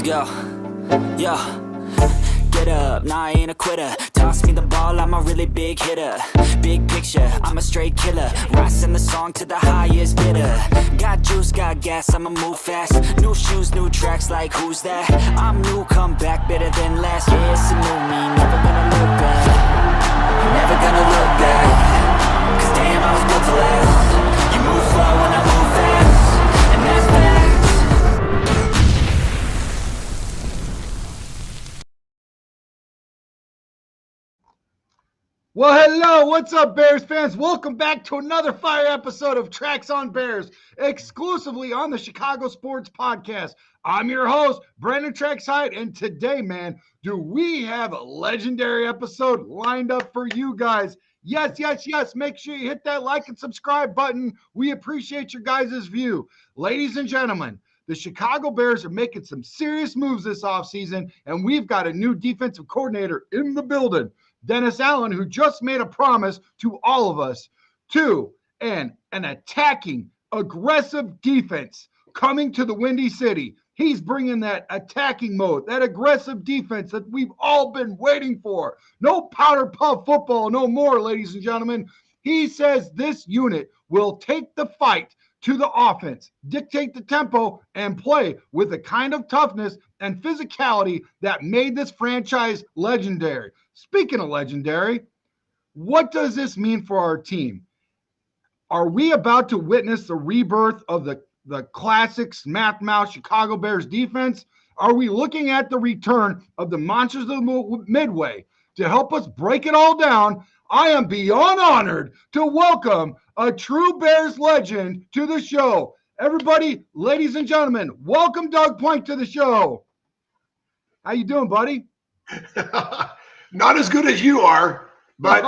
Yo, yo, get up, nah I ain't a quitter. Toss me the ball, I'm a really big hitter. Big picture, I'm a straight killer. Rising the song to the highest bidder. Got juice, got gas, I'ma move fast. New shoes, new tracks, like who's that? I'm new, come back, better than last. Yeah, it's a new me, never gonna look back. Never gonna look back. Cause damn, I was built to last. You move slow and I move fast. And that's facts. Well, hello, what's up, Bears fans? Welcome back to another fire episode of Tracks on Bears, exclusively on the Chicago Sports Podcast. I'm your host, Brandon Tracks Hiatt, and today, man, do we have a legendary episode lined up for you guys? Yes. Make sure you hit that like and subscribe button. We appreciate your guys' view. Ladies and gentlemen, the Chicago Bears are making some serious moves this offseason, and we've got a new defensive coordinator in the building. Dennis Allen, who just made a promise to all of us to an attacking, aggressive defense coming to the Windy City. He's bringing that attacking mode, that aggressive defense that we've all been waiting for. No powder puff football, no more, ladies and gentlemen. He says this unit will take the fight to the offense, dictate the tempo, and play with the kind of toughness and physicality that made this franchise legendary. Speaking of legendary, what does this mean for our team? Are we about to witness the rebirth of the classic smack mouth Chicago Bears defense? Are we looking at the return of the monsters of the Midway? To help us break it all down, I am beyond honored to welcome a true Bears legend to the show. Everybody, ladies and gentlemen, welcome Doug Plank to the show. How you doing, buddy? Not as good as you are, but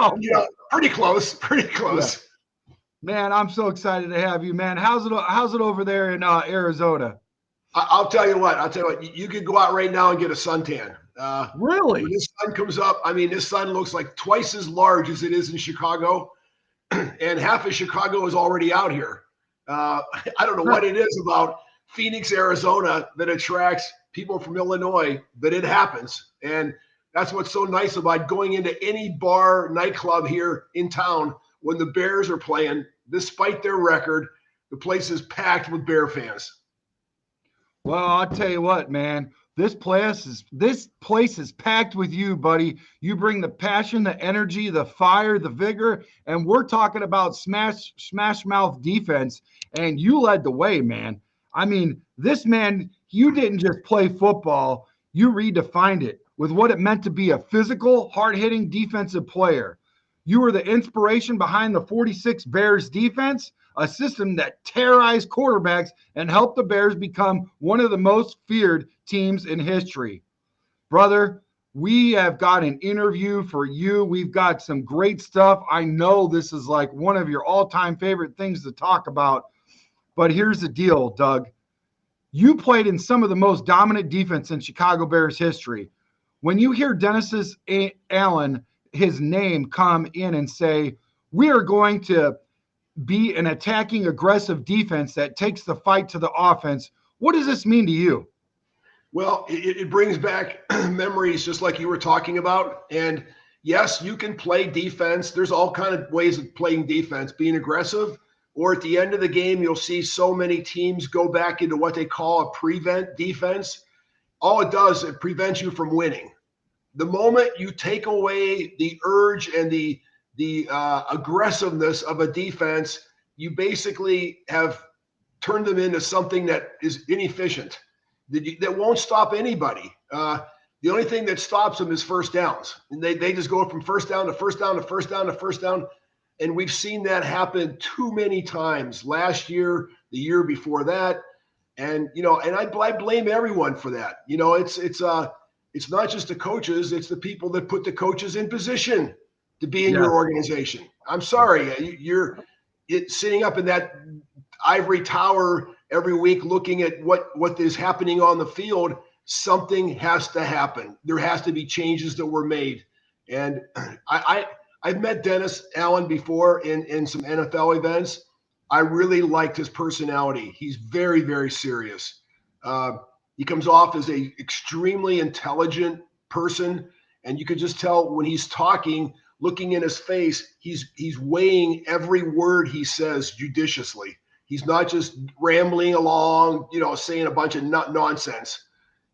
pretty close. Yeah. Man, I'm so excited to have you, man. How's it over there in Arizona? I'll tell you what. You could go out right now and get a suntan. Really? When this sun comes up, this sun looks like twice as large as it is in Chicago, and half of Chicago is already out here. I don't know what it is about Phoenix, Arizona that attracts people from Illinois, but it happens. And that's what's so nice about going into any bar, nightclub here in town when the Bears are playing. Despite their record, the place is packed with Bear fans. Well, I'll tell you what, man. This place is packed with you, buddy. You bring the passion, the energy, the fire, the vigor, and we're talking about smash mouth defense, and you led the way, man. This man, you didn't just play football, you redefined it with what it meant to be a physical, hard-hitting defensive player. You were the inspiration behind the 46 Bears defense, a system that terrorized quarterbacks and helped the Bears become one of the most feared teams in history. Brother, we have got an interview for you. We've got some great stuff. I know this is like one of your all-time favorite things to talk about, but here's the deal, Doug. You played in some of the most dominant defense in Chicago Bears history. When you hear Dennis Allen, his name, come in and say, we are going to be an attacking, aggressive defense that takes the fight to the offense, what does this mean to you? Well, it brings back memories just like you were talking about. And yes, you can play defense. There's all kinds of ways of playing defense, being aggressive, or at the end of the game, you'll see so many teams go back into what they call a prevent defense. All it does, it prevents you from winning. The moment you take away the urge and the aggressiveness of a defense, you basically have turned them into something that is inefficient, that won't stop anybody. The only thing that stops them is first downs. And they just go from first down to first down to first down to first down. And we've seen that happen too many times last year, the year before that. And, and I blame everyone for that. It's not just the coaches, it's the people that put the coaches in position to be in your organization. I'm sorry, you're sitting up in that ivory tower every week looking at what is happening on the field. Something has to happen. There has to be changes that were made. And I've met Dennis Allen before in some NFL events. I really liked his personality. He's very, very serious. He comes off as a extremely intelligent person, and you could just tell when he's talking, looking in his face, he's weighing every word he says judiciously. He's not just rambling along, saying a bunch of nonsense.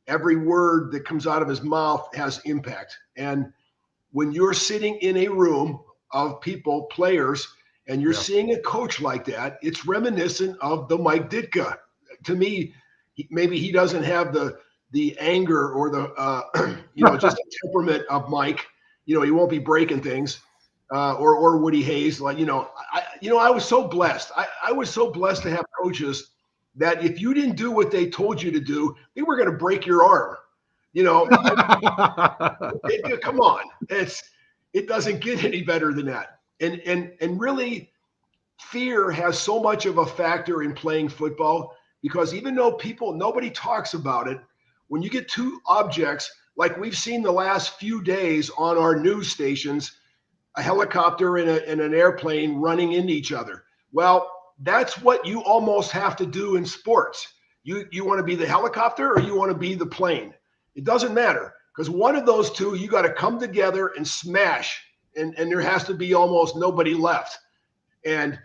Every word that comes out of his mouth has impact. And when you're sitting in a room of people, players, and you're seeing a coach like that, it's reminiscent of the Mike Ditka. To me, maybe he doesn't have the anger or the just the temperament of Mike. He won't be breaking things, or Woody Hayes. I was so blessed. I was so blessed to have coaches that if you didn't do what they told you to do, they were going to break your arm. Come on, it doesn't get any better than that. And really, fear has so much of a factor in playing football, because even though nobody talks about it, when you get two objects, like we've seen the last few days on our news stations, a helicopter and an airplane running into each other. Well, that's what you almost have to do in sports. You want to be the helicopter or you want to be the plane. It doesn't matter, because one of those two, you got to come together and smash, and there has to be almost nobody left. And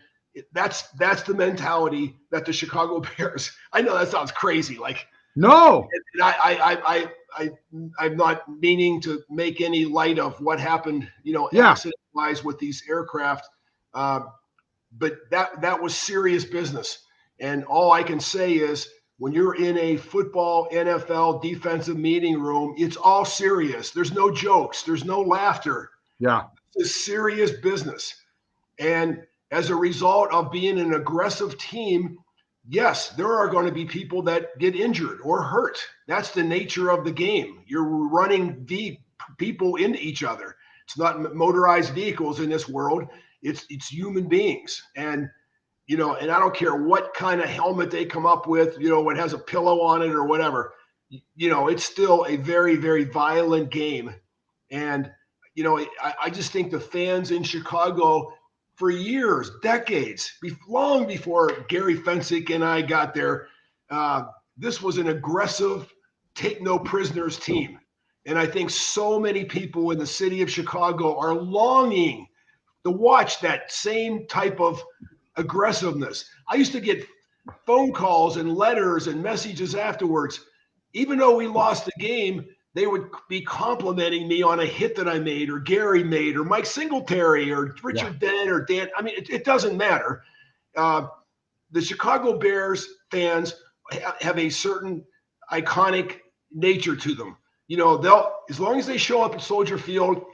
that's the mentality that the Chicago Bears. I know that sounds crazy. No, I'm not meaning to make any light of what happened, accident-wise with these aircraft. But that was serious business. And all I can say is, when you're in a football NFL defensive meeting room, it's all serious. There's no jokes. There's no laughter. Yeah. It's serious business. And as a result of being an aggressive team, yes, there are going to be people that get injured or hurt. That's the nature of the game. You're running people into each other. It's not motorized vehicles in this world. It's human beings. And and I don't care what kind of helmet they come up with, what has a pillow on it or whatever, it's still a very, very violent game. And, I just think the fans in Chicago for years, decades, long before Gary Fensick and I got there, this was an aggressive, take no prisoners team. And I think so many people in the city of Chicago are longing to watch that same type of aggressiveness. I used to get phone calls and letters and messages afterwards. Even though we lost the game, they would be complimenting me on a hit that I made, or Gary made, or Mike Singletary, or Richard Dent, or Dan. I mean, it doesn't matter. The Chicago Bears fans have a certain iconic nature to them. They'll, as long as they show up at Soldier Field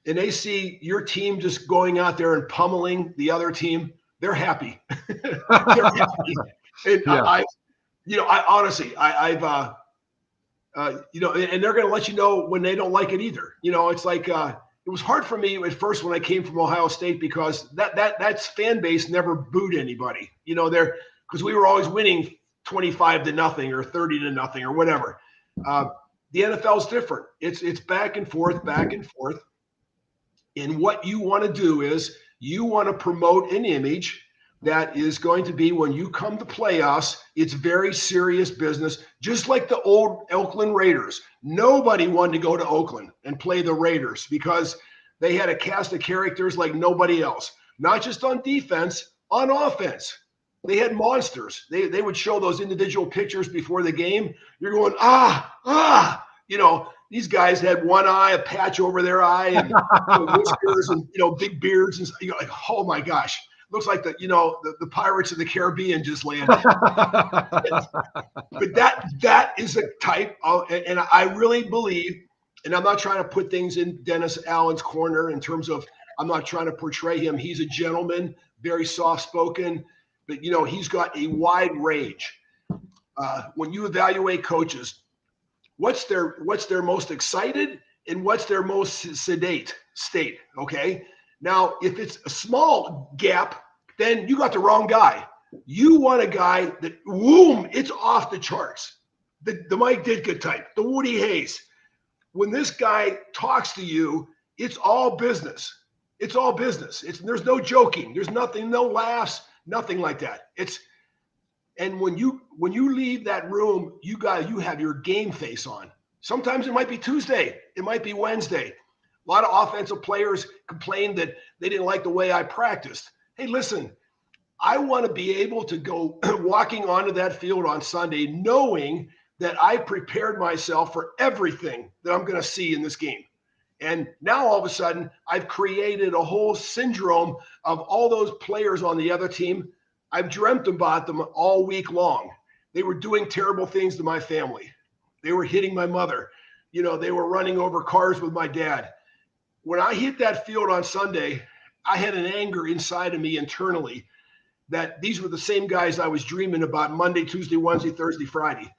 and they see your team just going out there and pummeling the other team, they're happy. They're happy. And I honestly, I've and they're going to let you know when they don't like it either. It's like, it was hard for me at first when I came from Ohio State, because that fan base never booed anybody, because we were always winning 25-0 or 30-0 or whatever. The NFL is different. It's back and forth. And what you want to do is, you want to promote an image that is going to be, when you come to play us, it's very serious business. Just like the old Oakland Raiders. Nobody wanted to go to Oakland and play the Raiders because they had a cast of characters like nobody else. Not just on defense, on offense. They had monsters. They would show those individual pictures before the game. You're going, these guys had one eye, a patch over their eye, and whiskers, and big beards, and you're like, oh my gosh, looks like the Pirates of the Caribbean just landed. But that is a type of, and I really believe, and I'm not trying to put things in Dennis Allen's corner in terms of, I'm not trying to portray him. He's a gentleman, very soft spoken, but he's got a wide range. When you evaluate coaches, what's their most excited and what's their most sedate state? Okay. Now, if it's a small gap, then you got the wrong guy. You want a guy that, it's off the charts. The Mike Ditka type, the Woody Hayes. When this guy talks to you, it's all business. It's all business. There's no joking. There's nothing, no laughs, nothing like that. And when you leave that room, you have your game face on. Sometimes it might be Tuesday, it might be Wednesday. A lot of offensive players complained that they didn't like the way I practiced. Hey, listen, I want to be able to go walking onto that field on Sunday knowing that I prepared myself for everything that I'm going to see in this game. And now all of a sudden, I've created a whole syndrome of all those players on the other team. I've dreamt about them all week long. They were doing terrible things to my family. They were hitting my mother. They were running over cars with my dad. When I hit that field on Sunday, I had an anger inside of me internally that these were the same guys I was dreaming about Monday, Tuesday, Wednesday, Thursday, Friday.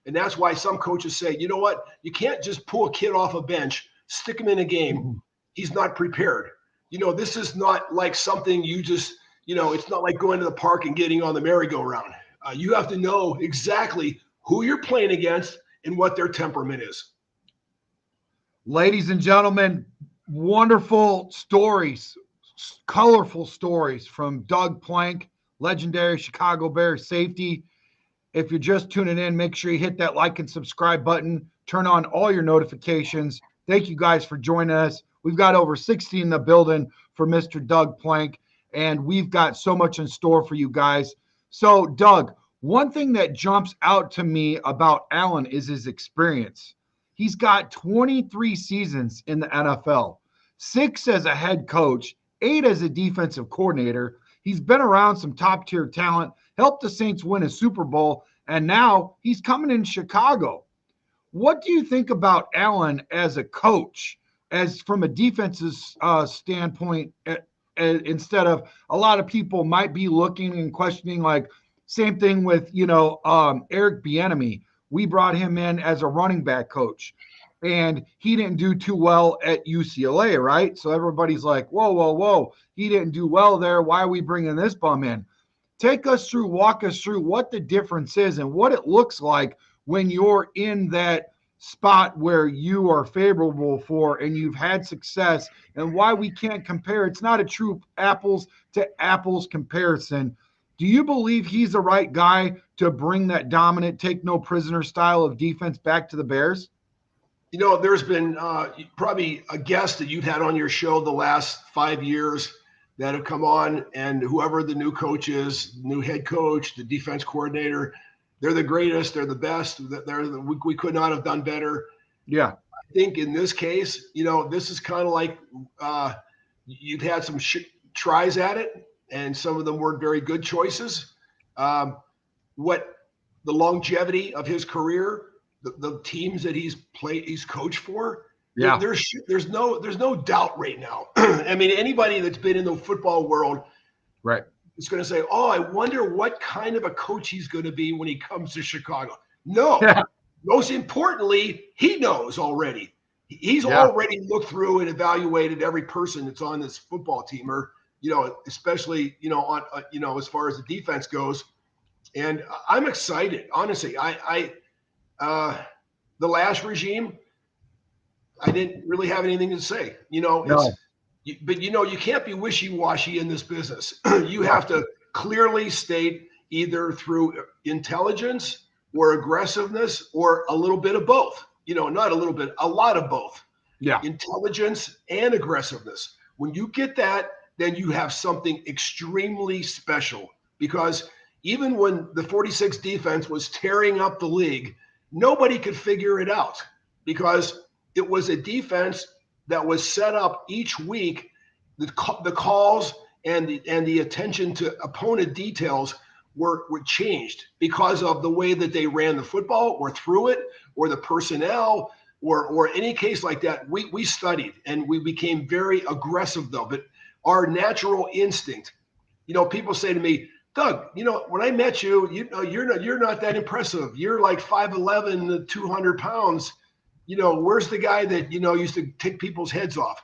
And that's why some coaches say, you know what? You can't just pull a kid off a bench, stick him in a game. He's not prepared. This is not like something you just, it's not like going to the park and getting on the merry-go-round. You have to know exactly who you're playing against and what their temperament is. Ladies and gentlemen, wonderful stories, colorful stories from Doug Plank, legendary Chicago Bears safety. If you're just tuning in, make sure you hit that like and subscribe button. Turn on all your notifications. Thank you guys for joining us. We've got over 60 in the building for Mr. Doug Plank, and we've got so much in store for you guys. So, Doug, one thing that jumps out to me about Allen is his experience. He's got 23 seasons in the NFL, 6 as a head coach, 8 as a defensive coordinator. He's been around some top-tier talent, helped the Saints win a Super Bowl, and now he's coming in Chicago. What do you think about Allen as a coach, as from a defensive standpoint, instead of a lot of people might be looking and questioning, like same thing with, Eric Bieniemy. We brought him in as a running back coach, and he didn't do too well at UCLA, right? So everybody's like, whoa. He didn't do well there. Why are we bringing this bum in? Walk us through what the difference is and what it looks like when you're in that spot where you are favorable for and you've had success, and why we can't compare. It's not a true apples to apples comparison. Do you believe he's the right guy to bring that dominant, take no prisoner style of defense back to the Bears? There's been probably a guest that you've had on your show the last 5 years that have come on, and whoever the new coach is, new head coach, the defense coordinator, they're the greatest, they're the best, we could not have done better. Yeah. I think in this case, this is kind of like you've had some tries at it, and some of them weren't very good choices. What the longevity of his career, the teams that he's coached for, yeah, there's no doubt right now. I mean, anybody that's been in the football world, right, is going to say, "Oh, I wonder what kind of a coach he's going to be when he comes to Chicago." No, most importantly, he knows already. He's already looked through and evaluated every person that's on this football team, or especially on as far as the defense goes. And I'm excited, honestly. The last regime, I didn't really have anything to say. But you can't be wishy-washy in this business. You have to clearly state either through intelligence or aggressiveness or a little bit of both. Not a little bit, a lot of both. Yeah. Intelligence and aggressiveness. When you get that, then you have something extremely special, because even when the 46 defense was tearing up the league, nobody could figure it out, because it was a defense that was set up each week. The calls and the attention to opponent details were changed because of the way that they ran the football or threw it, or the personnel, or any case like that. We studied, and we became very aggressive though. But our natural instinct, people say to me, "Doug, when I met you, you're not that impressive. You're like 5'11", 200 pounds. Where's the guy that, used to take people's heads off?"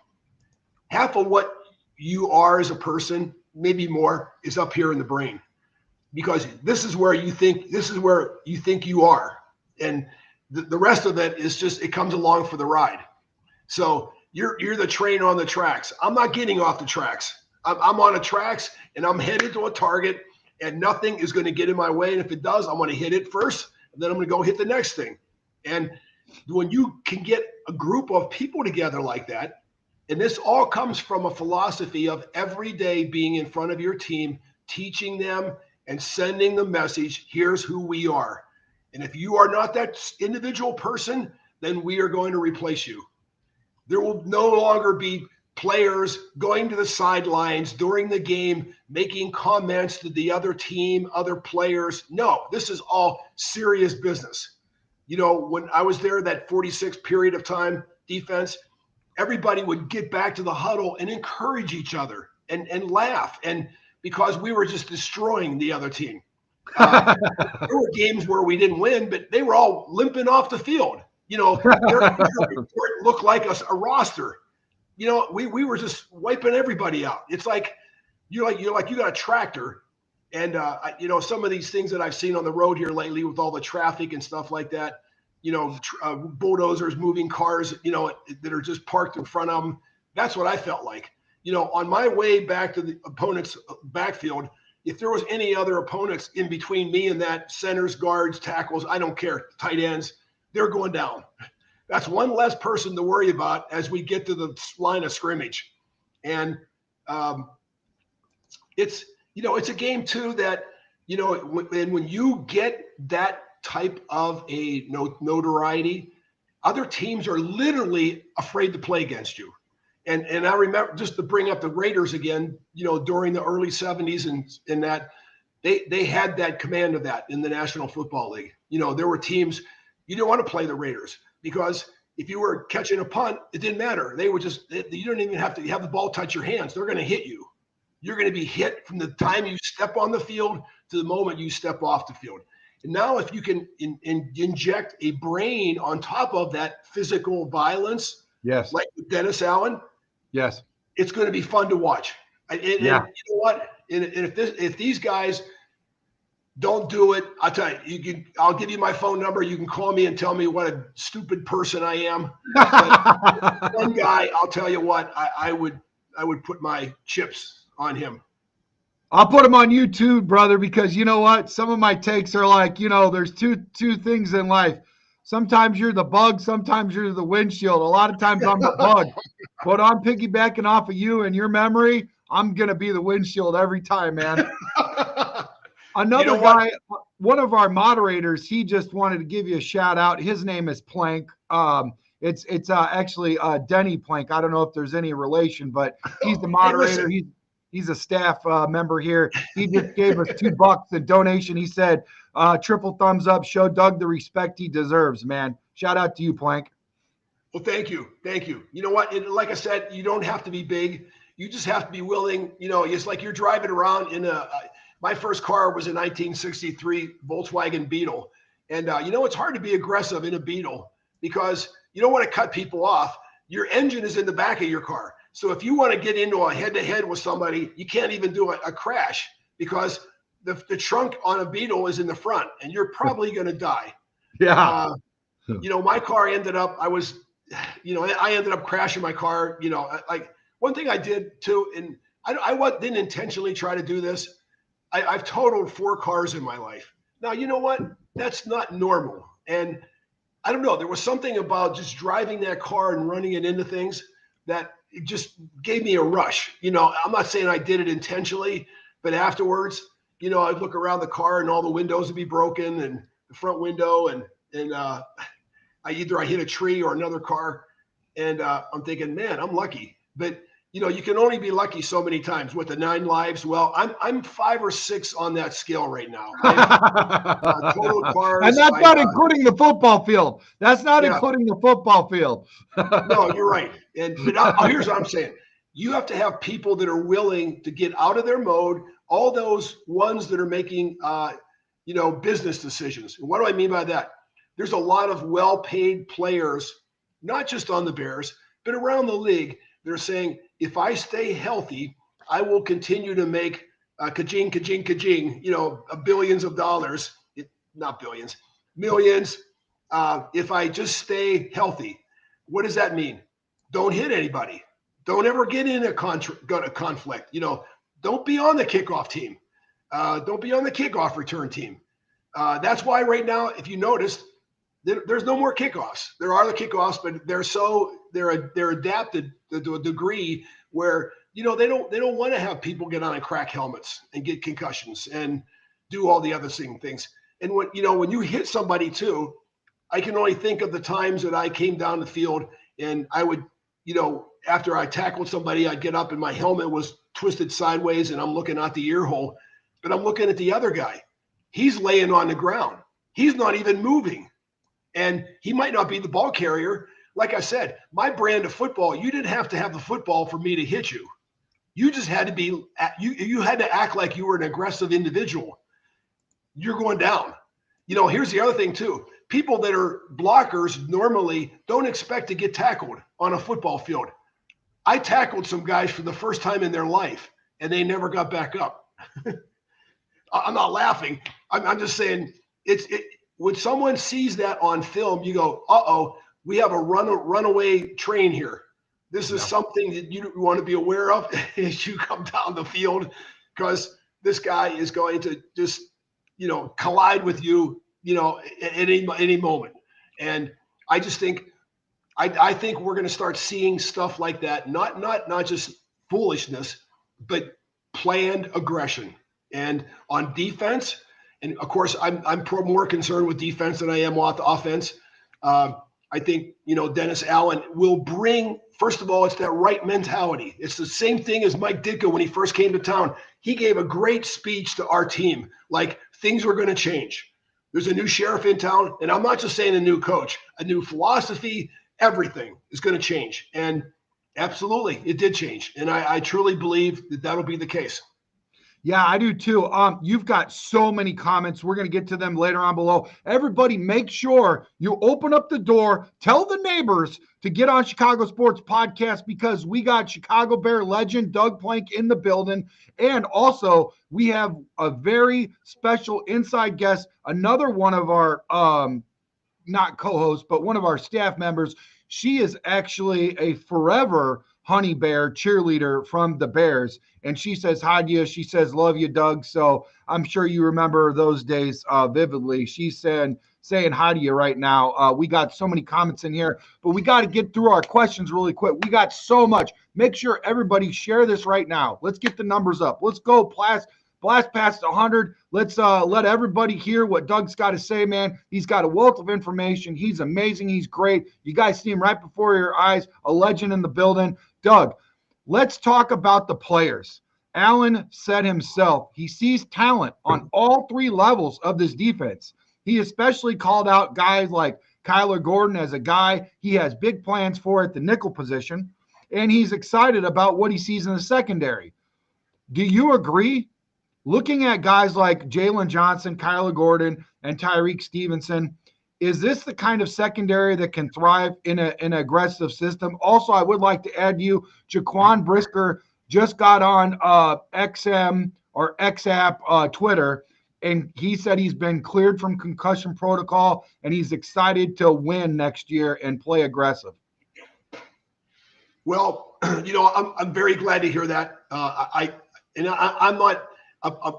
Half of what you are as a person, maybe more, is up here in the brain, because this is where you think you are. And the rest of it is just, it comes along for the ride. So you're the train on the tracks. I'm not getting off the tracks. I'm on the tracks, and I'm headed to a target, and nothing is going to get in my way. And if it does, I'm going to hit it first, and then I'm going to go hit the next thing. And when you can get a group of people together like that, and this all comes from a philosophy of every day being in front of your team, teaching them and sending the message, here's who we are. And if you are not that individual person, then we are going to replace you. There will no longer be players going to the sidelines during the game, making comments to the other team, other players. No, this is all serious business. You know, when I was there, that 46 period of time defense, everybody would get back to the huddle and encourage each other and laugh. And because we were just destroying the other team. There were games where we didn't win, but they were all limping off the field. You know, their report looked like a roster. You know, we were just wiping everybody out. It's like you got a tractor, and you know, some of these things that I've seen on the road here lately with all the traffic and stuff like that. You know, bulldozers moving cars, you know, that are just parked in front of them. That's what I felt like. You know, on my way back to the opponent's backfield, if there was any other opponents in between me and that, centers, guards, tackles, I don't care, tight ends, they're going down. That's one less person to worry about as we get to the line of scrimmage. And it's, you know, it's a game too that, you know, when you get that type of a notoriety, other teams are literally afraid to play against you. And I remember, just to bring up the Raiders again, you know, during the early 70s and that they had that command of that in the National Football League. You know, there were teams, you didn't want to play the Raiders because if you were catching a punt, it didn't matter. They were just, you don't even have to have the ball touch your hands. They're going to hit you. You're going to be hit from the time you step on the field to the moment you step off the field. And now if you can inject a brain on top of that physical violence, yes, like with Dennis Allen, yes, it's going to be fun to watch. And you know what? And if these guys don't do it, I'll tell you, I'll give you my phone number. You can call me and tell me what a stupid person I am. But one guy, I'll tell you what, I would put my chips on him. I'll put them on YouTube, brother, because you know what? Some of my takes are like, you know, there's two things in life. Sometimes you're the bug, sometimes you're the windshield. A lot of times I'm the bug. But I'm piggybacking off of you and your memory. I'm going to be the windshield every time, man. Another guy, one of our moderators, he just wanted to give you a shout out. His name is Plank. It's actually Denny Plank. I don't know if there's any relation, but he's the moderator. He's a staff member here. He just gave us $2 in donation. He said, triple thumbs up, show Doug the respect he deserves, man. Shout out to you, Plank. Well, thank you. Thank you. You know what? Like I said, you don't have to be big. You just have to be willing. You know, it's like you're driving around in my first car was a 1963 Volkswagen Beetle. And, you know, it's hard to be aggressive in a Beetle because you don't want to cut people off. Your engine is in the back of your car. So if you want to get into a head-to-head with somebody, you can't even do a crash because the trunk on a Beetle is in the front and you're probably going to die. Yeah. You know, my car ended up, I ended up crashing my car. You know, like one thing I did too, and I didn't intentionally try to do this. I've totaled 4 cars in my life. Now, you know what? That's not normal. And I don't know. There was something about just driving that car and running it into things that it just gave me a rush. You know, I'm not saying I did it intentionally, but afterwards, you know, I'd look around the car and all the windows would be broken and the front window and I hit a tree or another car. And I'm thinking, man, I'm lucky. But, you know, you can only be lucky so many times with the 9 lives. Well, I'm 5 or 6 on that scale right now. Total cars. And that's not including the football field. That's not including the football field. No, you're right. But here's what I'm saying. You have to have people that are willing to get out of their mode, all those ones that are making, you know, business decisions. And what do I mean by that? There's a lot of well-paid players, not just on the Bears, but around the league. They're saying, if I stay healthy, I will continue to make ka-ching, ka-ching, ka-ching, you know, billions of dollars, not billions, millions, if I just stay healthy. What does that mean? Don't hit anybody. Don't ever get in a conflict. You know, don't be on the kickoff team. Don't be on the kickoff return team. That's why right now, if you noticed, there's no more kickoffs. There are the kickoffs, but they're adapted to a degree where they don't want to have people get on and crack helmets and get concussions and do all the other things. And when you hit somebody too, I can only think of the times that I came down the field and I would, after I tackled somebody, I'd get up and my helmet was twisted sideways and I'm looking out the ear hole, but I'm looking at the other guy. He's laying on the ground. He's not even moving. And he might not be the ball carrier. Like I said, my brand of football, you didn't have to have the football for me to hit you. You just had to be, you had to act like you were an aggressive individual. You're going down. Here's the other thing too. People that are blockers normally don't expect to get tackled on a football field. I tackled some guys for the first time in their life and they never got back up. I'm not laughing. I'm just saying when someone sees that on film, you go, uh-oh, we have a runaway train here. This is something that you want to be aware of as you come down the field, because this guy is going to just, collide with you, at any moment. And I just think, I think we're going to start seeing stuff like that, not just foolishness, but planned aggression. And on defense, and of course, I'm more concerned with defense than I am with offense. I think, Dennis Allen will bring, first of all, it's that right mentality. It's the same thing as Mike Ditka when he first came to town. He gave a great speech to our team, like things were going to change. There's a new sheriff in town, and I'm not just saying a new coach, a new philosophy, everything is going to change. And absolutely, it did change. And I truly believe that that'll be the case. Yeah, I do too. You've got so many comments. We're going to get to them later on below. Everybody, make sure you open up the door. Tell the neighbors to get on Chicago Sports Podcast, because we got Chicago Bear legend Doug Plank in the building. And also, we have a very special inside guest, another one of our, not co-hosts, but one of our staff members. She is actually a forever Honey Bear cheerleader from the Bears. And she says hi to you. She says, love you, Doug. So I'm sure you remember those days vividly. She's saying hi to you right now. We got so many comments in here, but we got to get through our questions really quick. We got so much. Make sure everybody share this right now. Let's get the numbers up. Let's go blast past 100. Let's let everybody hear what Doug's got to say, man. He's got a wealth of information. He's amazing. He's great. You guys see him right before your eyes, a legend in the building. Doug, let's talk about the players. Allen said himself, he sees talent on all three levels of this defense. He especially called out guys like Kyler Gordon as a guy he has big plans for at the nickel position, and he's excited about what he sees in the secondary. Do you agree? Looking at guys like Jalen Johnson, Kyler Gordon, and Tyreek Stevenson, is this the kind of secondary that can thrive in an aggressive system? Also, I would like to add you, Jaquan Brisker just got on XM or XApp Twitter, and he said he's been cleared from concussion protocol, and he's excited to win next year and play aggressive. Well, I'm very glad to hear that. I'm not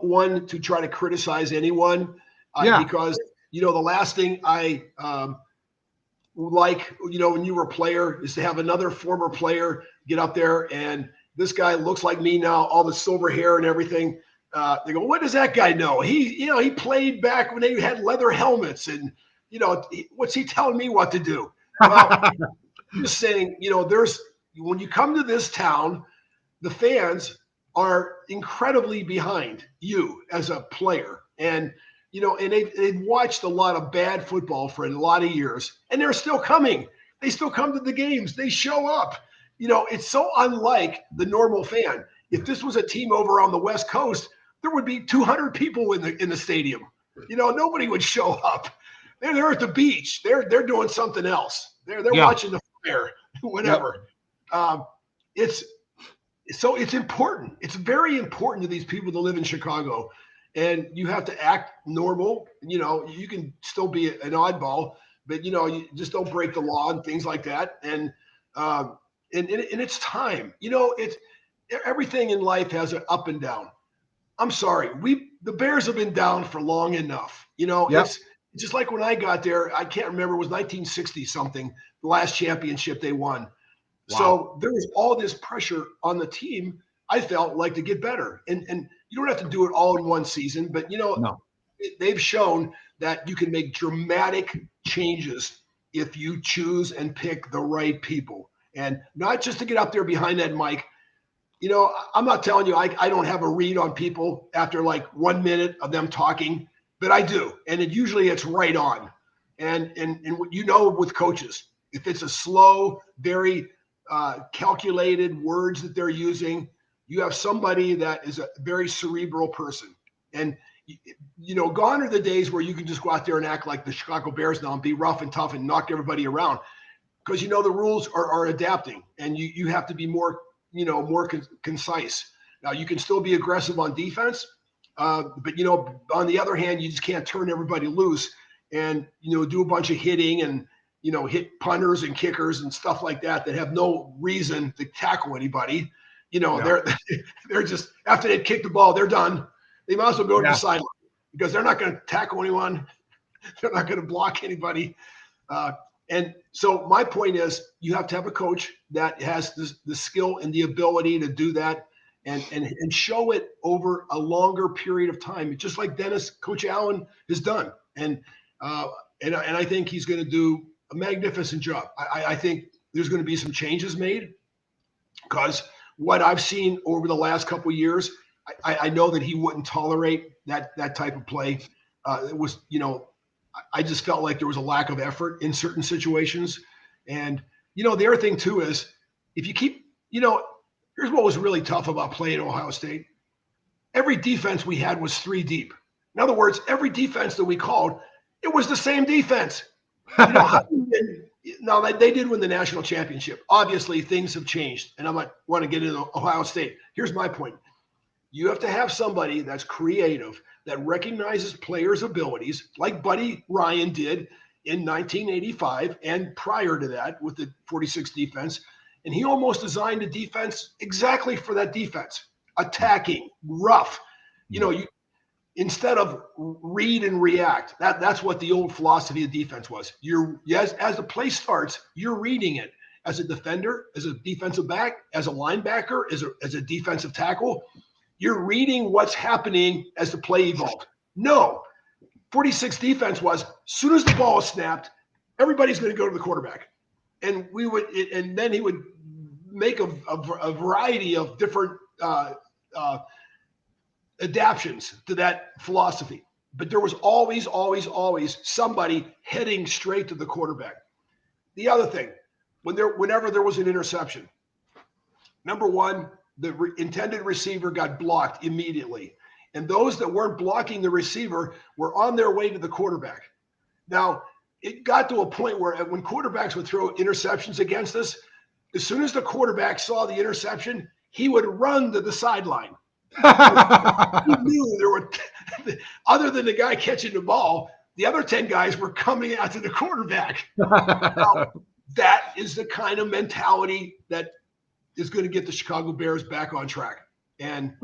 one to try to criticize anyone because the last thing I like, when you were a player, is to have another former player get up there and this guy looks like me now, all the silver hair and everything. They go, what does that guy know? He played back when they had leather helmets and, what's he telling me what to do? Well, I'm just saying, when you come to this town, the fans are incredibly behind you as a player. And, and they've watched a lot of bad football for a lot of years, and they're still coming. They still come to the games. They show up. It's so unlike the normal fan. If this was a team over on the West Coast, there would be 200 people in the stadium. Nobody would show up. They're at the beach. They're doing something else. They're watching the fire, whatever. Yep. It's important. It's very important to these people to live in Chicago, and you have to act normal. You can still be an oddball, but you just don't break the law and things like that. And it's time. It's everything in life has an up and down. I'm sorry. The Bears have been down for long enough. It's just like when I got there, I can't remember, it was 1960 something, the last championship they won. Wow. So there was all this pressure on the team, I felt like, to get better. And you don't have to do it all in one season, but they've shown that you can make dramatic changes if you choose and pick the right people. And not just to get up there behind that mic. I'm not telling you I don't have a read on people after like 1 minute of them talking, but I do. And usually it's right on. And with coaches, if it's a slow, very calculated words that they're using, you have somebody that is a very cerebral person. And, gone are the days where you can just go out there and act like the Chicago Bears now and be rough and tough and knock everybody around. Because, the rules are adapting, and you have to be more concise. Now, you can still be aggressive on defense, but, on the other hand, you just can't turn everybody loose and, do a bunch of hitting and, hit punters and kickers and stuff like that have no reason to tackle anybody. They're just, after they kick the ball, they're done. They might as well go to the sideline because they're not going to tackle anyone. They're not going to block anybody. And so my point is, you have to have a coach that has the skill and the ability to do that and show it over a longer period of time, just like Coach Allen has done. And I think he's going to do a magnificent job. I think there's going to be some changes made, because what I've seen over the last couple of years, I know that he wouldn't tolerate that type of play. It was, I just felt like there was a lack of effort in certain situations. And, the other thing too is, if you keep, here's what was really tough about playing Ohio State. Every defense we had was 3 deep. In other words, every defense that we called, it was the same defense. Now, they did win the national championship. Obviously, things have changed, and I might want to get into Ohio State. Here's my point. You have to have somebody that's creative, that recognizes players' abilities, like Buddy Ryan did in 1985 and prior to that with the 46 defense. And he almost designed a defense exactly for that defense, attacking, rough. Instead of read and react. That's what the old philosophy of defense was. As the play starts, you're reading it as a defender, as a defensive back, as a linebacker, as a defensive tackle. You're reading what's happening as the play evolved. No, 46 defense was, as soon as the ball is snapped, everybody's going to go to the quarterback. And then he would make a variety of different adaptions to that philosophy. But there was always, always, always somebody heading straight to the quarterback. The other thing, whenever there was an interception, number one, the intended receiver got blocked immediately. And those that weren't blocking the receiver were on their way to the quarterback. Now, it got to a point where when quarterbacks would throw interceptions against us, as soon as the quarterback saw the interception, he would run to the sideline. He knew there were, other than the guy catching the ball, the other 10 guys were coming after the quarterback. Now, that is the kind of mentality that is going to get the Chicago Bears back on track. And,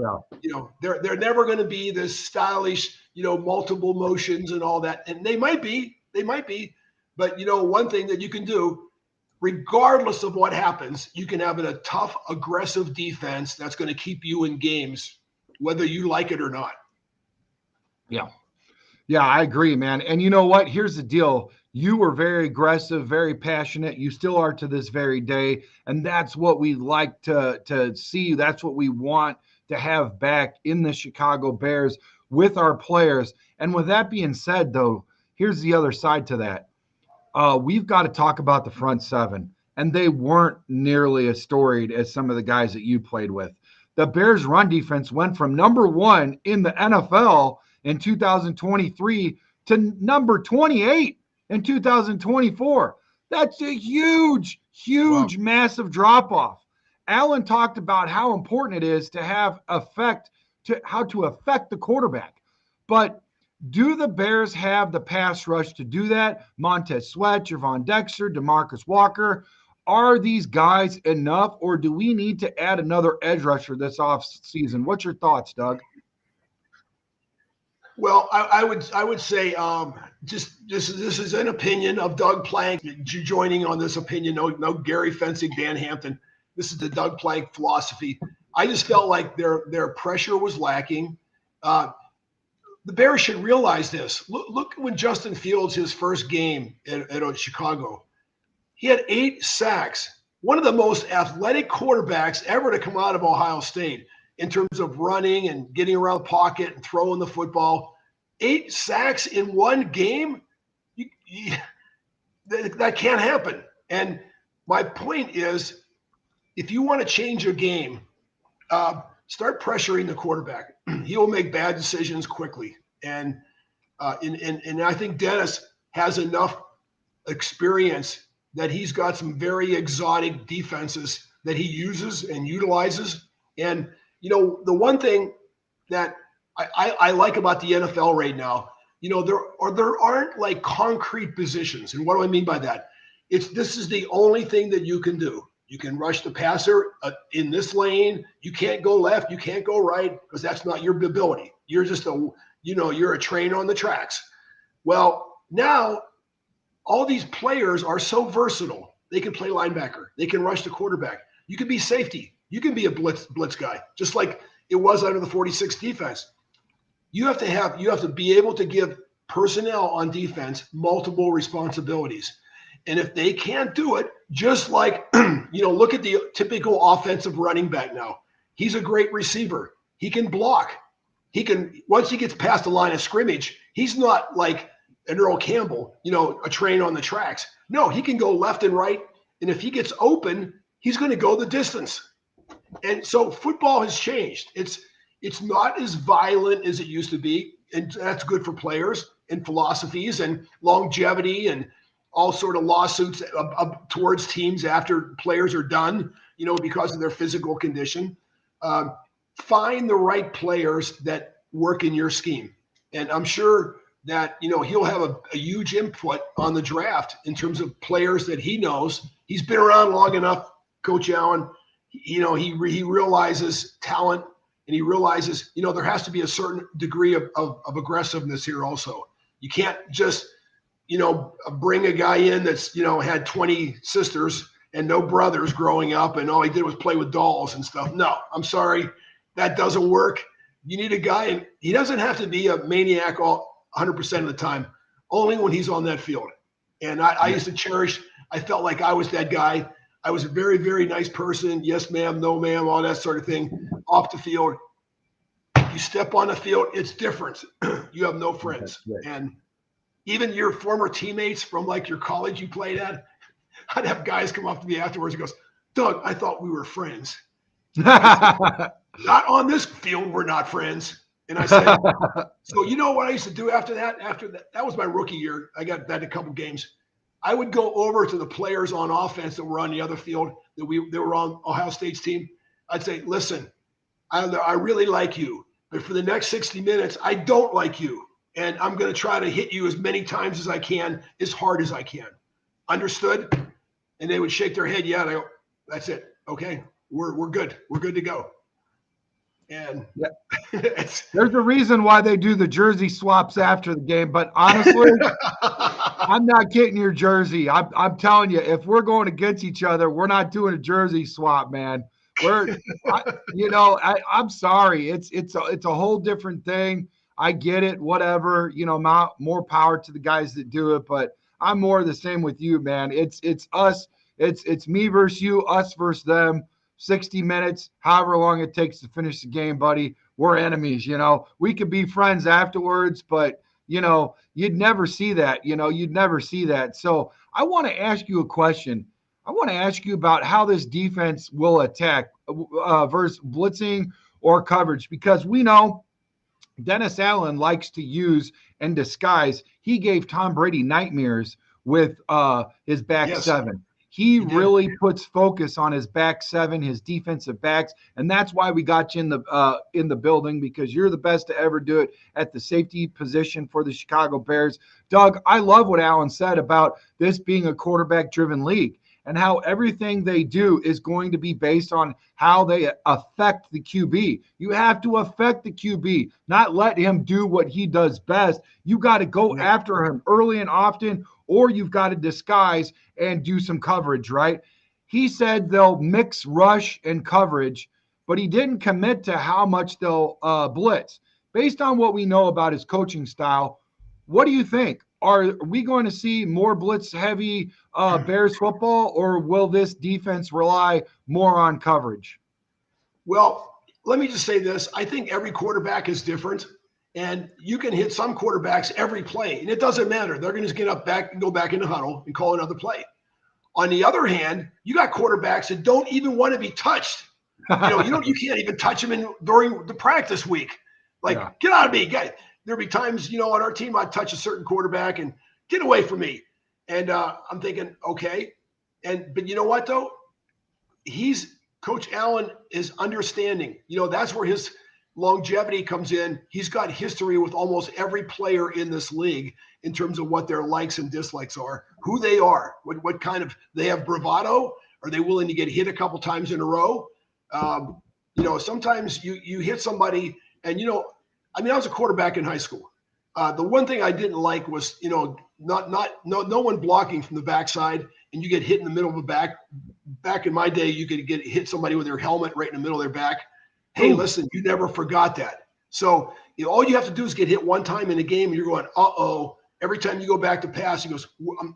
they're never going to be this stylish, multiple motions and all that. And they might be, but one thing that you can do, regardless of what happens, you can have a tough, aggressive defense that's going to keep you in games, whether you like it or not. Yeah, I agree, man. And you know what? Here's the deal. You were very aggressive, very passionate. You still are to this very day. And that's what we like to see. That's what we want to have back in the Chicago Bears with our players. And with that being said, though, here's the other side to that. We've got to talk about the front seven. And they weren't nearly as storied as some of the guys that you played with. The Bears' run defense went from number 1 in the NFL in 2023 to number 28 in 2024. That's a huge, massive drop-off. Allen talked about how important it is to have how to affect the quarterback. But do the Bears have the pass rush to do that? Montez Sweat, Javon Dexter, DeMarcus Walker. Are these guys enough, or do we need to add another edge rusher this offseason? What's your thoughts, Doug? Well, I would say just this is an opinion of Doug Plank joining on this opinion. No Gary Fencing, Dan Hampton. This is the Doug Plank philosophy. I just felt like their pressure was lacking. Uh, the Bears should realize this. Look when Justin Fields his first game at Chicago, he had 8 sacks. One of the most athletic quarterbacks ever to come out of Ohio State in terms of running and getting around the pocket and throwing the football. 8 sacks in one game, that can't happen. And my point is, if you want to change a game, start pressuring the quarterback. He will make bad decisions quickly. And I think Dennis has enough experience that he's got some very exotic defenses that he uses and utilizes. And, the one thing that I like about the NFL right now, there aren't like concrete positions. And what do I mean by that? This is the only thing that you can do. You can rush the passer in this lane. You can't go left. You can't go right because that's not your ability. You're just you're a train on the tracks. Well, now all these players are so versatile. They can play linebacker. They can rush the quarterback. You can be safety. You can be a blitz guy, just like it was under the 46 defense. You have to be able to give personnel on defense multiple responsibilities. And if they can't do it, just like, look at the typical offensive running back now. He's a great receiver. He can block. Once he gets past the line of scrimmage, he's not like an Earl Campbell, a train on the tracks. No, he can go left and right. And if he gets open, he's going to go the distance. And so football has changed. It's not as violent as it used to be. And that's good for players and philosophies and longevity and all sort of lawsuits towards teams after players are done, because of their physical condition. Find the right players that work in your scheme. And I'm sure that, he'll have a huge input on the draft in terms of players that he knows. He's been around long enough, Coach Allen. He realizes talent, and he realizes, there has to be a certain degree of aggressiveness here also. You can't just, bring a guy in that's, had 20 sisters and no brothers growing up and all he did was play with dolls and stuff. No, I'm sorry. That doesn't work. You need a guy, and he doesn't have to be a maniac 100% of the time, only when he's on that field. And I used to cherish, I felt like I was that guy. I was a very, very nice person. Yes, ma'am, no, ma'am, all that sort of thing. Off the field, you step on the field, it's different. You have no friends. Right. And even your former teammates from like your college you played at, I'd have guys come up to me afterwards and goes, Doug, I thought we were friends. Not on this field, we're not friends. And I said, so you know what I used to do after that? That was my rookie year. I got that in a couple games. I would go over to the players on offense that were on the other field that were on Ohio State's team. I'd say, listen, I really like you, but for the next 60 minutes, I don't like you. And I'm going to try to hit you as many times as I can, as hard as I can. Understood? And they would shake their head. Yeah. And I go, that's it. Okay. We're good. We're good to go. And yeah. There's a reason why they do the jersey swaps after the game. But honestly, I'm not getting your jersey. I'm telling you, if we're going against each other, we're not doing a jersey swap, man. I'm sorry. It's a whole different thing. I get it. Whatever, more power to the guys that do it. But I'm more the same with you, man. It's us. It's me versus you, us versus them. 60 minutes, however long it takes to finish the game, buddy. We're enemies, We could be friends afterwards, but, you'd never see that. You'd never see that. So I want to ask you a question. I want to ask you about how this defense will attack versus blitzing or coverage, because we know Dennis Allen likes to use and disguise. He gave Tom Brady nightmares with his back seven. He really puts focus on his back seven, his defensive backs, and that's why we got you in the building, because you're the best to ever do it at the safety position for the Chicago Bears. Doug, I love what Alan said about this being a quarterback-driven league, and how everything they do is going to be based on how they affect the QB. You have to affect the QB, not let him do what he does best. You got to go after him early and often, or you've got to disguise and do some coverage, right? He said they'll mix rush and coverage, but he didn't commit to how much they'll blitz. Based on what we know about his coaching style, what do you think? Are we going to see more blitz-heavy Bears football, or will this defense rely more on coverage? Well, let me just say this. I think every quarterback is different, and you can hit some quarterbacks every play, and it doesn't matter. They're going to get up back and go back in the huddle and call another play. On the other hand, you got quarterbacks that don't even want to be touched. You can't even touch them during the practice week. Get out of me, guys. There'll be times, on our team, I'd touch a certain quarterback and get away from me. And I'm thinking, okay. But you know what, though? Coach Allen is understanding. That's where his longevity comes in. He's got history with almost every player in this league in terms of what their likes and dislikes are, who they are, what kind of, they have bravado. Are they willing to get hit a couple times in a row? Sometimes you hit somebody and, I was a quarterback in high school. The one thing I didn't like was, no one blocking from the backside, and you get hit in the middle of the back. Back in my day, you could hit somebody with their helmet right in the middle of their back. Hey, listen, you never forgot that. So all you have to do is get hit one time in a game, and you're going, uh-oh. Every time you go back to pass, he goes,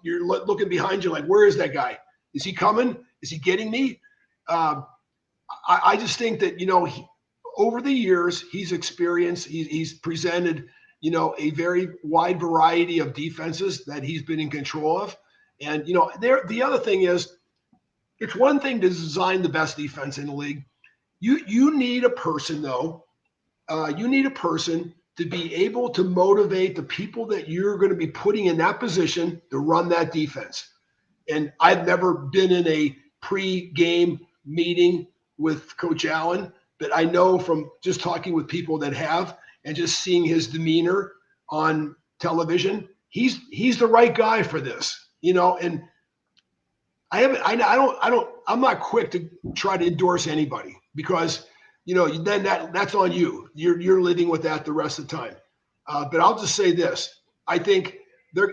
you're looking behind you like, where is that guy? Is he coming? Is he getting me? I just think that, over the years, he's experienced, he's presented, a very wide variety of defenses that he's been in control of. And, the other thing is, it's one thing to design the best defense in the league. You need a person, though. You need a person to be able to motivate the people that you're going to be putting in that position to run that defense. And I've never been in a pre-game meeting with Coach Allen, but I know from just talking with people that have and just seeing his demeanor on television, he's the right guy for this, and I'm not quick to try to endorse anybody because, then that's on you. You're living with that the rest of the time. But I'll just say this. I think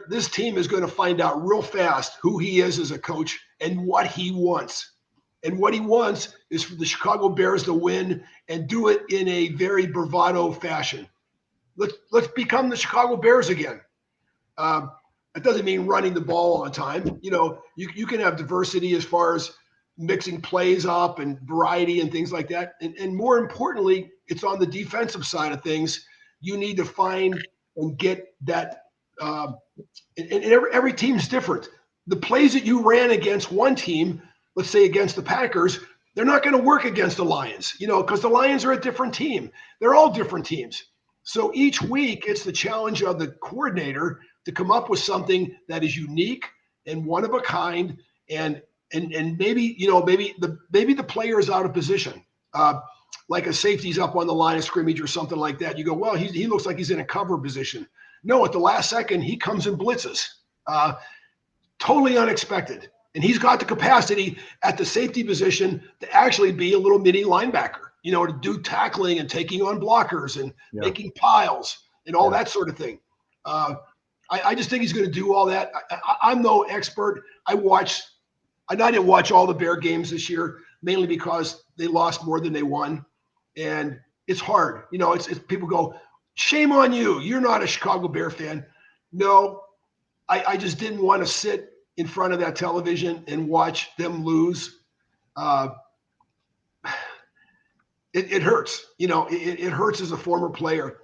this team is going to find out real fast who he is as a coach and what he wants. And what he wants is for the Chicago Bears to win and do it in a very bravado fashion. Let's become the Chicago Bears again. It doesn't mean running the ball all the time. You can have diversity as far as mixing plays up and variety and things like that. And more importantly, it's on the defensive side of things. You need to find and get that. And every team's different. The plays that you ran against one team, let's say against the Packers, they're not going to work against the Lions, because the Lions are a different team. They're all different teams. So each week it's the challenge of the coordinator to come up with something that is unique and one of a kind. And maybe the player is out of position. Like a safety's up on the line of scrimmage or something like that. You go, well, he looks like he's in a cover position. No, at the last second, he comes and blitzes. Totally unexpected. And he's got the capacity at the safety position to actually be a little mini linebacker, to do tackling and taking on blockers and making piles and all that sort of thing. I just think he's going to do all that. I'm no expert. I didn't watch all the Bear games this year, mainly because they lost more than they won. And it's hard. It's people go, shame on you. You're not a Chicago Bear fan. No, I just didn't want to sit in front of that television and watch them lose. It hurts. It hurts as a former player.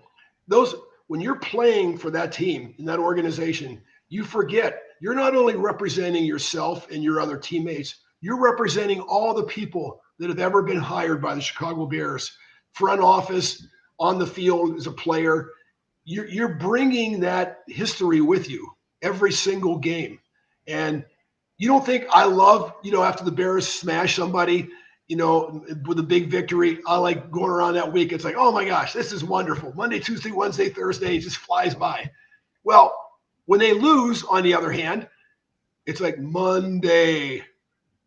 When you're playing for that team in that organization, you forget you're not only representing yourself and your other teammates, you're representing all the people that have ever been hired by the Chicago Bears, front office, on the field as a player. You're bringing that history with you every single game. And you don't think I love, after the Bears smash somebody, with a big victory, I like going around that week. It's like, oh my gosh, this is wonderful. Monday, Tuesday, Wednesday, Thursday, it just flies by. Well, when they lose, on the other hand, it's like Monday,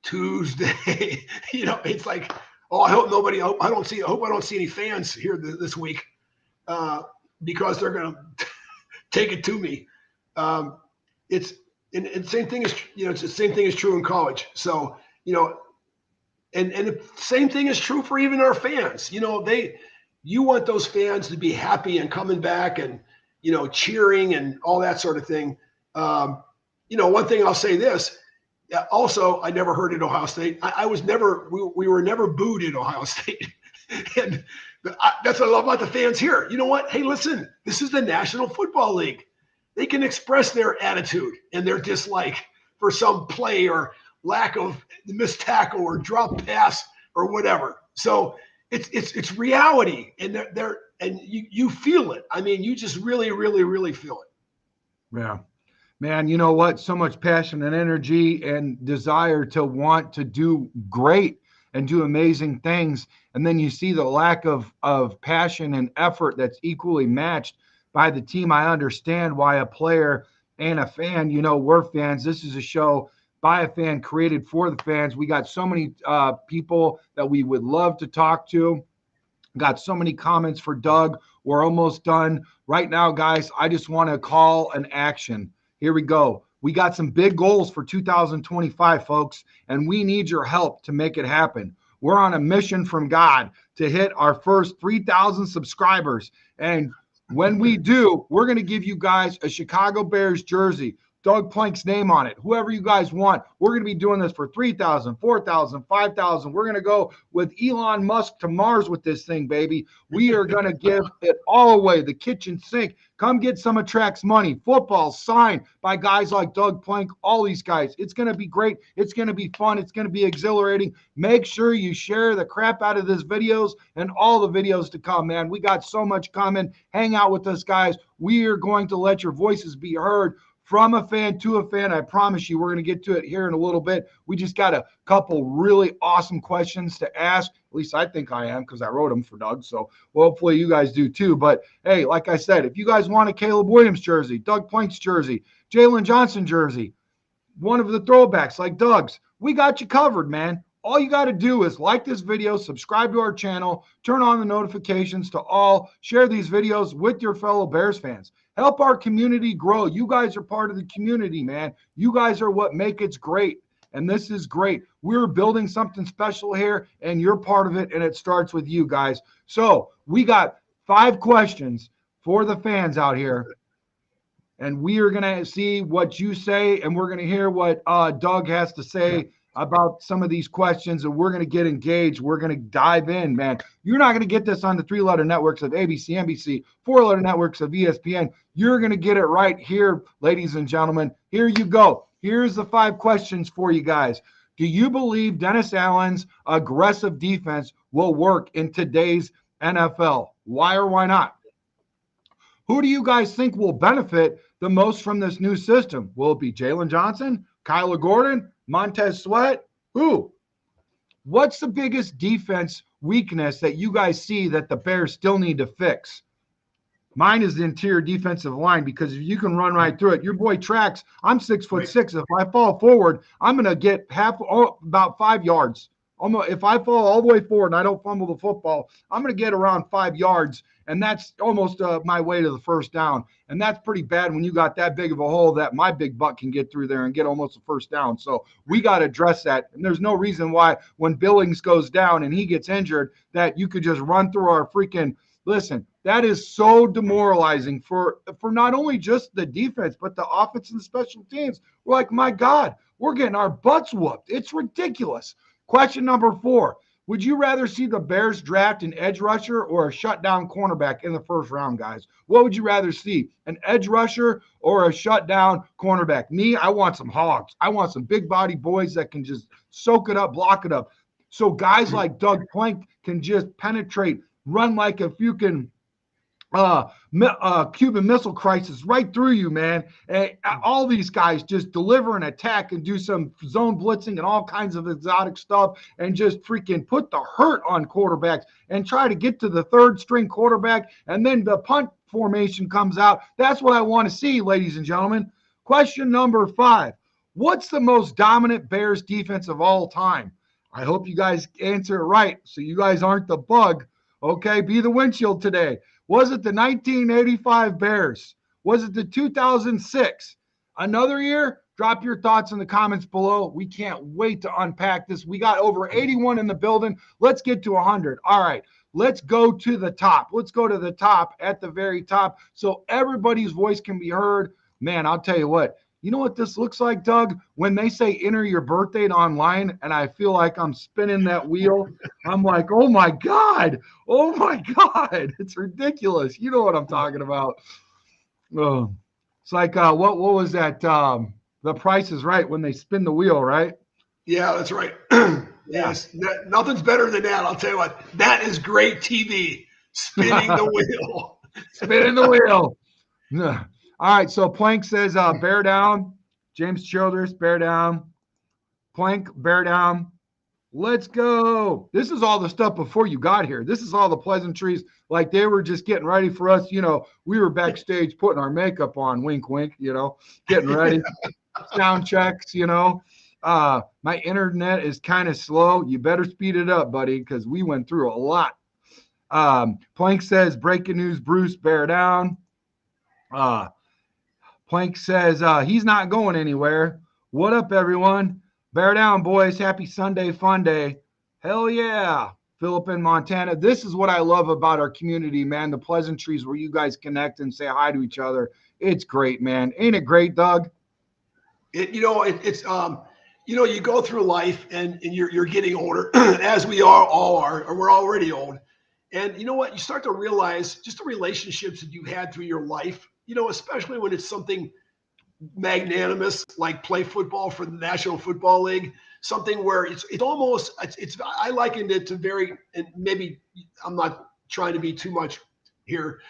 Tuesday. It's like, oh, I hope I hope I don't see any fans here this week because they're going to take it to me. It's and same thing is, it's the same thing is true in college. So, and the same thing is true for even our fans. You want those fans to be happy and coming back and, cheering and all that sort of thing. One thing I'll say this. Also, I never heard at Ohio State. We were never booed at Ohio State. And that's what I love about the fans here. You know what? Hey, listen, this is the National Football League. They can express their attitude and their dislike for some play or lack of missed tackle or drop pass or whatever. So it's reality, and you feel it. I mean, you just really, really, really feel it. Yeah. Man, you know what? So much passion and energy and desire to want to do great and do amazing things. And then you see the lack of passion and effort that's equally matched by the team. I understand why a player and a fan, we're fans. This is a show by a fan, created for the fans. We got so many people that we would love to talk to. Got so many comments for Doug. We're almost done. Right now, guys, I just want to call an action. Here we go. We got some big goals for 2025, folks, and we need your help to make it happen. We're on a mission from God to hit our first 3,000 subscribers. And when we do, we're going to give you guys a Chicago Bears jersey, Doug Plank's name on it, whoever you guys want. We're going to be doing this for 3,000, 4,000, 5,000. We're going to go with Elon Musk to Mars with this thing, baby. We are going to give it all away, the kitchen sink. Come get some of Tracks money. Football signed by guys like Doug Plank, all these guys. It's going to be great. It's going to be fun. It's going to be exhilarating. Make sure you share the crap out of this videos and all the videos to come, man. We got so much coming. Hang out with us, guys. We are going to let your voices be heard. From a fan to a fan, I promise you, we're going to get to it here in a little bit. We just got a couple really awesome questions to ask. At least I think I am, because I wrote them for Doug. So hopefully you guys do too. But hey, like I said, if you guys want a Caleb Williams jersey, Doug Plank's jersey, Jalen Johnson jersey, one of the throwbacks like Doug's, we got you covered, man. All you got to do is like this video, subscribe to our channel, turn on the notifications to all, share these videos with your fellow Bears fans. Help our community grow. You guys are part of the community, man. You guys are what make it great, and this is great. We're building something special here, and you're part of it, and it starts with you guys. So we got 5 questions for the fans out here, and we are going to see what you say, and we're going to hear what Doug has to say about some of these questions, and we're going to get engaged. We're going to dive in, man. You're not going to get this on the 3-letter networks of ABC, NBC, 4-letter networks of ESPN. You're going to get it right here, ladies and gentlemen. Here you go. Here's the 5 questions for you guys. Do you believe Dennis Allen's aggressive defense will work in today's NFL? Why or why not? Who do you guys think will benefit the most from this new system? Will it be Jalen Johnson, Kyler Gordon, Montez Sweat? Who? What's the biggest defense weakness that you guys see that the Bears still need to fix? Mine is the interior defensive line, because if you can run right through it, your boy Tracks, I'm 6'6". If I fall forward, I'm going to get about 5 yards. If I fall all the way forward and I don't fumble the football, I'm going to get around 5 yards, and that's almost my way to the first down. And that's pretty bad when you got that big of a hole that my big butt can get through there and get almost a first down. So we got to address that. And there's no reason why when Billings goes down and he gets injured that you could just run through our freaking – listen, that is so demoralizing for not only just the defense, but the offense and the special teams. We're like, my God, we're getting our butts whooped. It's ridiculous. Question number 4. Would you rather see the Bears draft an edge rusher or a shutdown cornerback in the first round, guys? What would you rather see, an edge rusher or a shutdown cornerback? Me, I want some hogs. I want some big body boys that can just soak it up, block it up. So guys like Doug Plank can just penetrate, run like a fucking Cuban Missile Crisis right through you, man. And all these guys just deliver an attack and do some zone blitzing and all kinds of exotic stuff and just freaking put the hurt on quarterbacks and try to get to the 3rd string quarterback, and then the punt formation comes out. That's what I want to see, ladies and gentlemen. Question number 5. What's the most dominant Bears defense of all time? I hope you guys answer it right so you guys aren't the bug. Okay, be the windshield today. Was it the 1985 Bears? Was it the 2006? Another year? Drop your thoughts in the comments below. We can't wait to unpack this. We got over 81 in the building. Let's get to 100. All right, let's go to the top. Let's go to the top, at the very top, so everybody's voice can be heard. Man, I'll tell you what. You know what this looks like, Doug? When they say enter your birth date online and I feel like I'm spinning that wheel, I'm like, oh my God. Oh my God. It's ridiculous. You know what I'm talking about. Oh, it's like, what was that? The Price is Right when they spin the wheel, right? Yeah, that's right. Yes, nothing's better than that. I'll tell you what, that is great TV. Spinning the wheel. Spinning the wheel. Yeah. All right, so Plank says bear down. James Childers, bear down. Plank, bear down. Let's go. This is all the stuff before you got here. This is all the pleasantries. Like they were just getting ready for us. You know, we were backstage putting our makeup on, wink, wink, you know, getting ready. Sound checks, you know. My internet is kind of slow. You better speed it up, buddy, because we went through a lot. Plank says, breaking news, Bruce, bear down. Plank says he's not going anywhere. What up, everyone? Bear down, boys. Happy Sunday fun day. Hell yeah. Philip in Montana. This is what I love about our community, man. The pleasantries where you guys connect and say hi to each other. It's great, man. Ain't it great, Doug? You know, you go through life and you're getting older, as we all are, or we're already old. And you know what? You start to realize just the relationships that you had through your life, you know, especially when it's something magnanimous like play football for the National Football League, something where it's almost, I likened it to and maybe I'm not trying to be too much here,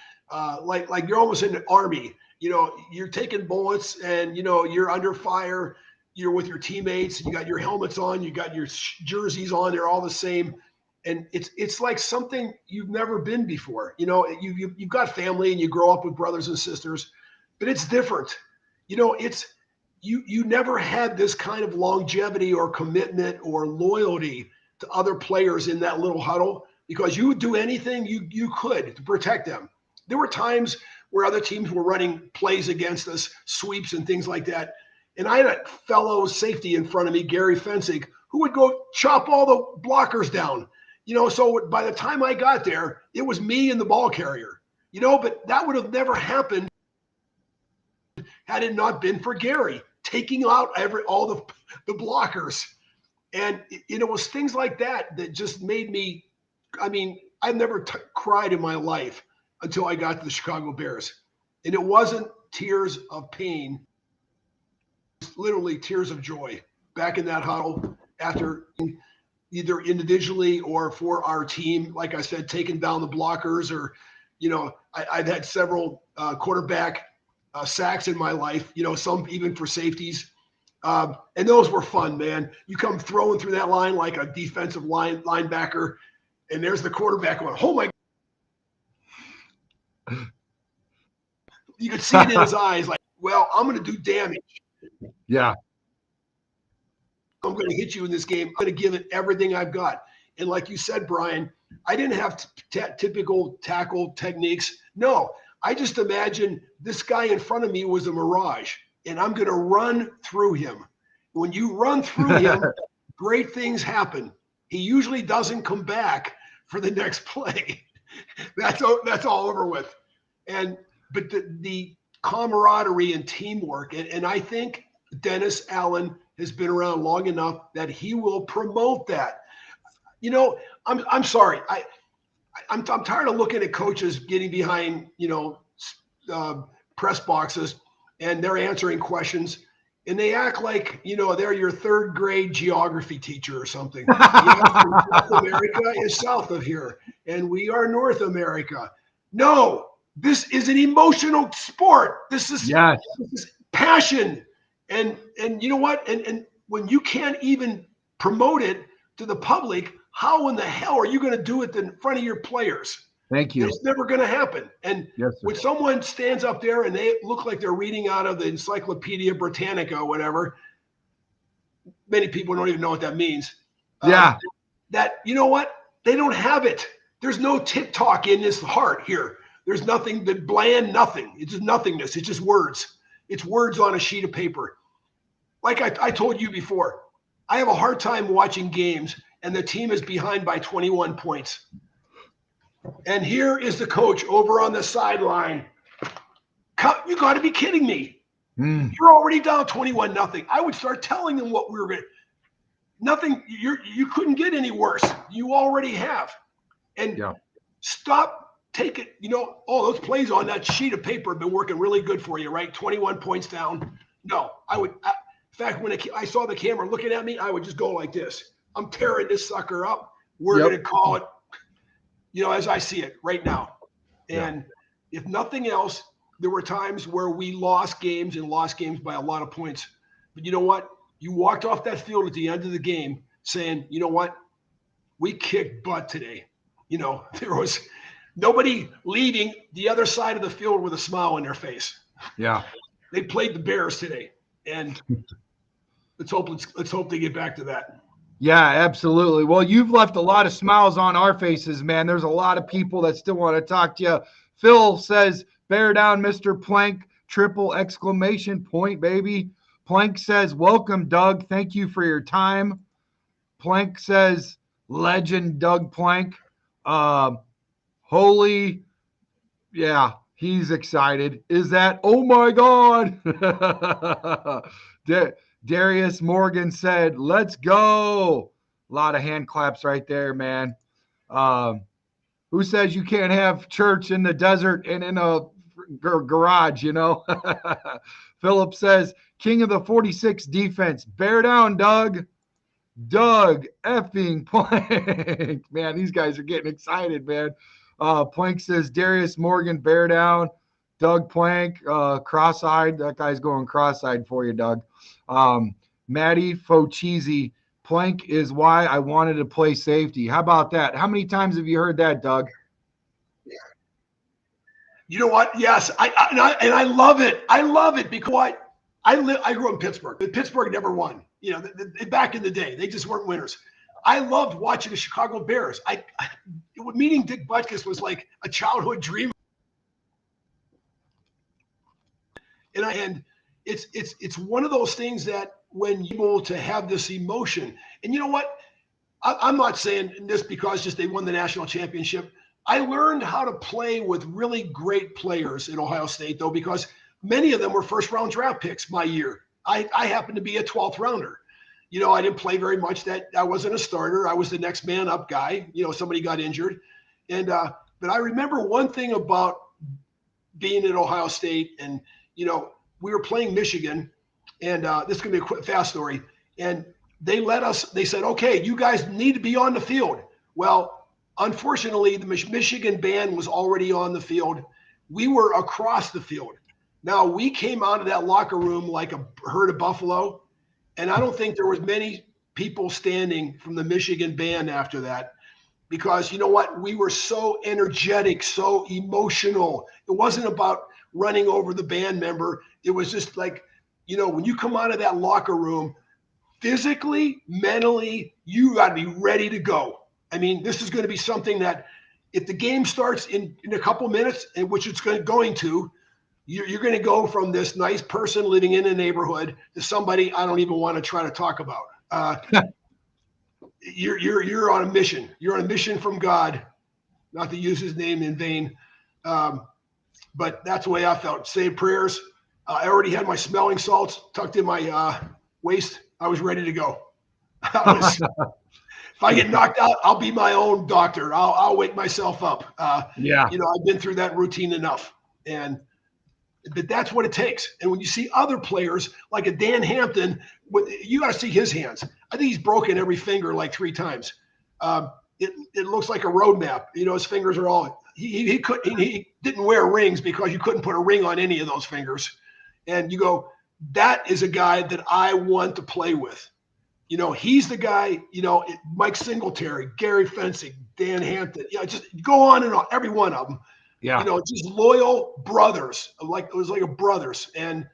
like you're almost in the army. You know, you're taking bullets and, you know, you're under fire. You're with your teammates. You got your helmets on. You got your jerseys on. They're all the same. And it's like something you've never been before. You know, you've got family and you grow up with brothers and sisters, but it's different. You know, you never had this kind of longevity or commitment or loyalty to other players in that little huddle because you would do anything you could to protect them. There were times where other teams were running plays against us, sweeps and things like that. And I had a fellow safety in front of me, Gary Fensig, who would go chop all the blockers down. You know, so by the time I got there, it was me and the ball carrier, you know, but that would have never happened had it not been for Gary taking out all the blockers. And it was things like that that just made me, I mean, I've never cried in my life until I got to the Chicago Bears. And it wasn't tears of pain, literally tears of joy back in that huddle after either individually or for our team, like I said, taking down the blockers or, you know, I've had several quarterback sacks in my life, you know, some even for safeties. And those were fun, man. You come throwing through that line like a defensive linebacker, and there's the quarterback going, oh my. You could see it in his eyes like, well, I'm going to do damage. Yeah. I'm going to hit you in this game. I'm going to give it everything I've got. And like you said, Brian, I didn't have typical tackle techniques. No, I just imagined this guy in front of me was a mirage, and I'm going to run through him. When you run through him, great things happen. He usually doesn't come back for the next play. That's all over with. But the camaraderie and teamwork, and I think Dennis Allen has been around long enough that he will promote that. You know, I'm sorry. I'm tired of looking at coaches getting behind, you know, press boxes and they're answering questions and they act like, you know, they're your third grade geography teacher or something. South America is south of here and we are North America. No, this is an emotional sport. This is passion. And you know what? And when you can't even promote it to the public, how in the hell are you going to do it in front of your players? Thank you. It's never going to happen. And when someone stands up there and they look like they're reading out of the Encyclopedia Britannica or whatever, many people don't even know what that means. Yeah. That, you know what? They don't have it. There's no TikTok in this heart here. There's nothing but bland nothing. It's just nothingness. It's just words. It's words on a sheet of paper. Like I told you before, I have a hard time watching games and the team is behind by 21 points. And here is the coach over on the sideline. You got to be kidding me. You're already down 21-0. I would start telling them what we were going to. Nothing. You couldn't get any worse. You already have. And stop taking, those plays on that sheet of paper have been working really good for you, right? 21 points down. No, in fact, when I saw the camera looking at me, I would just go like this. I'm tearing this sucker up. We're going to call it, as I see it right now. And if nothing else, there were times where we lost games by a lot of points. But you know what? You walked off that field at the end of the game saying, you know what? We kicked butt today. There was nobody leaving the other side of the field with a smile on their face. Yeah. They played the Bears today. And let's hope they get back to that. Yeah, absolutely. Well, you've left a lot of smiles on our faces, man. There's a lot of people that still want to talk to you. Phil says, bear down, Mr. Plank, triple exclamation point, baby. Plank says, welcome, Doug. Thank you for your time. Plank says, legend, Doug Plank. Holy, yeah, he's excited. Is that, oh my God. Darius Morgan said, let's go. A lot of hand claps right there, man. Who says you can't have church in the desert and in a garage, Philip says, king of the 46 defense. Bear down, Doug. Doug effing Plank. Man, these guys are getting excited, man. Plank says, Darius Morgan, bear down. Doug Plank, cross-eyed. That guy's going cross-eyed for you, Doug. Maddie Focheesy, Plank is why I wanted to play safety. How about that? How many times have you heard that, Doug? You know what? Yes, I love it. I love it because I grew up in Pittsburgh. Pittsburgh never won. Back in the day, they just weren't winners. I loved watching the Chicago Bears. Meeting Dick Butkus was like a childhood dream. And it's one of those things that when you're able to have this emotion, and you know what? I'm not saying this because just they won the national championship. I learned how to play with really great players at Ohio State, though, because many of them were first-round draft picks my year. I happened to be a 12th rounder. I didn't play very much. That I wasn't a starter. I was the next man up guy. Somebody got injured. And but I remember one thing about being at Ohio State, and we were playing Michigan, and this is gonna be a quick, fast story. And they said, okay, you guys need to be on the field. Well, unfortunately, the Michigan band was already on the field. We were across the field. Now, we came out of that locker room like a herd of buffalo, and I don't think there was many people standing from the Michigan band after that, because you know what? We were so energetic, so emotional. It wasn't about running over the band member. It was just like, when you come out of that locker room, physically, mentally, you got to be ready to go. I mean, this is going to be something that if the game starts in a couple minutes, in which it's going to, you're going to go from this nice person living in a neighborhood to somebody I don't even want to try to talk about. You're on a mission. You're on a mission from God, not to use his name in vain. But that's the way I felt. Say prayers. I already had my smelling salts tucked in my waist. I was ready to go. If I get knocked out, I'll be my own doctor. I'll wake myself up. I've been through that routine enough. But that's what it takes. And when you see other players like a Dan Hampton, you got to see his hands. I think he's broken every finger like 3 times. It looks like a roadmap. His fingers are all. He didn't wear rings because you couldn't put a ring on any of those fingers. And you go, that is a guy that I want to play with. He's the guy. Mike Singletary, Gary Fencing, Dan Hampton. Just go on and on. Every one of them. Yeah. Just loyal brothers. It was like a brothers. And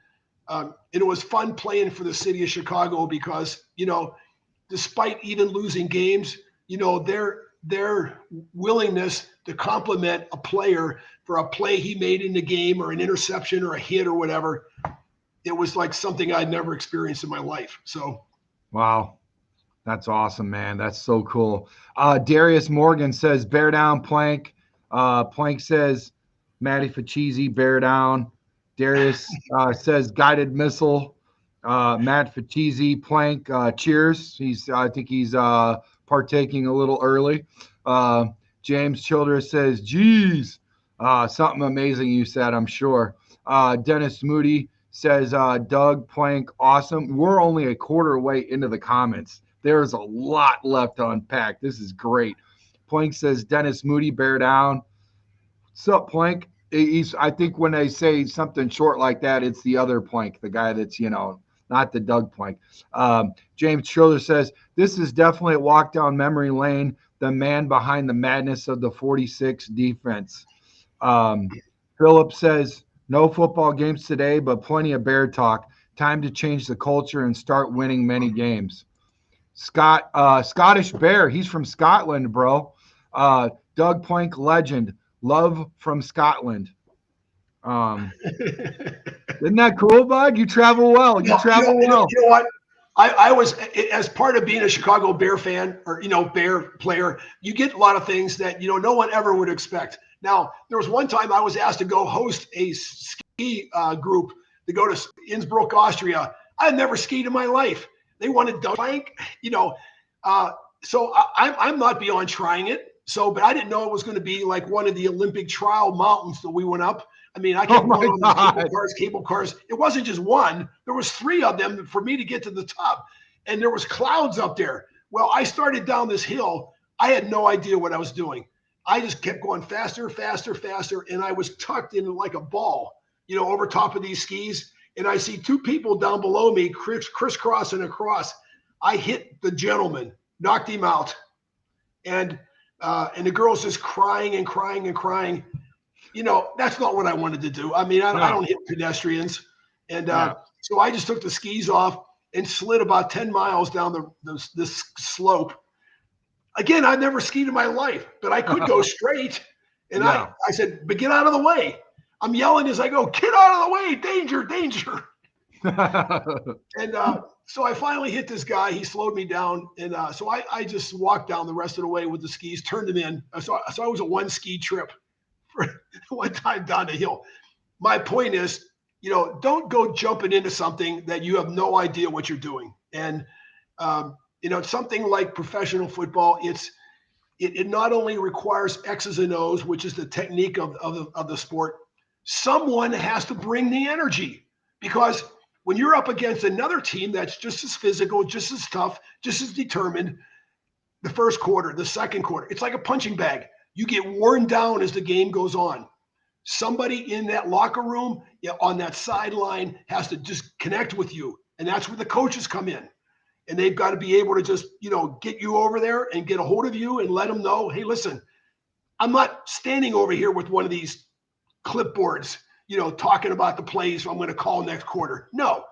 And it was fun playing for the city of Chicago because, despite even losing games, their willingness to compliment a player for a play he made in the game or an interception or a hit or whatever, it was like something I'd never experienced in my life. So, wow. That's awesome, man. That's so cool. Darius Morgan says, bear down, Plank. Plank says, Matty Facchese, bear down. Darius says, guided missile. Matt Facchese, Plank, cheers. I think he's partaking a little early. James Childress says, geez. Something amazing you said, I'm sure. Dennis Moody says, Doug, Plank, awesome. We're only a quarter way into the comments. There's a lot left to unpack. This is great. Plank says, Dennis Moody, bear down. What's up, Plank? I think when they say something short like that, it's the other Plank, the guy that's, not the Doug Plank. James Schroeder says, this is definitely a walk down memory lane, the man behind the madness of the 46 defense. Philip says, no football games today, but plenty of bear talk. Time to change the culture and start winning many games. Scottish Bear, he's from Scotland, bro. Doug Plank, legend. Love from Scotland. Isn't that cool, bud? You travel well. You travel well. You know what? I was, as part of being a Chicago Bear fan or, Bear player, you get a lot of things that, no one ever would expect. Now, there was one time I was asked to go host a ski group to go to Innsbruck, Austria. I've never skied in my life. They wanted Doug Plank, so I'm not beyond trying it. So, but I didn't know it was going to be like one of the Olympic trial mountains that we went up. I mean, I kept going on the cable cars. It wasn't just one. There was 3 of them for me to get to the top. And there was clouds up there. Well, I started down this hill. I had no idea what I was doing. I just kept going faster, faster, faster. And I was tucked in like a ball, over top of these skis. And I see 2 people down below me crisscrossing across. I hit the gentleman, knocked him out. And the girl's just crying and crying and crying. That's not what I wanted to do. I mean, I don't hit pedestrians. And so I just took the skis off and slid about 10 miles down this slope. Again, I've never skied in my life, but I could go straight. And I said, but get out of the way. I'm yelling as I go, get out of the way, danger, danger. And so I finally hit this guy. He slowed me down. And so I just walked down the rest of the way with the skis, turned them in. So I was a 1 ski trip for one time down the hill. My point is, don't go jumping into something that you have no idea what you're doing. And, something like professional football, it not only requires X's and O's, which is the technique of the sport. Someone has to bring the energy, because when you're up against another team that's just as physical, just as tough, just as determined, the first quarter, the second quarter, it's like a punching bag. You get worn down as the game goes on. Somebody in that locker room, on that sideline, has to just connect with you. And that's where the coaches come in. And they've got to be able to just, get you over there and get a hold of you and let them know, hey, listen, I'm not standing over here with one of these clipboards, talking about the plays I'm going to call next quarter. No,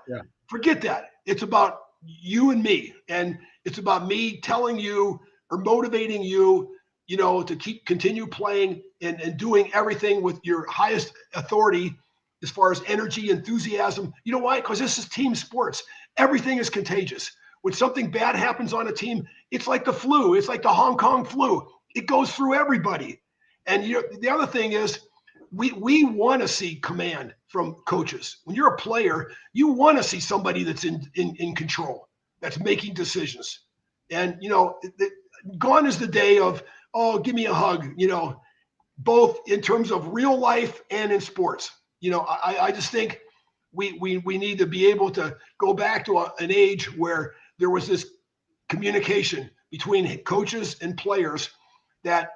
forget that. It's about you and me. And it's about me telling you or motivating you, to continue playing and doing everything with your highest authority as far as energy, enthusiasm. You know why? Because this is team sports. Everything is contagious. When something bad happens on a team, it's like the flu. It's like the Hong Kong flu. It goes through everybody. And the other thing is, we want to see command from coaches. When you're a player, you want to see somebody that's in control, that's making decisions. And, gone is the day of, oh, give me a hug, both in terms of real life and in sports. I just think we need to be able to go back to an age where there was this communication between coaches and players, that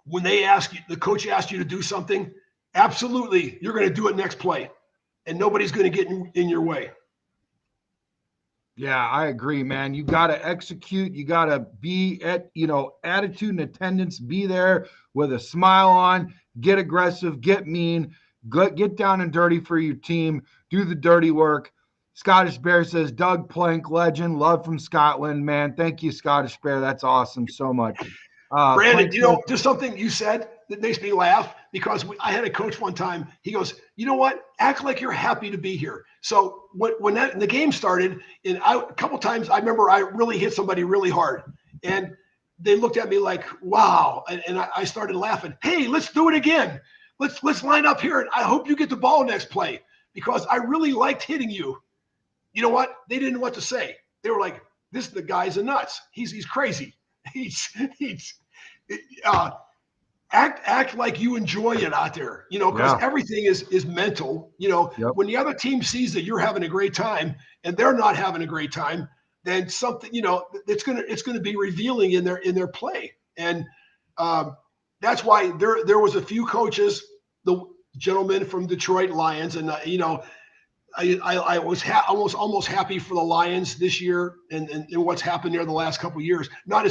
when they ask you, the coach asks you to do something, absolutely, you're going to do it next play, and nobody's going to get in your way. Yeah, I agree, man. You got to execute. You got to be at, attitude and attendance, be there with a smile on, get aggressive, get mean, Get down and dirty for your team. Do the dirty work. Scottish Bear says, Doug Plank, legend, love from Scotland. Man, thank you, Scottish Bear. That's awesome so much. Brandon, Plank says, just something you said that makes me laugh because I had a coach one time. He goes, you know what? Act like you're happy to be here. So when the game started, a couple times I remember I really hit somebody really hard, and they looked at me like, wow, and I started laughing. Hey, let's do it again. Let's line up here, and I hope you get the ball next play because I really liked hitting you. You know what? They didn't know what to say. They were like, the guy's a nuts. He's crazy. He's act like you enjoy it out there, because everything is mental. When the other team sees that you're having a great time and they're not having a great time, then something, it's gonna be revealing in their play. And that's why there was a few coaches, the gentleman from Detroit Lions, and I was almost happy for the Lions this year and what's happened there the last couple of years. Not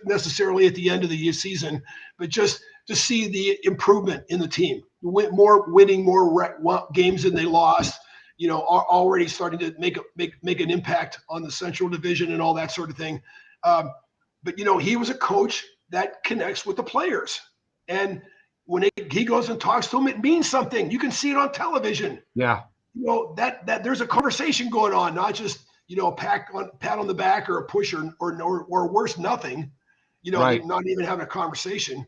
necessarily at the end of the season, but just to see the improvement in the team. Winning more games than they lost. Are already starting to make an impact on the Central Division and all that sort of thing. But he was a coach that connects with the players, and when he goes and talks to them, it means something. You can see it on television. Yeah. That there's a conversation going on, not just a pat on the back or a push or worse, nothing. Right. Not even having a conversation.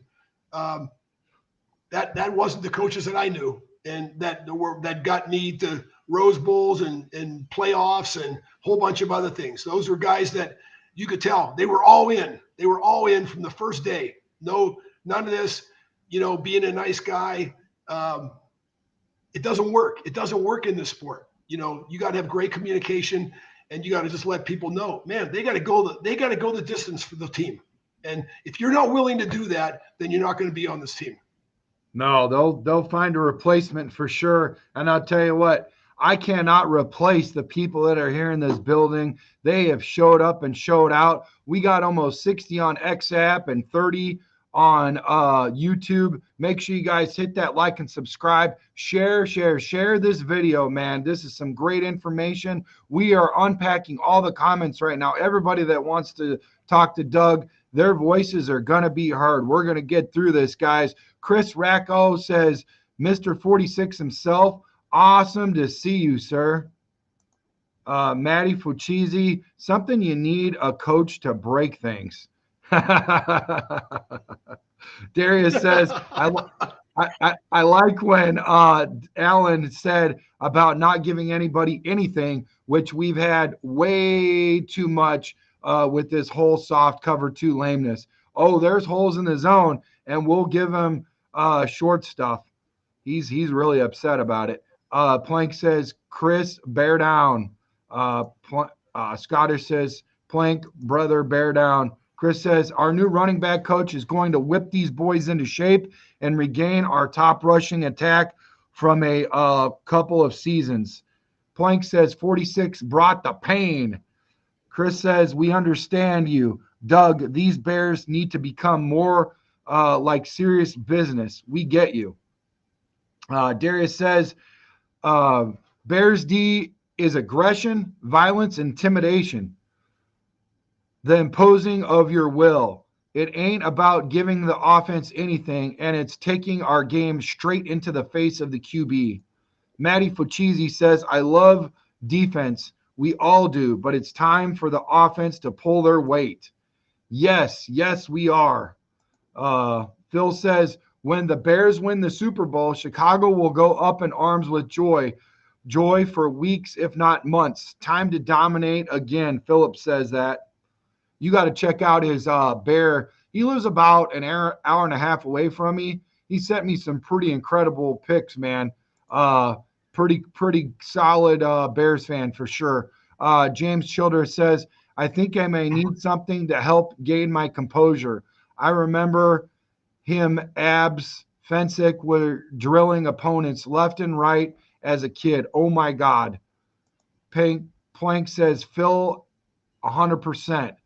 That wasn't the coaches that I knew, and that got me to Rose Bowls and playoffs and a whole bunch of other things. Those were guys that you could tell they were all in. They were all in from the first day. None of this, being a nice guy. It doesn't work. It doesn't work in this sport. You got to have great communication, and you got to just let people know, man, they got to go the distance for the team. And if you're not willing to do that, then you're not going to be on this team. No, they'll find a replacement for sure. And I'll tell you what, I cannot replace the people that are here in this building. They have showed up and showed out. We got almost 60 on XApp and 30 on YouTube. Make sure you guys hit that like and subscribe. Share this video, man. This is some great information. We are unpacking all the comments right now. Everybody that wants to talk to Doug, their voices are going to be heard. We're going to get through this, guys. Chris Racco says, Mr. 46 himself, awesome to see you, sir. Matty Fuchisi, something you need a coach to break things. Darius says, I like when Alan said about not giving anybody anything, which we've had way too much with this whole soft cover 2 lameness. Oh, there's holes in the zone, and we'll give him short stuff. He's really upset about it. Plank says, Chris, bear down. Scottish says, Plank, brother, bear down. Chris says, our new running back coach is going to whip these boys into shape and regain our top rushing attack from a couple of seasons. Plank says, 46 brought the pain. Chris says, we understand you. Doug, these Bears need to become more like serious business. We get you. Darius says, Bears D is aggression, violence, intimidation. The imposing of your will. It ain't about giving the offense anything, and it's taking our game straight into the face of the QB. Matty Fuchisi says, I love defense. We all do, but it's time for the offense to pull their weight. Yes, we are. Phil says, when the Bears win the Super Bowl, Chicago will go up in arms with joy. Joy for weeks, if not months. Time to dominate again. Philip says that. You got to check out his bear. He lives about an hour and a half away from me. He sent me some pretty incredible pics, man. Pretty solid Bears fan for sure. James Childers says, I think I may need something to help gain my composure. I remember him, Abs, Fensick were drilling opponents left and right as a kid. Oh, my God. Plank says, Phil, 100%.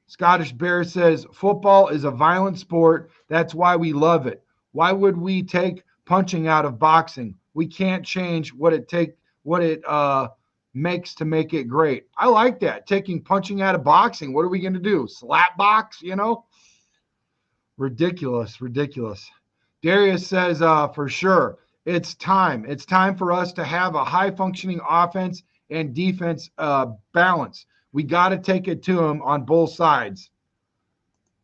Scottish Bear says, football is a violent sport. That's why we love it. Why would we take punching out of boxing? we can't change what it makes to make it great. I like that. Punching out of boxing. What are we going to do? Slap box, Ridiculous. Darius says, for sure, it's time. It's time for us to have a high-functioning offense and defense balance. We got to take it to them on both sides.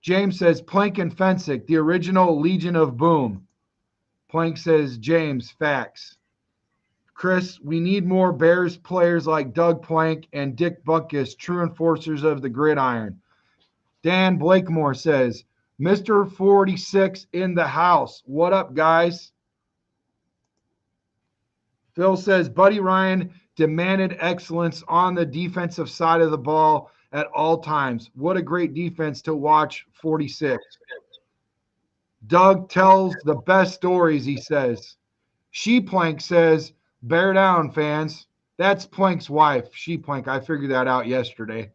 James says, Plank and Fensick, the original Legion of Boom. Plank says, James, facts. Chris, we need more Bears players like Doug Plank and Dick Butkus, true enforcers of the gridiron. Dan Blakemore says, Mr. 46 in the house. What up, guys? Phil says, Buddy Ryan demanded excellence on the defensive side of the ball at all times. What a great defense to watch, 46. Doug tells the best stories, he says. Plank says, bear down, fans. That's Plank's wife, Plank. I figured that out yesterday.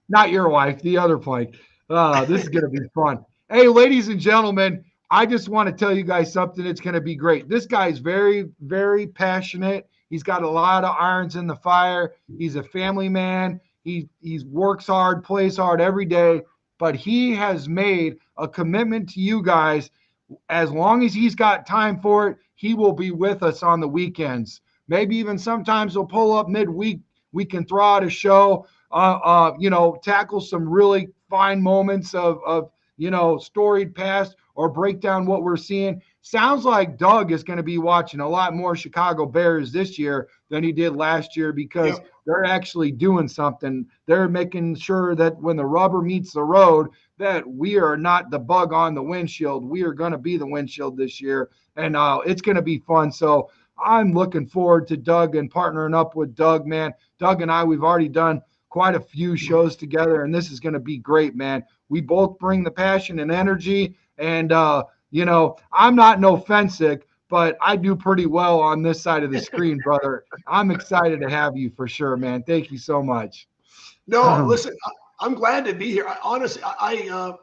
Not your wife, the other Plank. This is going to be fun. Hey, ladies and gentlemen, I just want to tell you guys something that's going to be great. This guy's very, very passionate. He's got a lot of irons in the fire. He's a family man. He works hard, plays hard every day, but he has made a commitment to you guys. As long as he's got time for it, he will be with us on the weekends. Maybe even sometimes he'll pull up midweek. We can throw out a show, tackle some really fine moments of storied past or break down what we're seeing. Sounds like Doug is going to be watching a lot more Chicago Bears this year than he did last year because they're actually doing something. They're making sure that when the rubber meets the road, that we are not the bug on the windshield. We are going to be the windshield this year, and it's going to be fun. So I'm looking forward to Doug and partnering up with Doug, man. Doug and I, we've already done quite a few shows together, and this is going to be great, man. We both bring the passion and energy, and I'm not no Fensick, but I do pretty well on this side of the screen, brother. I'm excited to have you for sure, man. Thank you so much. No, listen, I'm glad to be here. Honestly, I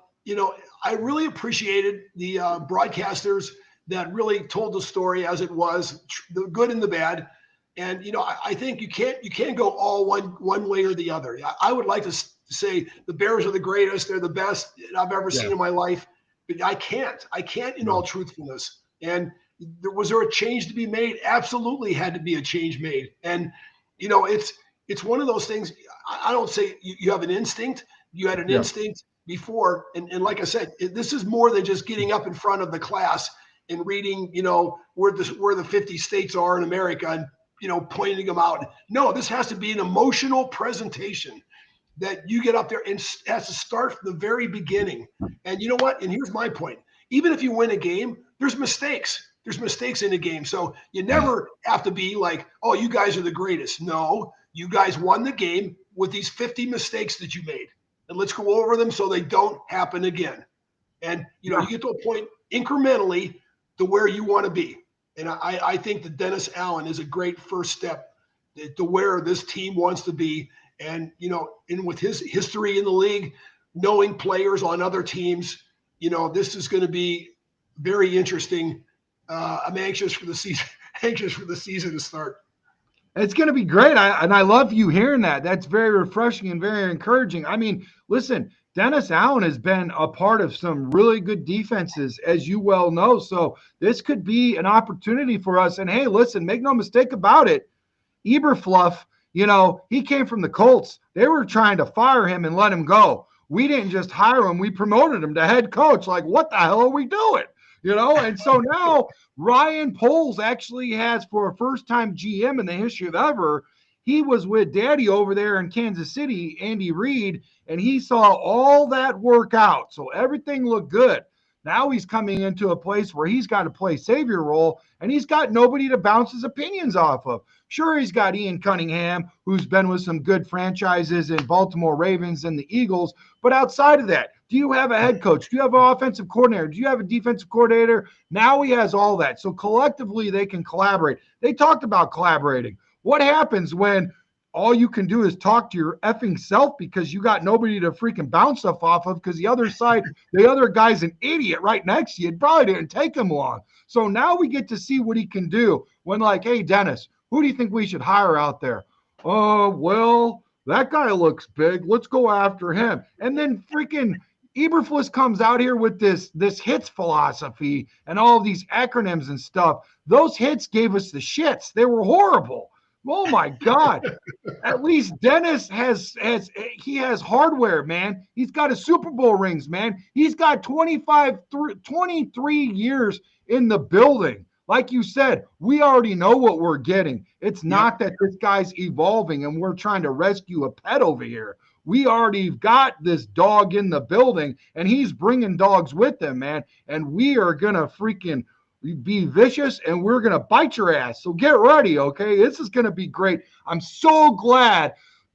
really appreciated the broadcasters that really told the story as it was, the good and the bad. And I think you can't go all one way or the other. I would like to say the Bears are the greatest, they're the best I've ever seen in my life, but I can't in all truthfulness. And was there a change to be made? Absolutely had to be a change made. And it's one of those things. I don't say you have an instinct. You had an instinct before, and like I said, this is more than just getting up in front of the class and reading, where the 50 states are in America and pointing them out. No, this has to be an emotional presentation that you get up there and has to start from the very beginning. And you know what? And here's my point. Even if you win a game, there's mistakes. There's mistakes in the game. So you never have to be like, oh, you guys are the greatest. No, you guys won the game with these 50 mistakes that you made. And let's go over them so they don't happen again. And, you get to a point incrementally to where you want to be. And I think that Dennis Allen is a great first step to where this team wants to be. And, and with his history in the league, knowing players on other teams, this is going to be very interesting. I'm anxious for the season to start. It's going to be great. I love you hearing that. That's very refreshing and very encouraging. I mean, listen, Dennis Allen has been a part of some really good defenses, as you well know. So this could be an opportunity for us. And hey, listen, make no mistake about it. Eberfluff, he came from the Colts. They were trying to fire him and let him go. We didn't just hire him. We promoted him to head coach. Like, what the hell are we doing? And so now Ryan Poles actually has, for a first-time GM in the history of ever, he was with Daddy over there in Kansas City, Andy Reid, and he saw all that work out. So everything looked good. Now he's coming into a place where he's got to play savior role, and he's got nobody to bounce his opinions off of. Sure, he's got Ian Cunningham, who's been with some good franchises in Baltimore Ravens and the Eagles. But outside of that, do you have a head coach? Do you have an offensive coordinator? Do you have a defensive coordinator? Now he has all that. So collectively, they can collaborate. They talked about collaborating. What happens when all you can do is talk to your effing self because you got nobody to freaking bounce stuff off of because the other guy's an idiot right next to you. It probably didn't take him long. So now we get to see what he can do when like, hey, Dennis, who do you think we should hire out there? Oh, well, that guy looks big. Let's go after him. And then freaking Eberflus comes out here with this hits philosophy and all of these acronyms and stuff. Those hits gave us the shits. They were horrible. Oh my God. At least Dennis has hardware, man. He's got a Super Bowl rings, man. He's got 23 years in the building. Like you said, we already know what we're getting. It's not that this guy's evolving and we're trying to rescue a pet over here. We already got this dog in the building and he's bringing dogs with him, man. And we are going to freaking be vicious and we're going to bite your ass. So get ready, okay? This is going to be great. I'm so glad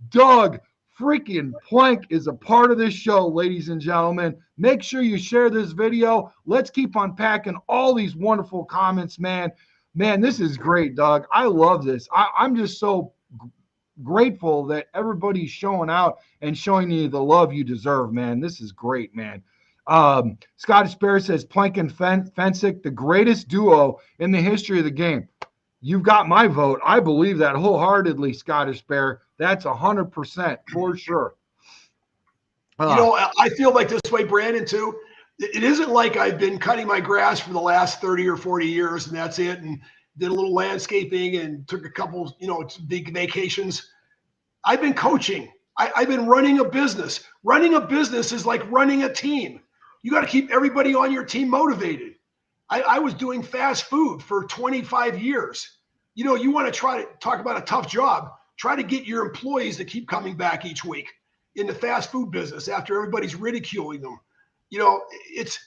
Doug freaking Plank is a part of this show, ladies and gentlemen. Make sure you share this video. Let's keep unpacking all these wonderful comments, man. Man, this is great, Doug. I love this. I'm just so grateful that everybody's showing out and showing you the love you deserve, man. This is great, man. Scottish Bear says Plank and Fensick, the greatest duo in the history of the game. You've got my vote. I believe that wholeheartedly, Scottish Bear. That's 100% for sure. I feel like this way, Brandon, too. It isn't like I've been cutting my grass for the last 30 or 40 years and that's it, and did a little landscaping and took a couple, big vacations. I've been coaching. I've been running a business. Running a business is like running a team. You got to keep everybody on your team motivated. I was doing fast food for 25 years. You want to try to talk about a tough job. Try to get your employees to keep coming back each week in the fast food business after everybody's ridiculing them. It's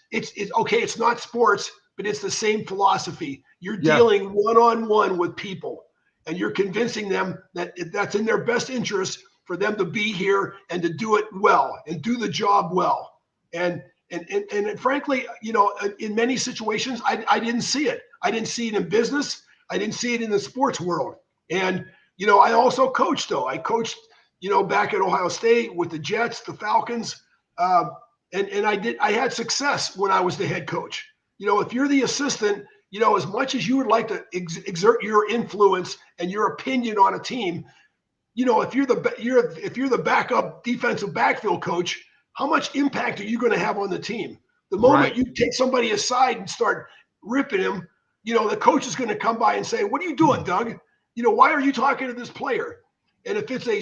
okay. It's not sports, but it's the same philosophy. You're dealing one-on-one with people and you're convincing them that that's in their best interest for them to be here and to do it well and do the job well. And frankly, in many situations, I didn't see it. I didn't see it in business. I didn't see it in the sports world. And, I also coached, though. I coached, back at Ohio State with the Jets, the Falcons. And I had success when I was the head coach. If you're the assistant, as much as you would like to exert your influence and your opinion on a team, if you're the backup defensive backfield coach, how much impact are you going to have on the team? The moment you take somebody aside and start ripping him, the coach is going to come by and say, "What are you doing, Doug? Why are you talking to this player?" And if it's a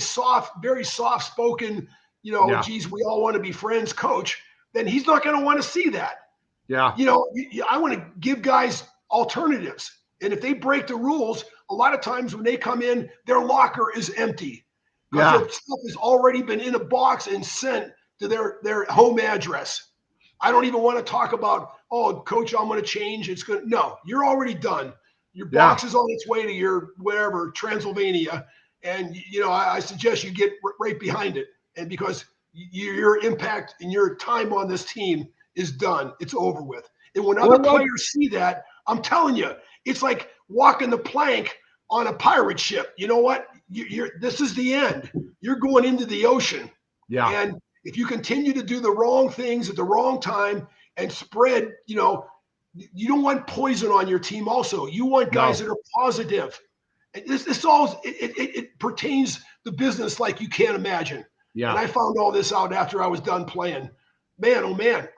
very soft-spoken, geez, we all want to be friends coach, then he's not going to want to see that. Yeah. I want to give guys alternatives. And if they break the rules, a lot of times when they come in, their locker is empty. Because their stuff has already been in a box and sent to their home address. I don't even want to talk about, coach, I'm going to change. No, you're already done. Your box is on its way to your wherever, Transylvania. And, I suggest you get right behind it. And because your impact and your time on this team is done, it's over with. And when other players see that, I'm telling you, it's like walking the plank on a pirate ship. You know what? This is the end. You're going into the ocean. Yeah. And if you continue to do the wrong things at the wrong time and spread, you don't want poison on your team also. You want guys that are positive. This all it pertains to business like you can't imagine. Yeah. And I found all this out after I was done playing. Man, oh man,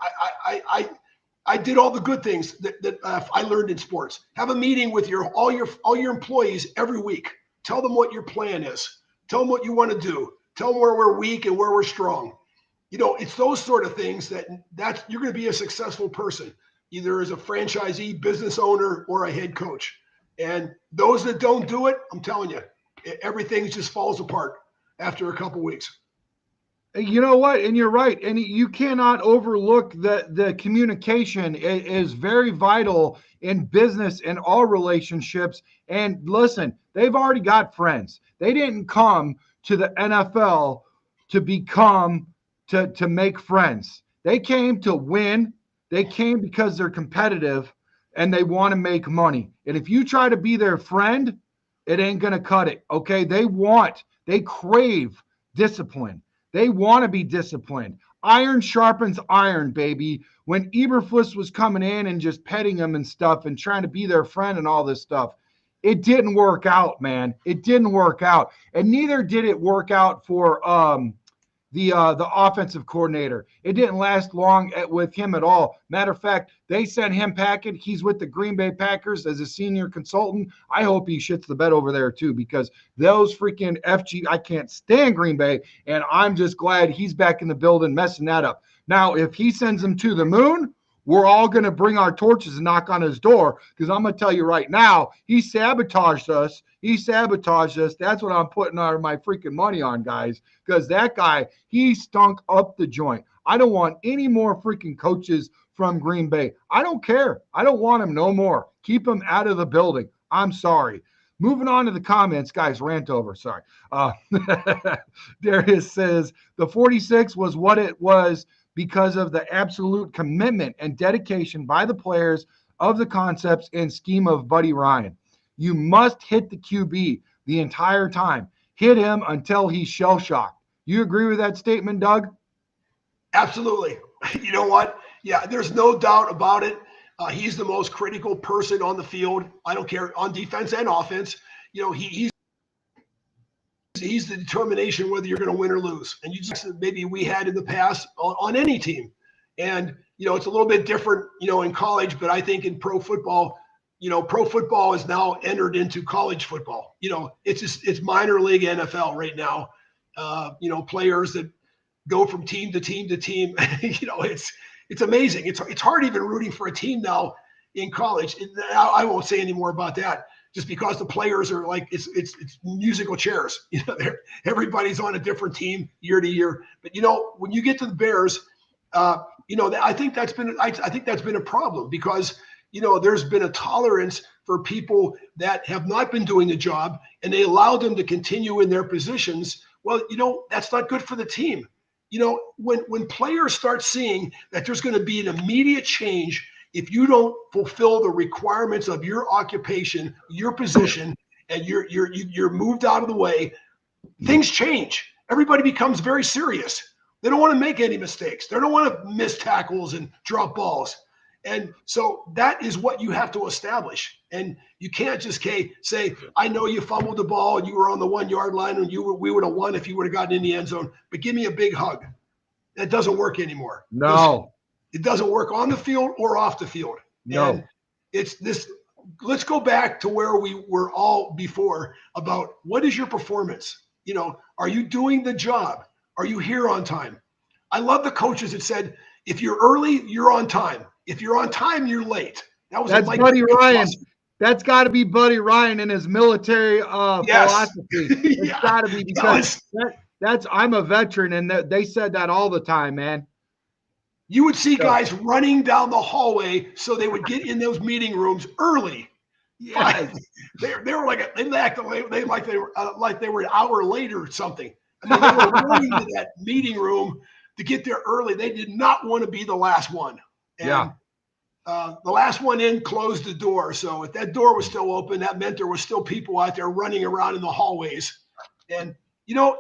I did all the good things that I learned in sports. Have a meeting with all your employees every week. Tell them what your plan is. Tell them what you want to do. Tell them where we're weak and where we're strong. It's those sort of things that you're going to be a successful person, either as a franchisee, business owner, or a head coach. And those that don't do it, I'm telling you, everything just falls apart after a couple weeks. You know what? And you're right. And you cannot overlook the communication is very vital in business and all relationships. And listen, they've already got friends. They didn't come to the NFL to make friends. They came to win. They came because they're competitive and they want to make money. And if you try to be their friend, it ain't going to cut it. Okay. They want They crave discipline. They want to be disciplined. Iron sharpens iron, baby. When Eberflus was coming in and just petting them and stuff and trying to be their friend and all this stuff, it didn't work out, man. It didn't work out. And neither did it work out for the offensive coordinator. It didn't last long with him at all. Matter of fact, they sent him packing. He's with the Green Bay Packers as a senior consultant. I hope he shits the bed over there too, because those freaking I can't stand Green Bay, and I'm just glad he's back in the building messing that up. Now, if he sends them to the moon, we're all going to bring our torches and knock on his door, because I'm going to tell you right now, he sabotaged us. That's what I'm putting my freaking money on, guys, because that guy, he stunk up the joint. I don't want any more freaking coaches from Green Bay. I don't care. I don't want him no more. Keep him out of the building. I'm sorry. Moving on to the comments, guys, rant over. Sorry. Darius says the 46 was what it was because of the absolute commitment and dedication by the players of the concepts and scheme of Buddy Ryan. You must hit the QB the entire time. Hit him until he's shell-shocked. You agree with that statement, Doug? Absolutely. You know what? Yeah, there's no doubt about it. He's the most critical person on the field. I don't care, on defense and offense. You know, he's the determination whether you're going to win or lose. And you just maybe we had in the past on any team. And, you know, it's a little bit different, you know, in college, but I think in pro football, you know, pro football is now entered into college football. You know, it's minor league NFL right now. You know, players that go from team to team to team. You know, it's amazing. It's hard even rooting for a team now in college. I won't say any more about that, just because the players are like it's musical chairs. You know, everybody's on a different team year to year. But you know, when you get to the Bears, you know, I think that's been a problem, because you know, there's been a tolerance for people that have not been doing the job, and they allow them to continue in their positions. Well, you know, that's not good for the team. You know, when players start seeing that there's going to be an immediate change if you don't fulfill the requirements of your occupation, your position, and you're moved out of the way, things change. Everybody becomes very serious. They don't want to make any mistakes. They don't want to miss tackles and drop balls. And so that is what you have to establish. And you can't just say, I know you fumbled the ball and you were on the 1 yard line and we would have won if you would have gotten in the end zone, but give me a big hug. That doesn't work anymore. No. It doesn't work on the field or off the field. No. And it's this. Let's go back to where we were all before about what is your performance? You know, are you doing the job? Are you here on time? I love the coaches that said, if you're early, you're on time. If you're on time, you're late. That's Buddy Ryan. That's got to be Buddy Ryan and his military philosophy. It's got to be, because I'm a veteran, and they said that all the time, man. You would see guys running down the hallway so they would get in those meeting rooms early. Yes. They were like they were an hour late or something. I mean, they were running to that meeting room to get there early. They did not want to be the last one. And the last one in closed the door. So if that door was still open, that meant there were still people out there running around in the hallways. And, you know,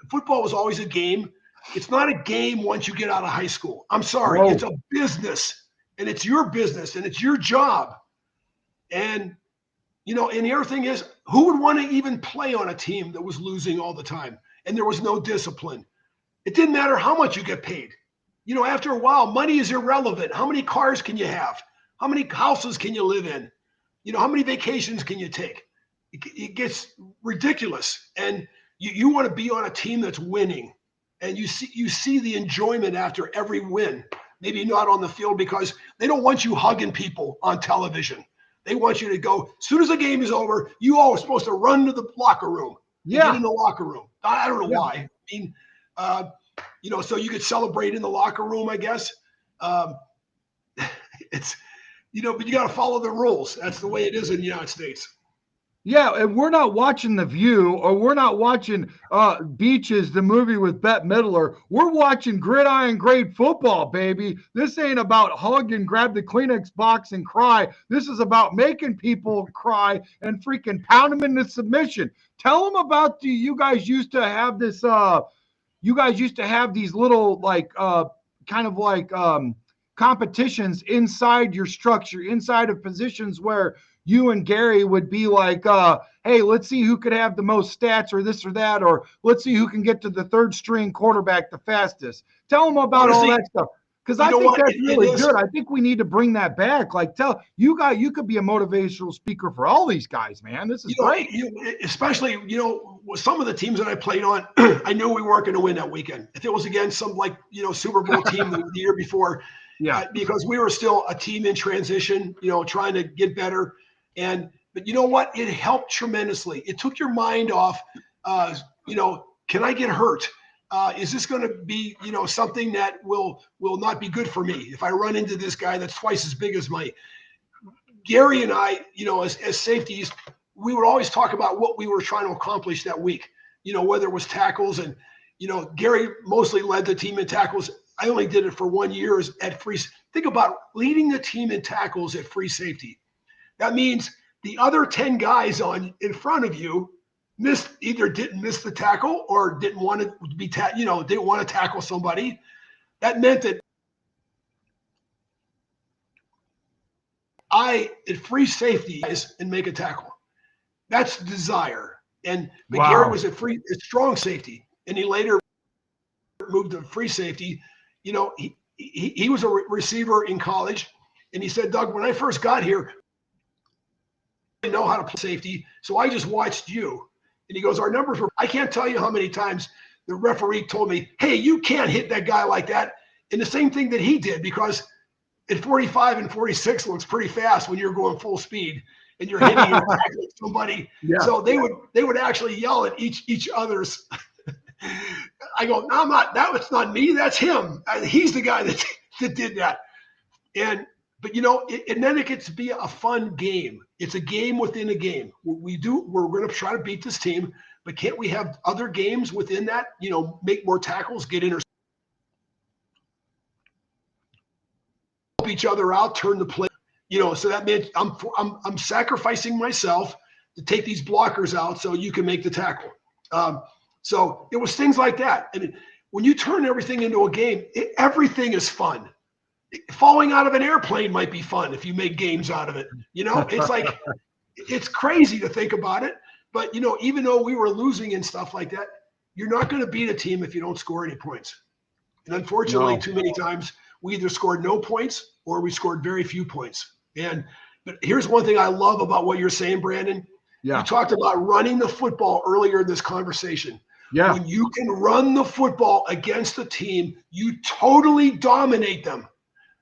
football was always a game. It's not a game once you get out of high school. I'm sorry. Whoa. It's a business, and it's your business, and it's your job. And, you know, and the other thing is, who would want to even play on a team that was losing all the time and there was no discipline? It didn't matter how much you get paid. You know, after a while, money is irrelevant. How many cars can you have? How many houses can you live in? You know, how many vacations can you take? It gets ridiculous. And you want to be on a team that's winning. And you see the enjoyment after every win. Maybe not on the field, because they don't want you hugging people on television. They want you to go, as soon as the game is over, you all are supposed to run to the locker room. Get in the locker room. I don't know why. I mean, you know, so you could celebrate in the locker room, I guess. It's, you know, but you got to follow the rules. That's the way it is in the United States. Yeah, and we're not watching The View, or we're not watching Beaches, the movie with Bette Midler. We're watching gridiron grade football, baby. This ain't about hug and grab the Kleenex box and cry. This is about making people cry and freaking pound them into submission. Tell them about you guys used to have this. You guys used to have these little kind of like competitions inside your structure, inside of positions where you and Gary would be like, hey, let's see who could have the most stats or this or that, or let's see who can get to the third string quarterback the fastest. Tell them about Honestly, all that stuff. Because I think that's really good. I think we need to bring that back. Like, you could be a motivational speaker for all these guys, man. This is great. Especially, with some of the teams that I played on, I knew we weren't going to win that weekend. If it was against some Super Bowl team the year before, because we were still a team in transition, trying to get better. But you know what? It helped tremendously. It took your mind off, can I get hurt? Is this going to be, something that will not be good for me if I run into this guy that's twice as big as Gary and I, as safeties, we would always talk about what we were trying to accomplish that week, whether it was tackles. And, Gary mostly led the team in tackles. I only did it for 1 year at free. Think about leading the team in tackles at free safety. That means the other 10 guys in front of you didn't miss the tackle or didn't want to be didn't want to tackle somebody. That meant that at free safety and make a tackle. That's desire. But Gary was a strong safety, and he later moved to free safety. He was a receiver in college, and he said, Doug, when I first got here, I didn't know how to play safety, so I just watched you. And he goes, our numbers were, I can't tell you how many times the referee told me, hey, you can't hit that guy like that. And the same thing that he did, because at 45 and 46 looks pretty fast when you're going full speed and you're hitting and tackling somebody. Yeah. So they would actually yell at each other's. I go, no, I'm not. That's not me. That's him. He's the guy that did that. But and then it gets to be a fun game. It's a game within a game. We're going to try to beat this team, but can't we have other games within that? Make more tackles, get interceptions, help each other out, turn the play. So that means I'm sacrificing myself to take these blockers out so you can make the tackle. So it was things like that. I mean, when you turn everything into a game, everything is fun. Falling out of an airplane might be fun if you make games out of it. It's like, it's crazy to think about it. But, even though we were losing and stuff like that, you're not going to beat a team if you don't score any points. And unfortunately, too many times we either scored no points or we scored very few points. But here's one thing I love about what you're saying, Brandon. Yeah. You talked about running the football earlier in this conversation. Yeah. When you can run the football against a team, you totally dominate them.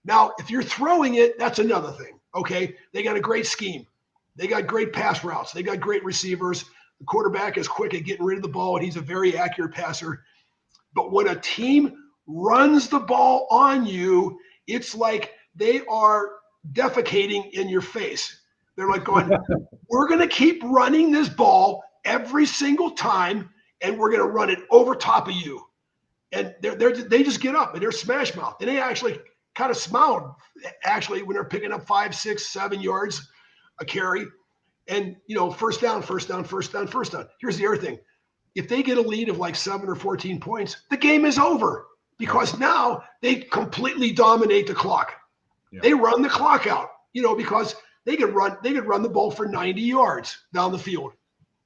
Now, if you're throwing it, that's another thing, okay? They got a great scheme. They got great pass routes. They got great receivers. The quarterback is quick at getting rid of the ball, and he's a very accurate passer. But when a team runs the ball on you, it's like they are defecating in your face. They're like going, we're going to keep running this ball every single time, and we're going to run it over top of you. And they just get up, and they're smash mouth. And they actually – kind of smiled when they're picking up 5, 6, 7 yards a carry, and first down. Here's the other thing: if they get a lead of like 7 or 14 points, the game is over because now they completely dominate the clock. Yeah. They run the clock out, because they could run the ball for 90 yards down the field,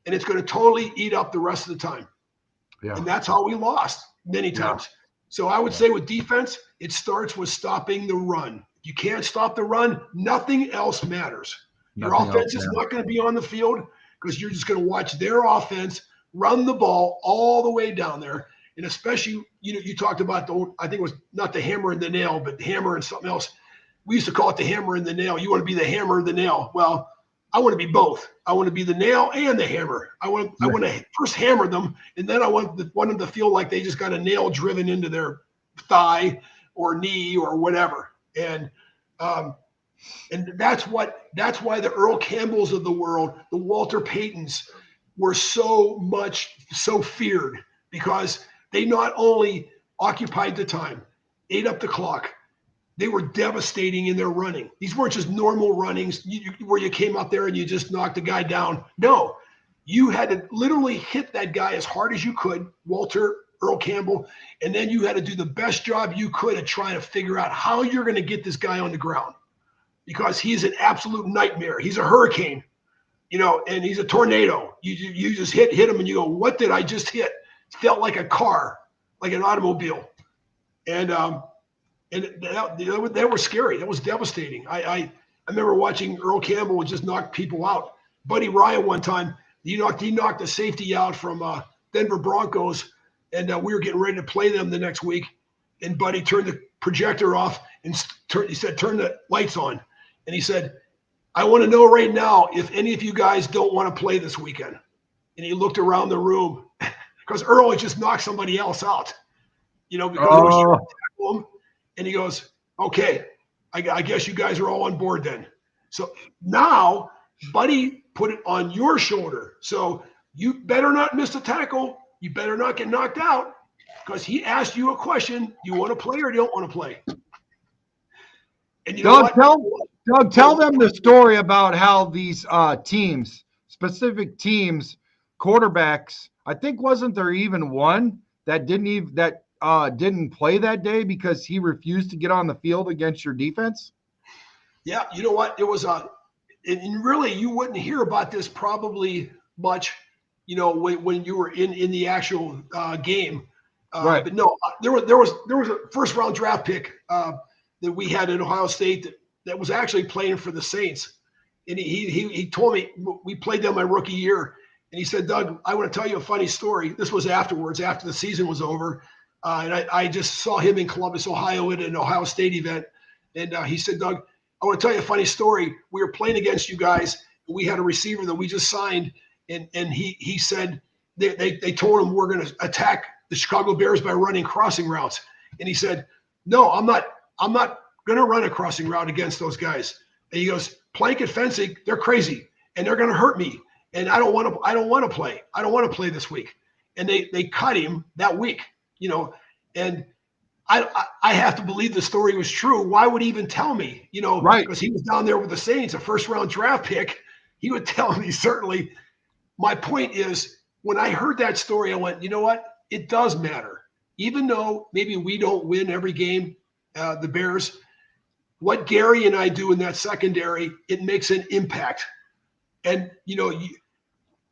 and it's going to totally eat up the rest of the time. Yeah. And that's how we lost many times. Yeah. So I would say with defense, it starts with stopping the run. You can't stop the run. Nothing else matters. Your offense is not going to be on the field because you're just going to watch their offense run the ball all the way down there. And especially, you talked about I think it was not the hammer and the nail, but the hammer and something else. We used to call it the hammer and the nail. You want to be the hammer and the nail. Well, I want to be both. I want to be the nail and the hammer. I want to first hammer them, and then I want them to feel like they just got a nail driven into their thigh or knee or whatever. And And that's why the Earl Campbells of the world, the Walter Paytons, were so feared, because they not only occupied the time, ate up the clock, they were devastating in their running. These weren't just normal runnings where you came up there and you just knocked the guy down. No, you had to literally hit that guy as hard as you could, Earl Campbell, and then you had to do the best job you could at trying to figure out how you're going to get this guy on the ground, because he's an absolute nightmare. He's a hurricane, and he's a tornado. You just hit him and you go, what did I just hit? It felt like a car, like an automobile. And that was scary. That was devastating. I remember watching Earl Campbell just knock people out. Buddy Ryan one time, he knocked a safety out from Denver Broncos, and we were getting ready to play them the next week. And Buddy turned the projector off and he said, turn the lights on. And he said, I want to know right now if any of you guys don't want to play this weekend. And he looked around the room because Earl had just knocked somebody else out, because it was him. And he goes, okay, I guess you guys are all on board then. So now Buddy put it on your shoulder. So you better not miss a tackle. You better not get knocked out, because he asked you a question. You want to play or you don't want to play? And Doug, tell them the story about how these specific teams, quarterbacks, I think wasn't there even one that didn't play that day because he refused to get on the field against your defense? Yeah, you know what? It was and really you wouldn't hear about this probably much, when you were in the actual game. Right. But no, there was a first round draft pick that we had in Ohio State that was actually playing for the Saints. And he told me, we played them my rookie year. And he said, Doug, I want to tell you a funny story. This was afterwards, after the season was over. And I just saw him in Columbus, Ohio at an Ohio State event. And he said, Doug, I want to tell you a funny story. We were playing against you guys. And we had a receiver that we just signed. And he said, they told him we're going to attack the Chicago Bears by running crossing routes. And he said, no, I'm not going to run a crossing route against those guys. And he goes, plank and fencing, they're crazy and they're going to hurt me. And I don't want to play. I don't want to play this week. And they cut him that week, and I have to believe the story was true. Why would he even tell me, right? Because he was down there with the Saints, a first round draft pick. He would tell me, certainly. My point is, when I heard that story, I went, you know what? It does matter. Even though maybe we don't win every game, the Bears, what Gary and I do in that secondary, it makes an impact. And,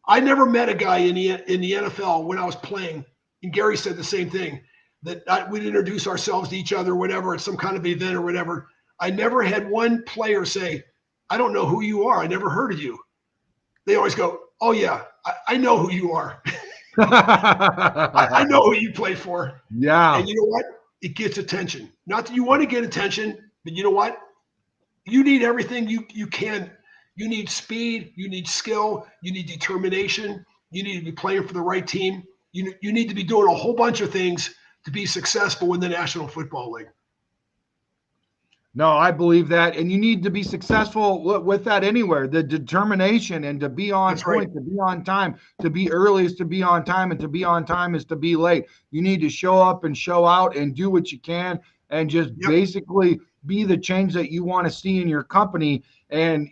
I never met a guy in the NFL when I was playing, and Gary said the same thing, that we'd introduce ourselves to each other, whatever, at some kind of event or whatever. I never had one player say, I don't know who you are. I never heard of you. They always go, oh, yeah, I know who you are. I know who you play for. Yeah. And you know what? It gets attention. Not that you want to get attention, but you know what? You need everything you can. You need speed. You need skill. You need determination. You need to be playing for the right team. You need to be doing a whole bunch of things to be successful in the National Football League. No, I believe that. And you need to be successful with that anywhere. The determination and to be on That's point, right. to be on time, to be early is to be on time, and to be on time is to be late. You need to show up and show out and do what you can and just basically be the change that you want to see in your company. And,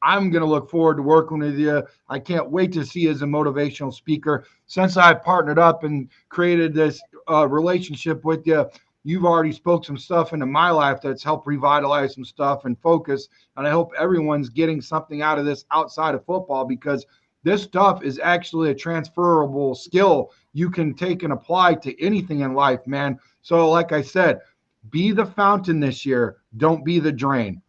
I'm going to look forward to working with you. I can't wait to see you as a motivational speaker. Since I've partnered up and created this relationship with you, you've already spoke some stuff into my life that's helped revitalize some stuff and focus. And I hope everyone's getting something out of this outside of football, because this stuff is actually a transferable skill you can take and apply to anything in life, man. So like I said, be the fountain this year. Don't be the drain.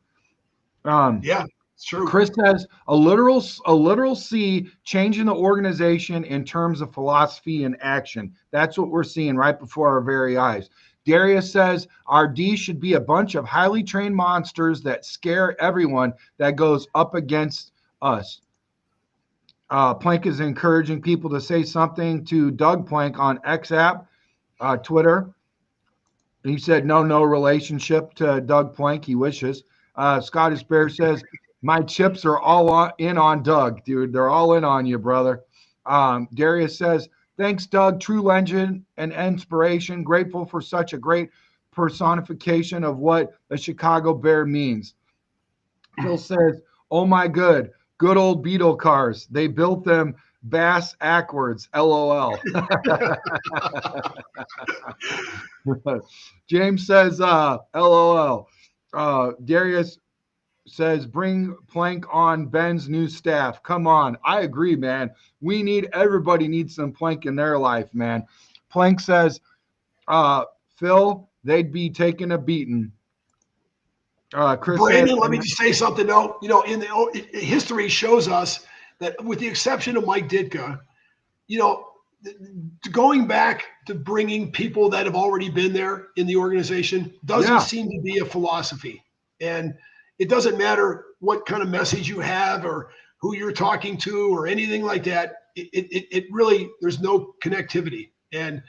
Yeah, it's true. Chris says a literal C, changing the organization in terms of philosophy and action. That's what we're seeing right before our very eyes. Darius says our D should be a bunch of highly trained monsters that scare everyone that goes up against us. Plank is encouraging people to say something to Doug Plank on X app, Twitter. He said no relationship to Doug Plank. He wishes. Scottish Bear says, my chips are all in on Doug, dude. They're all in on you, brother. Darius says, thanks, Doug. True legend and inspiration. Grateful for such a great personification of what a Chicago Bear means. Phil says, oh my good old Beetle cars. They built them bass backwards. LOL. James says, LOL. Darius says, bring Plank on Ben's new staff. Come on. I agree, man. Everybody needs some Plank in their life, man. Plank says, Phil, they'd be taking a beating. Chris Brandon, says, let me just say something though. In the history shows us that with the exception of Mike Ditka, going back to bringing people that have already been there in the organization doesn't seem to be a philosophy. And it doesn't matter what kind of message you have or who you're talking to or anything like that. It really, there's no connectivity. And,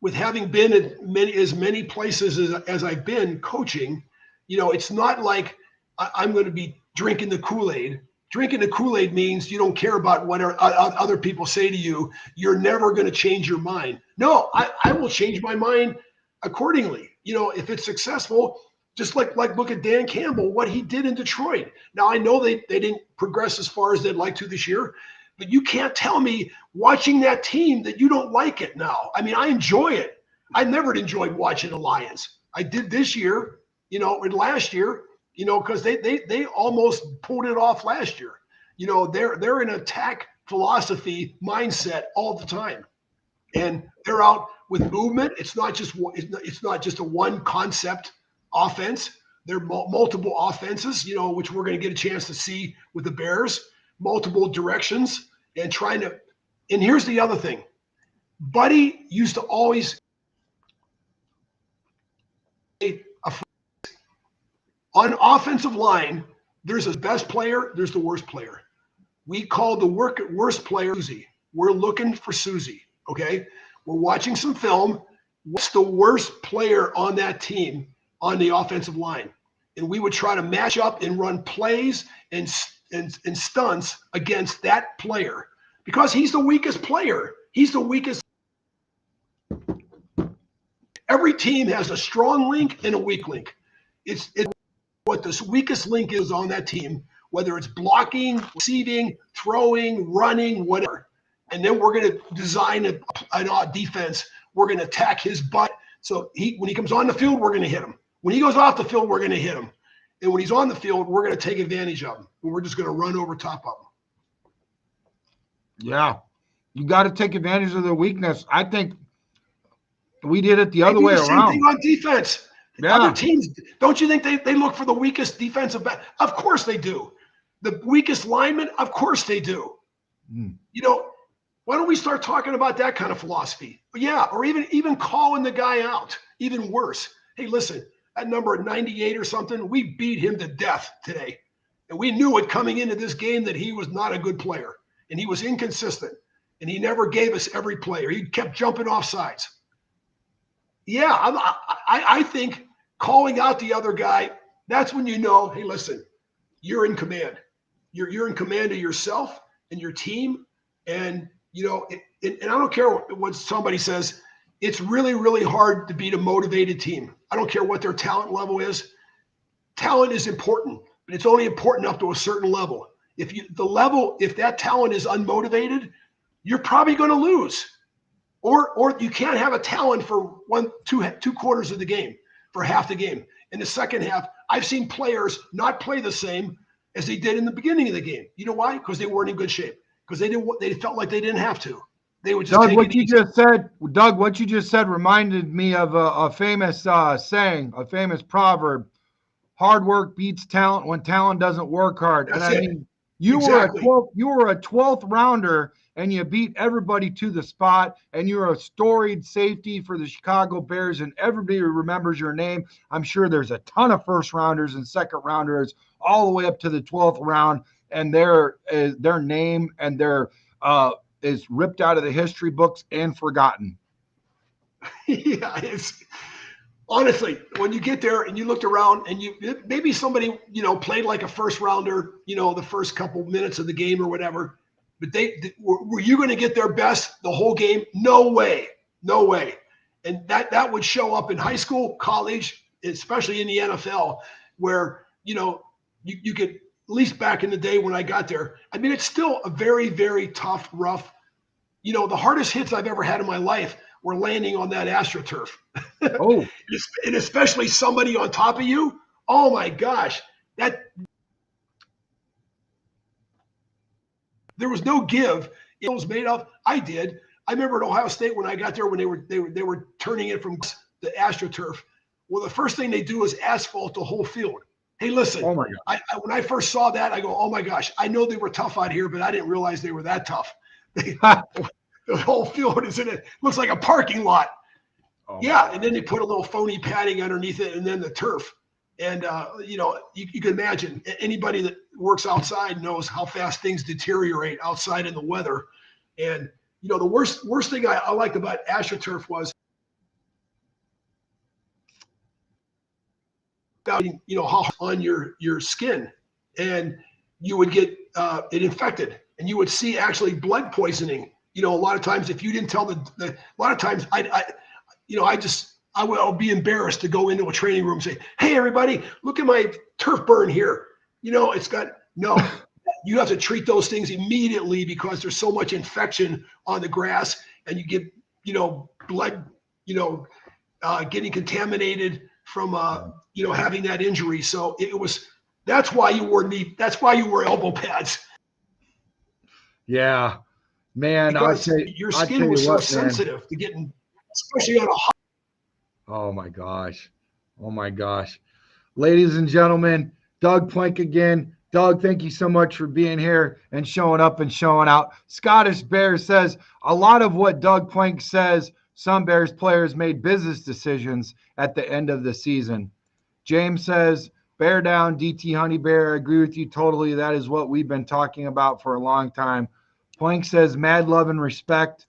with having been at as many places as I've been coaching, it's not like I'm going to be drinking the Kool-Aid. Drinking the Kool-Aid means you don't care about what other people say to you. You're never going to change your mind. No, I will change my mind accordingly. If it's successful, just like look at Dan Campbell, what he did in Detroit. Now, I know they didn't progress as far as they'd like to this year, but you can't tell me watching that team that you don't like it now. I mean, I enjoy it. I never enjoyed watching the Lions. I did this year, and last year, because they almost pulled it off last year. They're an attack philosophy mindset all the time, and they're out with movement. It's not just a one concept offense. There are multiple offenses, which we're going to get a chance to see with the Bears, multiple directions, and trying to. And here's the other thing, Buddy used to always on offensive line, there's the best player, there's the worst player. We call the worst player Susie. We're looking for Susie, okay? We're watching some film. What's the worst player on that team on the offensive line? And we would try to match up and run plays and stunts against that player because he's the weakest player. He's the weakest. Every team has a strong link and a weak link. It's what the weakest link is on that team, whether it's blocking, receiving, throwing, running, whatever. And then we're going to design an odd defense. We're going to attack his butt. So when he comes on the field, we're going to hit him. When he goes off the field, we're going to hit him. And when he's on the field, we're going to take advantage of him. And we're just going to run over top of him. Yeah. You got to take advantage of their weakness. I think we did it the other way around. Same thing on defense. Yeah. Other teams, don't you think they look for the weakest defensive back? Of course they do. The weakest lineman, of course they do. Why don't we start talking about that kind of philosophy? Yeah, or even calling the guy out. Even worse. Hey, listen, that number 98 or something, we beat him to death today. And we knew it coming into this game that he was not a good player. And he was inconsistent. And he never gave us every player. He kept jumping off sides. Yeah, I think calling out the other guy, that's when you know, hey, listen, you're in command. You're in command of yourself and your team. And, and I don't care what somebody says, it's really, really hard to beat a motivated team. I don't care what their talent level is. Talent is important, but it's only important up to a certain level. If that talent is unmotivated, you're probably going to lose. Or you can't have a talent for two quarters of the game, for half the game. In the second half, I've seen players not play the same as they did in the beginning of the game. You know why? Because they weren't in good shape. Because they felt like they didn't have to. They would just Doug, what you just said reminded me of a famous saying, a famous proverb: "Hard work beats talent when talent doesn't work hard." That's and I mean, you were a 12th rounder, and you beat everybody to the spot, and you're a storied safety for the Chicago Bears, and everybody remembers your name. I'm sure there's a ton of first rounders and second rounders all the way up to the 12th round, and their name and their is ripped out of the history books and forgotten. Yeah, honestly, when you get there and you looked around and maybe somebody, played like a first rounder, the first couple minutes of the game or whatever, but were you going to get their best the whole game? No way. No way. And that would show up in high school, college, especially in the NFL, where, you could, at least back in the day when I got there, I mean, it's still a very, very tough, rough, the hardest hits I've ever had in my life were landing on that AstroTurf. Oh, And especially somebody on top of you. Oh my gosh, there was no give. It was made of. I remember at Ohio State when I got there, when they were turning it from the AstroTurf. Well, the first thing they do is asphalt the whole field. Hey, listen. Oh my God. When I first saw that, I go, oh my gosh, I know they were tough out here, but I didn't realize they were that tough. The whole field looks like a parking lot. Oh, yeah, and then they put a little phony padding underneath it, and then the turf. And you can imagine, anybody that works outside knows how fast things deteriorate outside in the weather. And the worst thing I liked about AstroTurf was, how on your skin, and you would get it infected, and you would see actually blood poisoning. A lot of times, if you didn't tell a lot of times I would be embarrassed to go into a training room and say, hey, everybody, look at my turf burn here. It's got no, you have to treat those things immediately because there's so much infection on the grass, and you get, blood, getting contaminated from, having that injury. So that's why you wore elbow pads. yeah, man. Because your skin was so sensitive to getting, especially on a hot. Oh my gosh. Oh my gosh. Ladies and gentlemen, Doug Plank again. Doug, thank you so much for being here and showing up and showing out. Scottish Bear says a lot of what Doug Plank says, some Bears players made business decisions at the end of the season. James says, bear down, DT Honey Bear. I agree with you totally. That is what we've been talking about for a long time. Plank says, mad love and respect.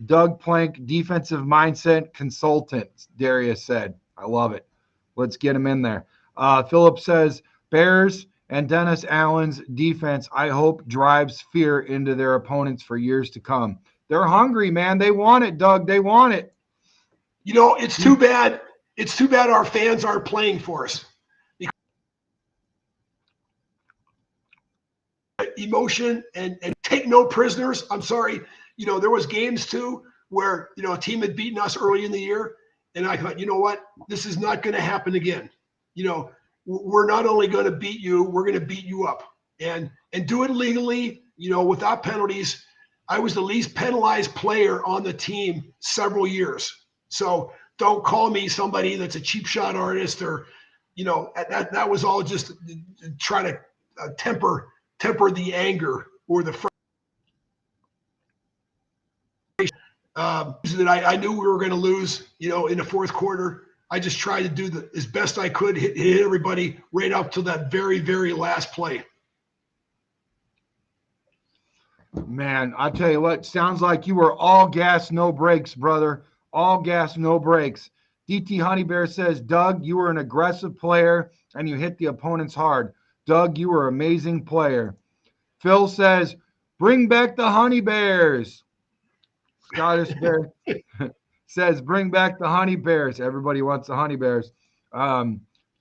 Doug Plank, defensive mindset consultant, Darius said. I love it. Let's get him in there. Philip says, Bears and Dennis Allen's defense, I hope, drives fear into their opponents for years to come. They're hungry, man. They want it, Doug. They want it. It's too bad. It's too bad our fans aren't playing for us. Emotion and take no prisoners. I'm sorry. There was games too where, a team had beaten us early in the year. And I thought, you know what? This is not going to happen again. We're not only going to beat you, we're going to beat you up and do it legally, without penalties. I was the least penalized player on the team several years. So don't call me somebody that's a cheap shot artist or, that was all just to try to temper the anger or the that I knew we were going to lose, in the fourth quarter. I just tried to do as best I could, hit everybody right up to that very, very last play. Man, I tell you what, sounds like you were all gas, no brakes, brother. All gas, no brakes. DT Honey Bear says, Doug, you were an aggressive player and you hit the opponents hard. Doug, you were an amazing player. Phil says, bring back the Honey Bears. Scottish Bear says, bring back the Honey Bears. Everybody wants the Honey Bears.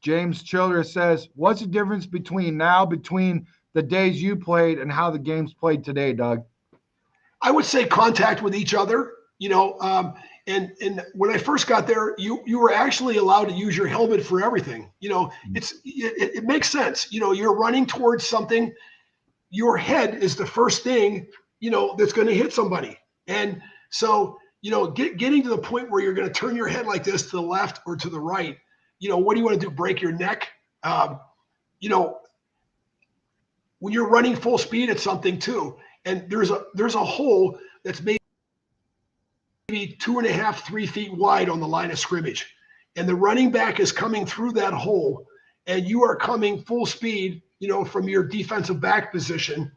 James Childress says, what's the difference between the days you played and how the game's played today, Doug? I would say contact with each other, and when I first got there, you were actually allowed to use your helmet for everything. It makes sense. You're running towards something. Your head is the first thing, that's going to hit somebody. And so, getting to the point where you're going to turn your head like this to the left or to the right, what do you want to do? Break your neck? When you're running full speed at something too, and there's a hole that's maybe 2.5, 3 feet wide on the line of scrimmage, and the running back is coming through that hole, and you are coming full speed, from your defensive back position.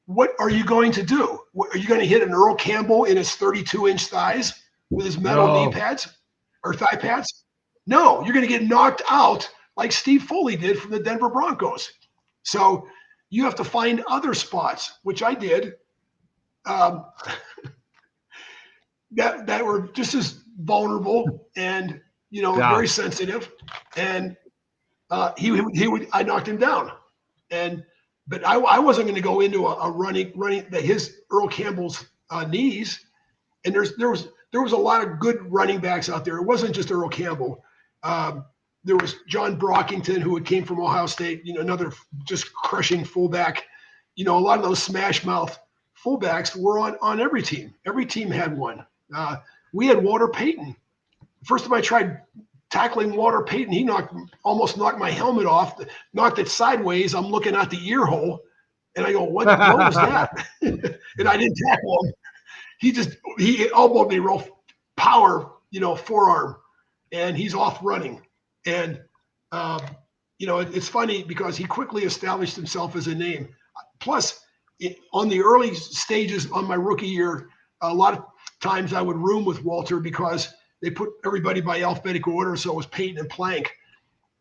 What are you going to do? Are you going to hit an Earl Campbell in his 32-inch thighs with his metal knee pads or thigh pads? No, you're going to get knocked out like Steve Foley did from the Denver Broncos. So you have to find other spots, which I did, that were just as vulnerable and, very sensitive. And I knocked him down. But I wasn't going to go into a running his Earl Campbell's knees. And there was a lot of good running backs out there. It wasn't just Earl Campbell. There was John Brockington, who came from Ohio State, another just crushing fullback. A lot of those smash mouth fullbacks were on every team. Every team had one. We had Walter Payton. First time I tried tackling Walter Payton, he almost knocked my helmet off, knocked it sideways. I'm looking at the ear hole, and I go, what was that? And I didn't tackle him. He elbowed me real power, forearm, and he's off running. And, it's funny because he quickly established himself as a name. Plus, on the early stages on my rookie year, a lot of times I would room with Walter because they put everybody by alphabetical order. So it was Peyton and Plank.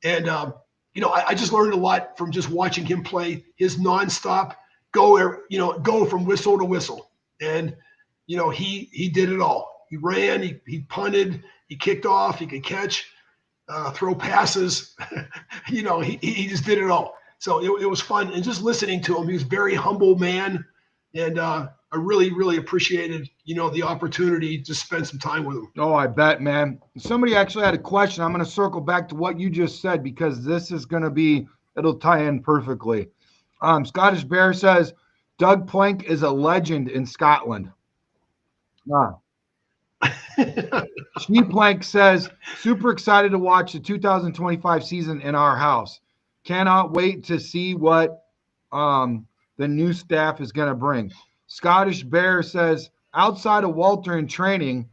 And, I just learned a lot from just watching him play his nonstop go from whistle to whistle. And, he did it all. He ran, he punted, he kicked off, he could catch, throw passes. He just did it all. So it was fun. And just listening to him, he was a very humble man. And I really, really appreciated, the opportunity to spend some time with him. Oh, I bet, man. Somebody actually had a question. I'm going to circle back to what you just said because this is going to it'll tie in perfectly. Scottish Bear says, Doug Plank is a legend in Scotland. She Plank says, super excited to watch the 2025 season in our house. Cannot wait to see what the new staff is going to bring. Scottish Bear says, outside of Walter in training,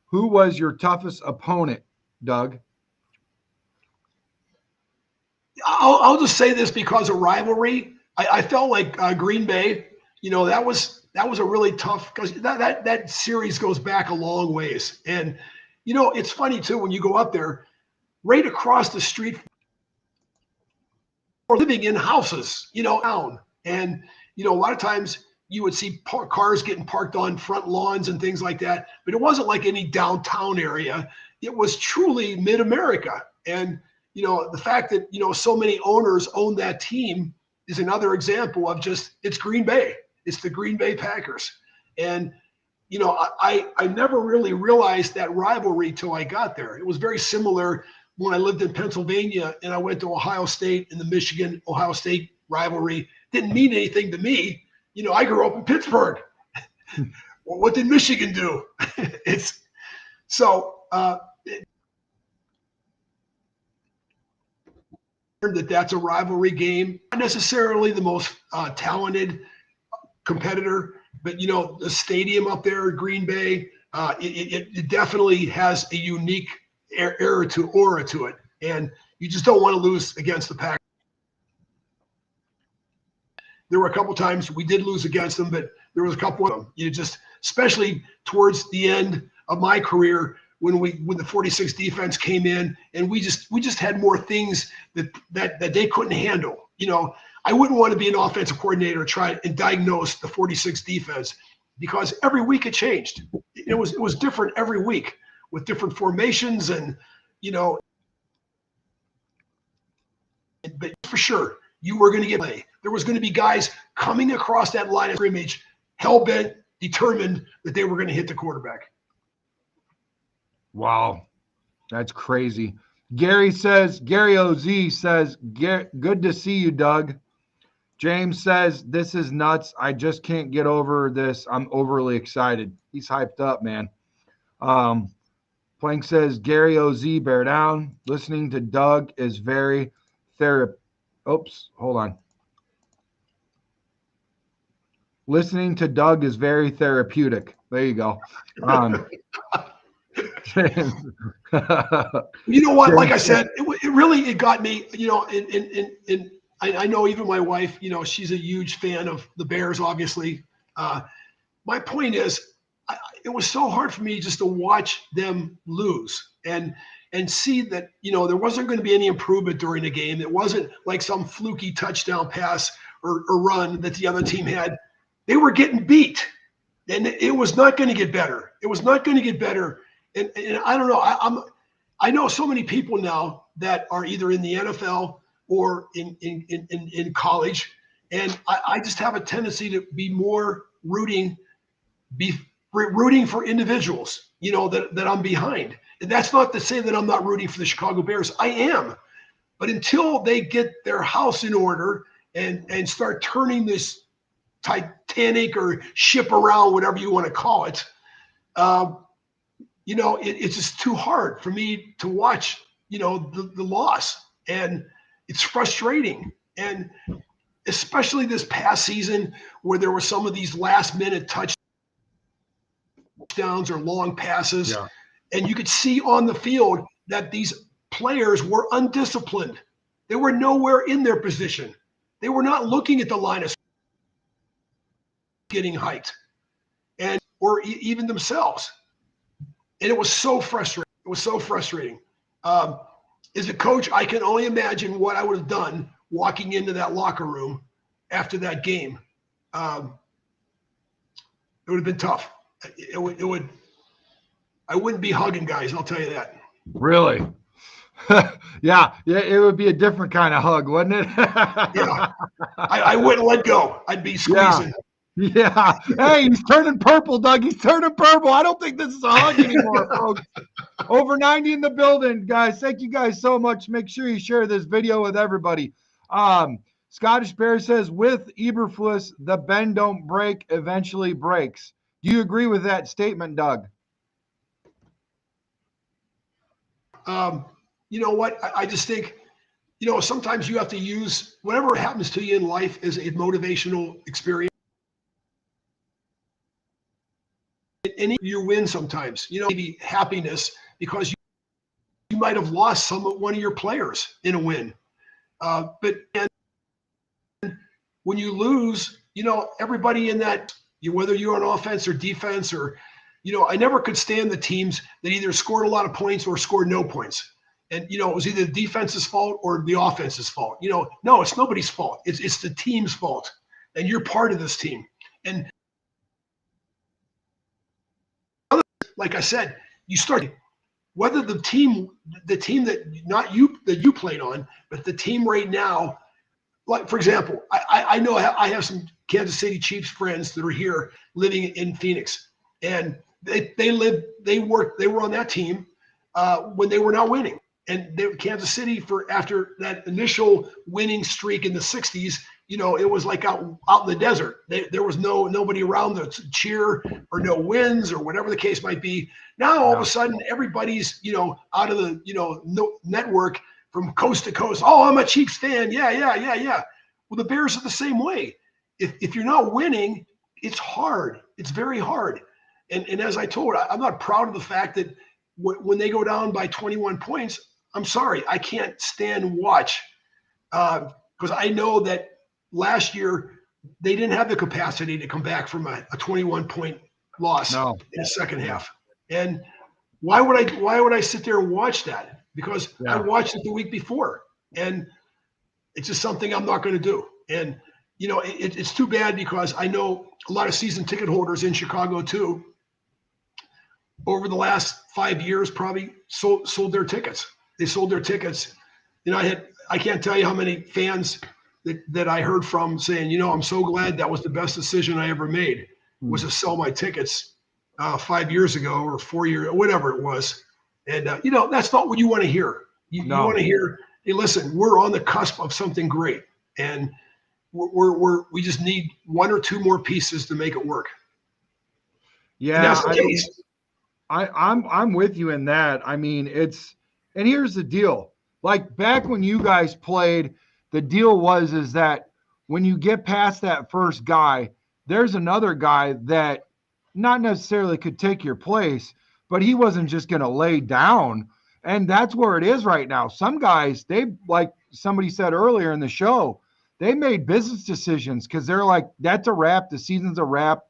who was your toughest opponent, Doug? I'll just say this because of rivalry. I felt like Green Bay, that was a really tough because that series goes back a long ways. And, it's funny too, when you go up there, right across the street, or living in houses, down. And, a lot of times you would see cars getting parked on front lawns and things like that, but it wasn't like any downtown area. It was truly mid-America. And, the fact that, so many owners own that team is another example of it's Green Bay. It's the Green Bay Packers. And, I never really realized that rivalry till I got there. It was very similar when I lived in Pennsylvania and I went to Ohio State, and the Michigan-Ohio State rivalry didn't mean anything to me. I grew up in Pittsburgh. Well, what did Michigan do? That's a rivalry game. Not necessarily the most talented competitor, but the stadium up there at Green Bay, it definitely has a unique aura to it, and you just don't want to lose against the Packers. There were a couple times we did lose against them, but there was a couple of them. Especially towards the end of my career, when the 46 defense came in, and we just had more things that they couldn't handle. I wouldn't want to be an offensive coordinator and try and diagnose the 46 defense because every week it changed. It was different every week with different formations and but for sure you were going to get play. There was going to be guys coming across that line of scrimmage, hell-bent, determined that they were going to hit the quarterback. Wow, that's crazy. Gary OZ says, good to see you, Doug. James says, this is nuts. I just can't get over this. I'm overly excited. He's hyped up, man. Plank says, Gary OZ, bear down. Listening to Doug is very Listening to Doug is very therapeutic. There you go. You know what? Like I said, it got me. And I know even my wife. She's a huge fan of the Bears. Obviously, my point is, it was so hard for me just to watch them lose. And and see that, there wasn't going to be any improvement during the game. It wasn't like some fluky touchdown pass or run that the other team had. They were getting beat, and it was not going to get better. It was not going to get better. And I don't know. I know so many people now that are either in the NFL or in college, and I just have a tendency to be more rooting for individuals, that I'm behind. And that's not to say that I'm not rooting for the Chicago Bears. I am. But until they get their house in order and start turning this Titanic or ship around, whatever you want to call it, it's just too hard for me to watch, the loss. And it's frustrating. And especially this past season where there were some of these last-minute touchdowns or long passes. Yeah. And you could see on the field that these players were undisciplined. They were nowhere in their position. They were not looking at the line of getting height or even themselves. And it was so frustrating. It was so frustrating. As a coach, I can only imagine what I would have done walking into that locker room after that game. It would have been tough. It would. I wouldn't be hugging guys, I'll tell you that. Really? Yeah, it would be a different kind of hug, wouldn't it? Yeah. I wouldn't let go. I'd be squeezing. Yeah. Hey, he's turning purple, Doug. He's turning purple. I don't think this is a hug anymore, folks. Over 90 in the building, guys. Thank you guys so much. Make sure you share this video with everybody. Scottish Bear says, with Eberflus, the bend don't break eventually breaks. Do you agree with that statement, Doug? You know what? I just think, sometimes you have to use whatever happens to you in life as a motivational experience. And you win sometimes, maybe happiness because you might have lost one of your players in a win. But when you lose, everybody in that, whether you're on offense or defense or, I never could stand the teams that either scored a lot of points or scored no points. And, it was either the defense's fault or the offense's fault. No, it's nobody's fault. It's the team's fault. And you're part of this team. And like I said, you start whether the team that not you that you played on, but the team right now, like for example, I know I have some Kansas City Chiefs friends that are here living in Phoenix, and they were on that team when they were not winning. And Kansas City after that initial winning streak in the 60s, it was like out in the desert. There was nobody around to cheer or no wins or whatever the case might be. Now all of a sudden everybody's out of the network from coast to coast. Oh, I'm a Chiefs fan. Yeah. Well, the Bears are the same way. If you're not winning, it's hard. It's very hard. And as I told, I'm not proud of the fact that when they go down by 21 points, I'm sorry, I can't stand and watch because I know that last year they didn't have the capacity to come back from a 21-point loss in the second half. And why would I sit there and watch that? Because I watched it the week before, and it's just something I'm not going to do. And it's too bad because I know a lot of season ticket holders in Chicago too. Over the last 5 years, probably sold their tickets. They sold their tickets. I can't tell you how many fans that I heard from saying, I'm so glad that was the best decision I ever made was to sell my tickets 5 years ago or 4 years, whatever it was. And, that's not what you want to hear. You want to hear, hey, listen, we're on the cusp of something great. And we just need one or two more pieces to make it work. Yeah. And that's the case. I'm with you in that. I mean, and here's the deal. Like back when you guys played, the deal is that when you get past that first guy, there's another guy that not necessarily could take your place, but he wasn't just going to lay down. And that's where it is right now. Some guys, like somebody said earlier in the show, they made business decisions because they're like, that's a wrap. The season's a wrap.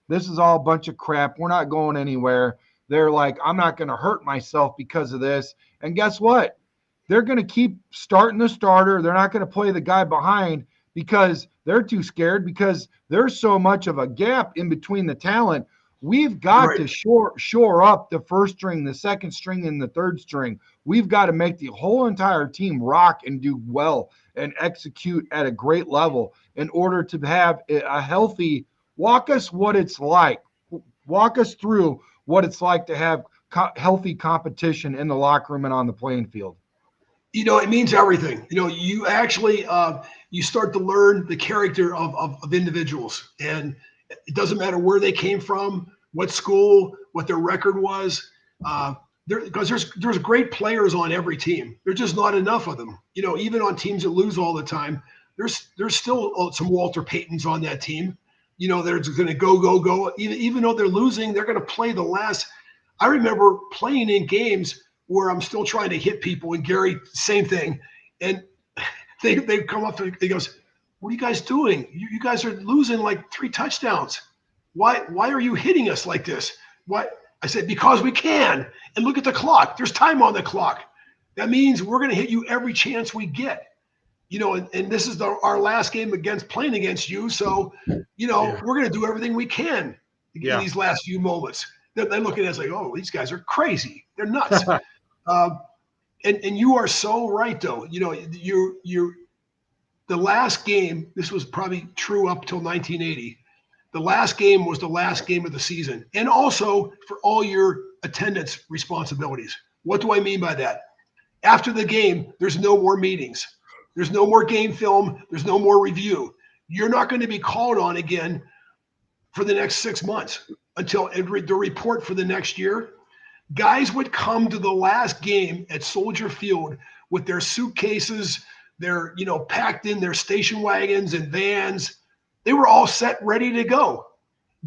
This is all a bunch of crap. We're not going anywhere. They're like, I'm not going to hurt myself because of this. And guess what? They're going to keep starting the starter. They're not going to play the guy behind because they're too scared, because there's so much of a gap in between the talent. We've got to shore up the first string, the second string, and the third string. We've got to make the whole entire team rock and do well and execute at a great level in order to have a healthy – walk us what it's like. Walk us through what it's like to have healthy competition in the locker room and on the playing field. It means everything. You actually you start to learn the character of individuals, and it doesn't matter where they came from, what school, what their record was. Because there's great players on every team. There's just not enough of them. Even on teams that lose all the time, there's still some Walter Paytons on that team. They're just going to go. Even though they're losing, they're going to play the last. I remember playing in games where I'm still trying to hit people, and Gary, same thing. And they come up to, he goes, "What are you guys doing? You guys are losing like 3 touchdowns. Why are you hitting us like this? Why?" I said, "Because we can. And look at the clock. There's time on the clock. That means we're going to hit you every chance we get. And this is our last game playing against you. So, we're going to do everything we can in these last few moments." They're looking at us like, "Oh, these guys are crazy. They're nuts." And you are so right, though. The last game, this was probably true up till 1980. The last game was the last game of the season, and also for all your attendance responsibilities. What do I mean by that? After the game, there's no more meetings. There's no more game film. There's no more review. You're not going to be called on again for the next 6 months until the report for the next year. Guys would come to the last game at Soldier Field with their suitcases, their, packed in their station wagons and vans. They were all set, ready to go.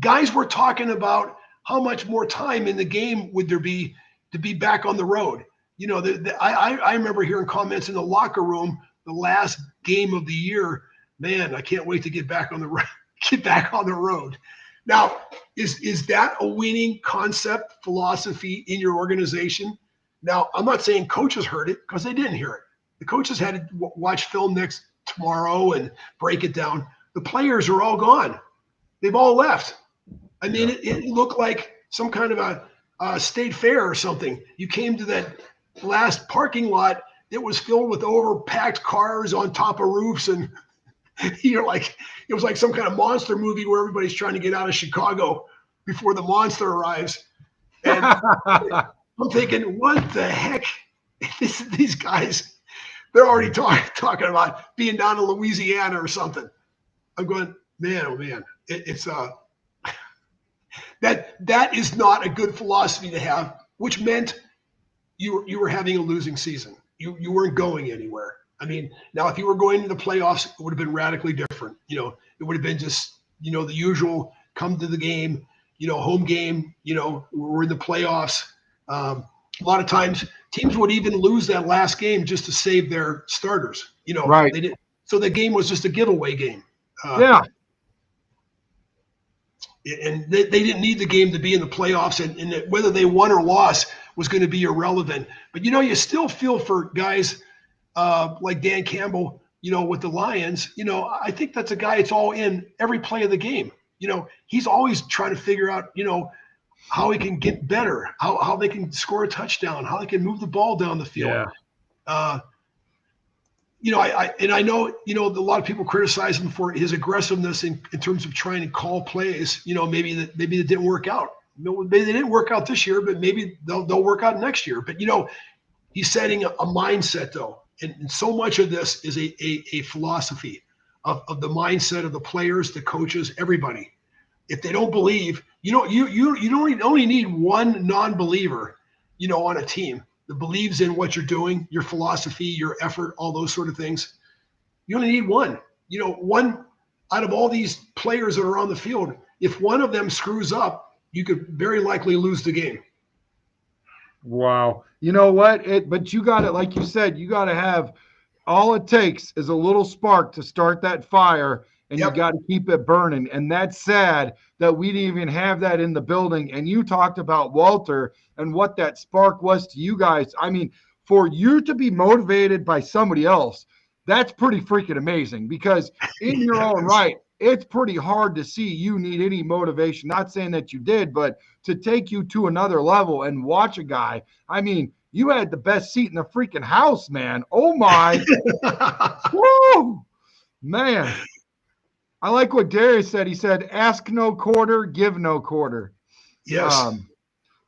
Guys were talking about how much more time in the game would there be to be back on the road. I remember hearing comments in the locker room, the last game of the year, "Man, I can't wait to get back on the road." Now, is that a winning concept, philosophy in your organization? Now, I'm not saying coaches heard it, because they didn't hear it. The coaches had to watch film tomorrow and break it down. The players are all gone. They've all left. I mean, it looked like some kind of a state fair or something. You came to that last parking lot, it was filled with overpacked cars on top of roofs, and it was like some kind of monster movie where everybody's trying to get out of Chicago before the monster arrives. And I'm thinking, what the heck? These guys, they're already talking about being down in Louisiana or something. I'm going, man, oh man, it's that is not a good philosophy to have, which meant you were having a losing season. You weren't going anywhere. I mean, now if you were going to the playoffs, it would have been radically different. It would have been just, the usual come to the game, home game, we're in the playoffs. A lot of times teams would even lose that last game just to save their starters, Right. They didn't. So the game was just a giveaway game. And they didn't need the game to be in the playoffs, and whether they won or lost was going to be irrelevant. But, you still feel for guys like Dan Campbell, with the Lions. I think that's a guy that's all in every play of the game. He's always trying to figure out, how he can get better, how they can score a touchdown, how they can move the ball down the field. Yeah. I know, a lot of people criticize him for his aggressiveness in terms of trying to call plays. Maybe that didn't work out. Maybe they didn't work out this year, but maybe they'll work out next year. But he's setting a mindset though, and so much of this is a philosophy of the mindset of the players, the coaches, everybody. If they don't believe, you don't only need one non-believer, on a team that believes in what you're doing, your philosophy, your effort, all those sort of things. You only need one. One out of all these players that are on the field, if one of them screws up, you could very likely lose the game. Wow. You know what? But you got it, like you said, you got to have, all it takes is a little spark to start that fire, and you got to keep it burning. And that's sad that we didn't even have that in the building. And you talked about Walter and what that spark was to you guys. I mean, for you to be motivated by somebody else, that's pretty freaking amazing, because in your own right, it's pretty hard to see you need any motivation. Not saying that you did, but to take you to another level and watch a guy. I mean, you had the best seat in the freaking house, man. Oh my. Woo! Man. I like what Darius said. He said, ask no quarter, give no quarter. Yes.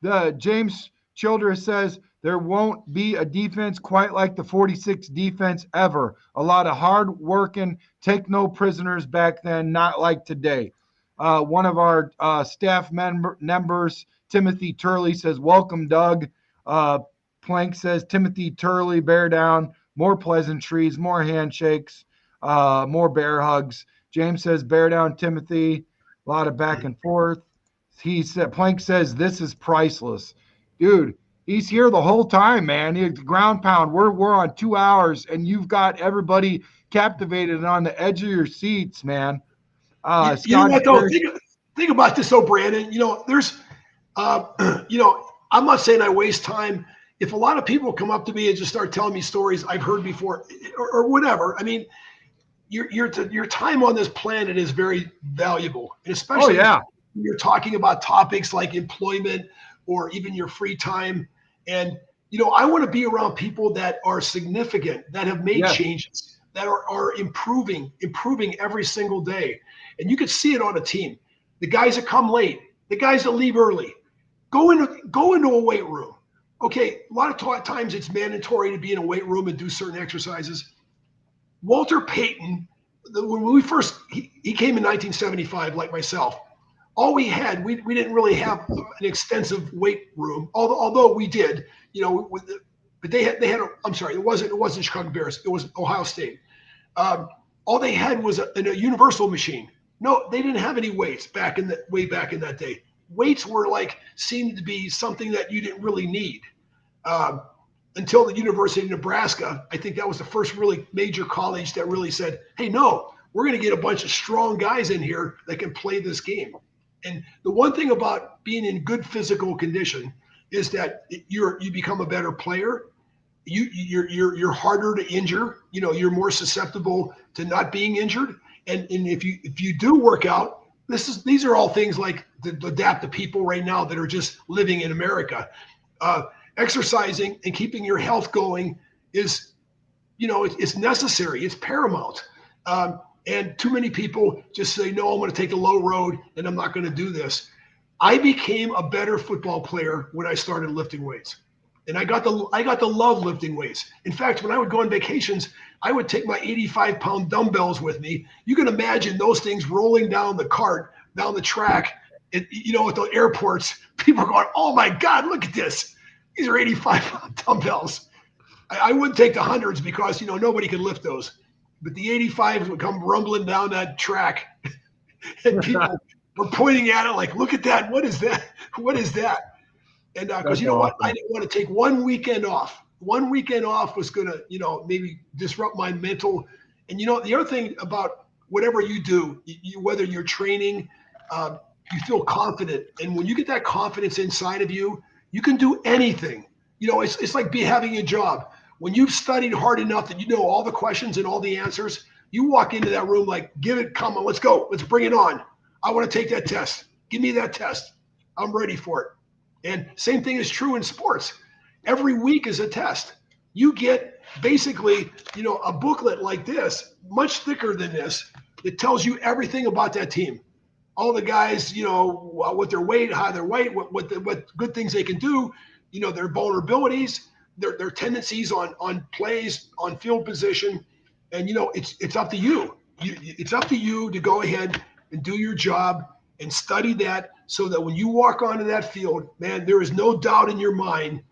The James Childress says, there won't be a defense quite like the 46 defense ever. A lot of hard working, take no prisoners back then, not like today. One of our staff members, Timothy Turley, says, welcome, Doug. Plank says, Timothy Turley, bear down, more pleasantries, more handshakes, more bear hugs. James says, bear down, Timothy. A lot of back and forth. He said, Plank says, this is priceless. Dude, he's here the whole time, man. He's ground pound. We're on 2 hours, and you've got everybody captivated and on the edge of your seats, man. You know what, though? Think about this, though, Brandon. You know, there's, I'm not saying I waste time. If a lot of people come up to me and just start telling me stories I've heard before or whatever, I mean, your time on this planet is very valuable, and especially when you're talking about topics like employment or even your free time. And I want to be around people that are significant, that have made changes, that are improving every single day. And you could see it on a team. The guys that come late, the guys that leave early, go into a weight room. Okay, a lot of times it's mandatory to be in a weight room and do certain exercises. Walter Payton, when we first, he came in 1975, like myself. All we had, we didn't really have an extensive weight room, although we did, but they had. I'm sorry, it wasn't Chicago Bears. It was Ohio State. All they had was a universal machine. No, they didn't have any weights way back in that day. Weights were seemed to be something that you didn't really need. Until the University of Nebraska, I think that was the first really major college that really said, hey, no, we're going to get a bunch of strong guys in here that can play this game. And the one thing about being in good physical condition is that you become a better player. You're harder to injure. You're more susceptible to not being injured. And if you do work out, these are all things like to adapt to people right now that are just living in America. Exercising and keeping your health going is, it's necessary. It's paramount. And too many people just say, no, I'm going to take the low road and I'm not going to do this. I became a better football player when I started lifting weights. And I got to love lifting weights. In fact, when I would go on vacations, I would take my 85-pound dumbbells with me. You can imagine those things rolling down the cart, down the track, at the airports. People are going, oh my God, look at this. These are 85-pound dumbbells. I wouldn't take the hundreds because, nobody could lift those. But the 85s would come rumbling down that track. And people were pointing at it like, look at that. What is that? What is that? And because what? I didn't want to take 1 weekend off. 1 weekend off was going to, maybe disrupt my mental. And, the other thing about whatever you do, whether you're training, you feel confident. And when you get that confidence inside of you, you can do anything. It's like having a job. When you've studied hard enough that you know all the questions and all the answers, you walk into that room like, come on, let's go. Let's bring it on. I want to take that test. Give me that test. I'm ready for it. And same thing is true in sports. Every week is a test. You get basically, a booklet like this, much thicker than this, that tells you everything about that team. All the guys, what their weight, how their weight, what good things they can do, their vulnerabilities, their tendencies on plays, on field position. And, it's up to you. It's up to you to go ahead and do your job and study that so that when you walk onto that field, man, there is no doubt in your mind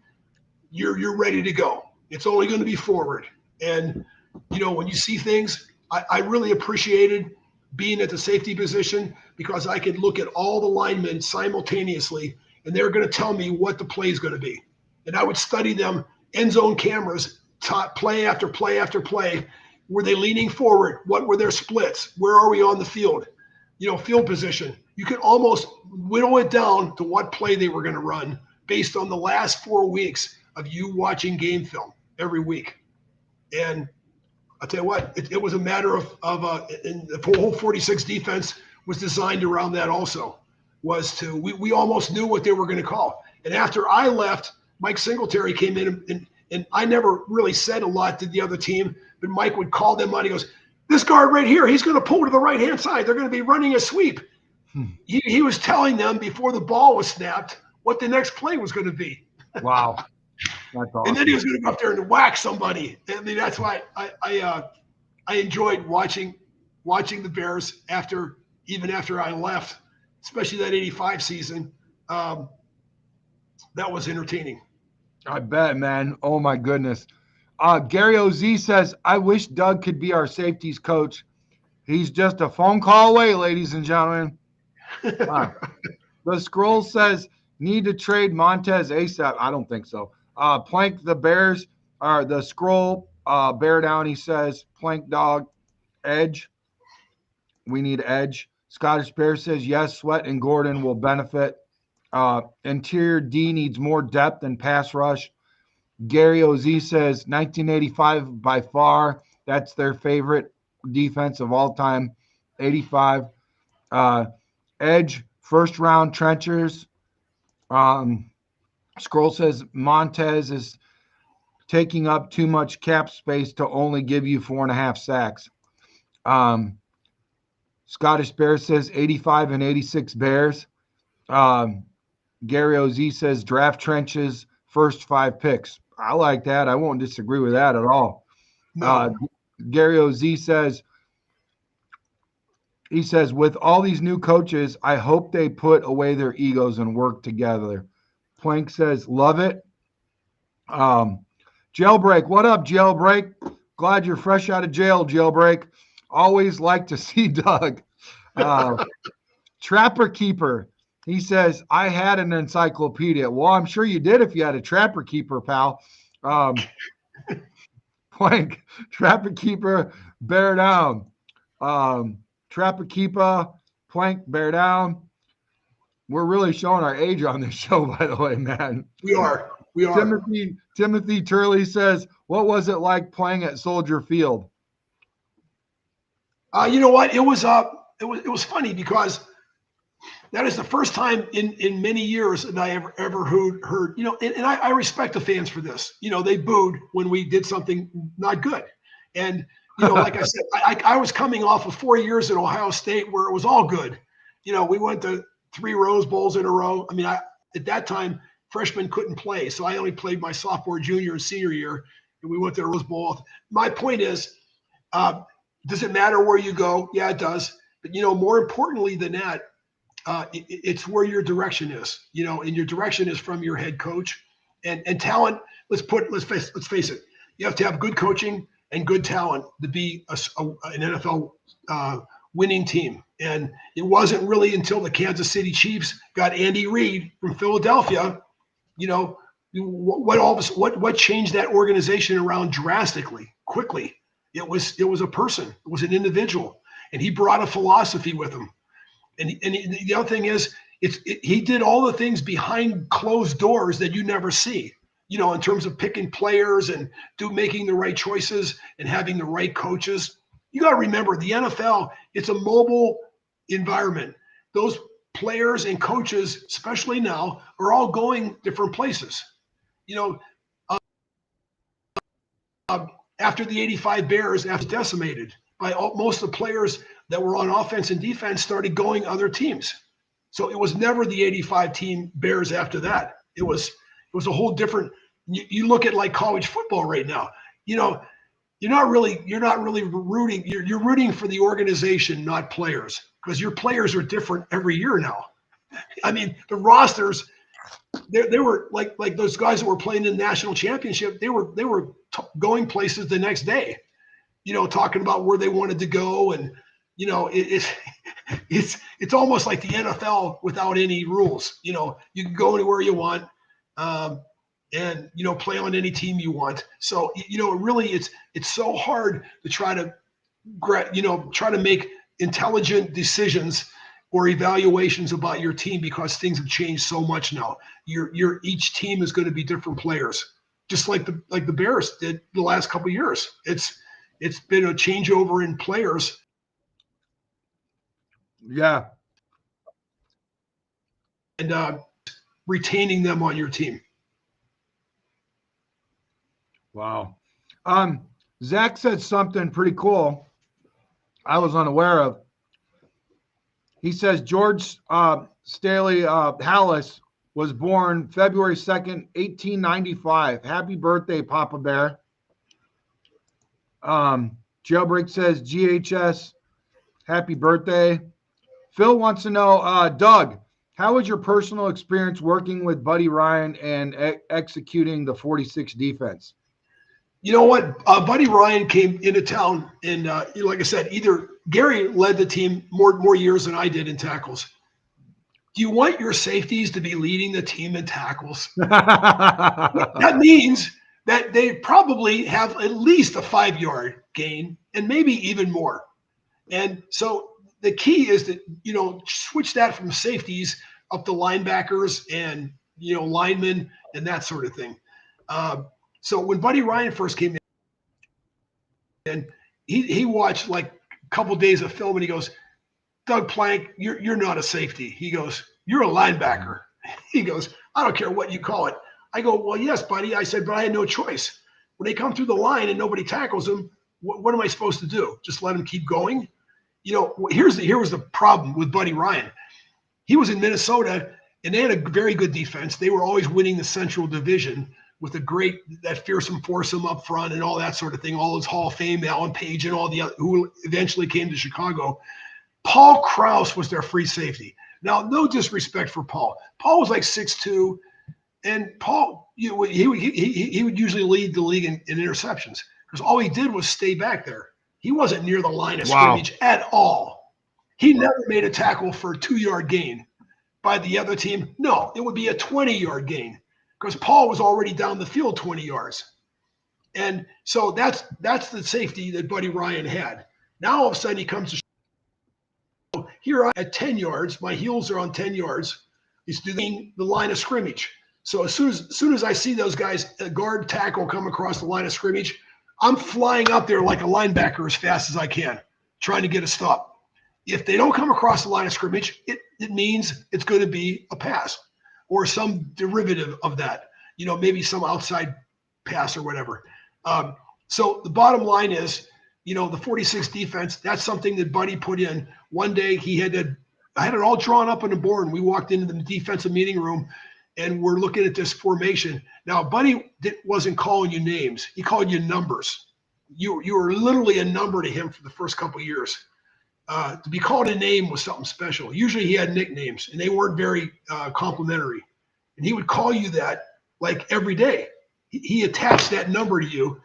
you're ready to go. It's only going to be forward. And, when you see things, I really appreciated being at the safety position because I could look at all the linemen simultaneously and they're going to tell me what the play is going to be. And I would study them, end zone cameras, play after play after play, Were they leaning forward? What were their splits? Where are we on the field? Field position. You could almost whittle it down to what play they were going to run based on the last 4 weeks of you watching game film every week. And I'll tell you what, it was a matter of and the whole 46 defense was designed around that also, we almost knew what they were going to call. And after I left, Mike Singletary came in and I never really said a lot to the other team, but Mike would call them out. He goes, this guard right here, he's going to pull to the right-hand side. They're going to be running a sweep. He was telling them before the ball was snapped what the next play was going to be. Wow. That's awesome. And then he was going to go up there and whack somebody. I mean, that's why I enjoyed watching the Bears even after I left, especially that 85 season. That was entertaining. I bet, man. Oh, my goodness. Gary OZ says, I wish Doug could be our safeties coach. He's just a phone call away, ladies and gentlemen. The Scroll says, need to trade Montez ASAP. I don't think so. Plank the Bears, or the Scroll, bear down, he says. Plank dog, edge. We need edge. Scottish Bear says, yes, Sweat and Gordon will benefit. Interior D needs more depth and pass rush. Gary OZ says 1985 by far. That's their favorite defense of all time. 85. Edge, first round trenchers. Scroll says Montez is taking up too much cap space to only give you 4.5 sacks. Scottish Bear says 85 and 86 Bears. Gary OZ says draft trenches, first 5 picks. I like that. I won't disagree with that at all. No. Gary OZ says, with all these new coaches, I hope they put away their egos and work together. Plank says, love it. Jailbreak, what up, Jailbreak? Glad you're fresh out of jail, Jailbreak. Always like to see Doug. Trapper Keeper, he says, I had an encyclopedia. Well, I'm sure you did if you had a Trapper Keeper, pal. Plank, Trapper Keeper, bear down. Trapper Keeper, Plank, bear down. We're really showing our age on this show, by the way, man. We are. Timothy Turley says, what was it like playing at Soldier Field? You know what? It was funny because that is the first time in many years that I ever heard, and I respect the fans for this. They booed when we did something not good. And, like I said, I was coming off of 4 years at Ohio State where it was all good. We went to 3 Rose Bowls in a row. I mean, at that time, freshmen couldn't play. So I only played my sophomore, junior, and senior year. And we went to the Rose Bowl. My point is, does it matter where you go? Yeah, it does. But, more importantly than that, it's where your direction is, and your direction is from your head coach and talent. Let's face it. You have to have good coaching and good talent to be an NFL winning team. And it wasn't really until the Kansas City Chiefs got Andy Reid from Philadelphia, what changed that organization around drastically, quickly. It was a person, it was an individual, and he brought a philosophy with him. And the other thing is, he did all the things behind closed doors that you never see, in terms of picking players and making the right choices and having the right coaches. You got to remember, the NFL, it's a mobile environment. Those players and coaches, especially now, are all going different places. After the 85 Bears, after decimated by most of the players that were on offense and defense, started going other teams. So it was never the 85 team Bears after that. It was a whole different. You look at like college football right now. You're not really rooting. You're rooting for the organization, not players, because your players are different every year now. I mean, the rosters, they were like those guys that were playing in the national championship. They were going places the next day, talking about where they wanted to go, and it's almost like the NFL without any rules. You can go anywhere you want. and, play on any team you want. So, it's so hard to try to make intelligent decisions or evaluations about your team because things have changed so much now. Each team is going to be different players, just like the Bears did the last couple of years. It's been a changeover in players. Yeah. And retaining them on your team. Wow. Zach said something pretty cool I was unaware of. He says George Staley Hallis was born February 2nd, 1895. Happy birthday, Papa Bear. Jailbreak says GHS, happy birthday. Phil wants to know, Doug, how was your personal experience working with Buddy Ryan and executing the 46 defense? You know what? Buddy Ryan came into town, and like I said, either Gary led the team more years than I did in tackles. Do you want your safeties to be leading the team in tackles? That means that they probably have at least a 5-yard gain and maybe even more. And so the key is that, switch that from safeties up to linebackers and, linemen and that sort of thing. So when Buddy Ryan first came in, he watched like a couple of days of film and he goes, Doug Plank, you're not a safety. He goes, you're a linebacker. He goes, I don't care what you call it. I go, well, yes, buddy. I said, but I had no choice. When they come through the line and nobody tackles them, what am I supposed to do? Just let them keep going? Here was the problem with Buddy Ryan. He was in Minnesota and they had a very good defense. They were always winning the Central Division with that fearsome foursome up front and all that sort of thing, all those Hall of Fame, Alan Page and all the other, who eventually came to Chicago. Paul Krause was their free safety. Now, no disrespect for Paul. Paul was like 6'2", and Paul, he would usually lead the league in interceptions because all he did was stay back there. He wasn't near the line of scrimmage at all. He never made a tackle for a 2-yard gain by the other team. No, it would be a 20-yard gain because Paul was already down the field 20 yards. And so that's the safety that Buddy Ryan had. Now all of a sudden he comes to here at 10 yards, my heels are on 10 yards. He's doing the line of scrimmage. So as soon as I see those guys guard tackle come across the line of scrimmage, I'm flying up there like a linebacker as fast as I can, trying to get a stop. If they don't come across the line of scrimmage, it means it's going to be a pass or some derivative of that. Maybe some outside pass or whatever. So the bottom line is, the 46 defense, that's something that Buddy put in. One day I had it all drawn up on the board, and we walked into the defensive meeting room, and we're looking at this formation. Now, Buddy wasn't calling you names. He called you numbers. You were literally a number to him for the first couple of years. To be called a name was something special. Usually he had nicknames, and they weren't very complimentary. And he would call you that like every day. He attached that number to you.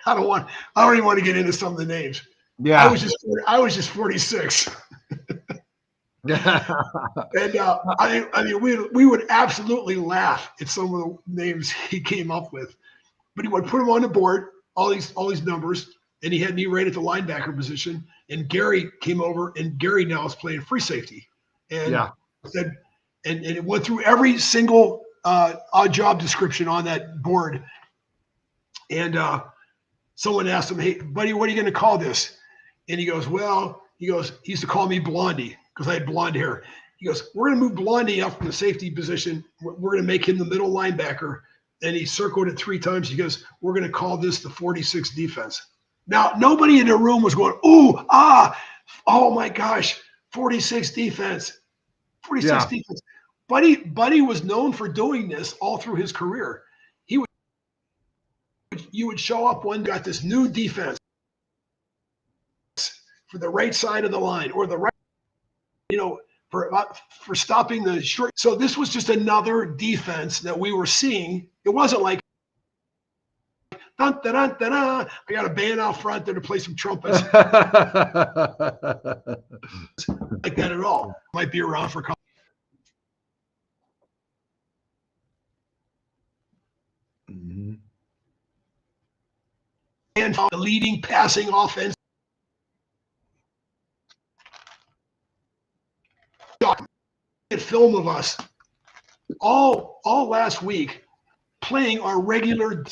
I don't even want to get into some of the names. Yeah, I was just 46. And I mean, we would absolutely laugh at some of the names he came up with, but he would put them on the board, all these numbers, and he had me right at the linebacker position. And Gary came over, and Gary now is playing free safety, and said, and it went through every single odd job description on that board, and someone asked him, hey, buddy, what are you going to call this? And he goes, he used to call me Blondie because I had blonde hair. He goes, we're going to move Blondie up from the safety position. We're going to make him the middle linebacker. And he circled it 3 times. He goes, we're going to call this the 46 defense. Now, nobody in the room was going, oh my gosh, 46 defense, 46 defense. Buddy was known for doing this all through his career. You would show up got this new defense for the right side of the line or the right, for stopping the short. So this was just another defense that we were seeing. It wasn't like, dun, dun, dun, dun, dun. I got a band out front there to play some trumpets. Like that at all. Might be around for a couple. Mm-hmm. And the leading passing offense. Film of us all last week playing our regular.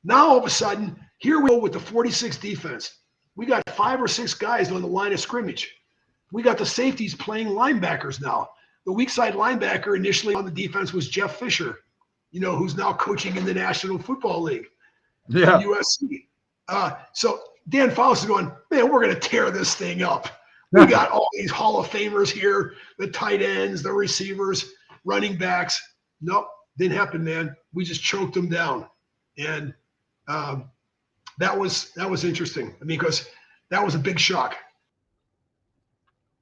Now all of a sudden, here we go with the 46 defense. We got 5 or 6 guys on the line of scrimmage. We got the safeties playing linebackers now. The weak side linebacker initially on the defense was Jeff Fisher, who's now coaching in the National Football League, USC. So Dan Faust is going, man, we're going to tear this thing up. We got all these Hall of Famers here, the tight ends, the receivers, running backs. Nope, didn't happen, man. We just choked them down. And that was interesting. I mean, because that was a big shock.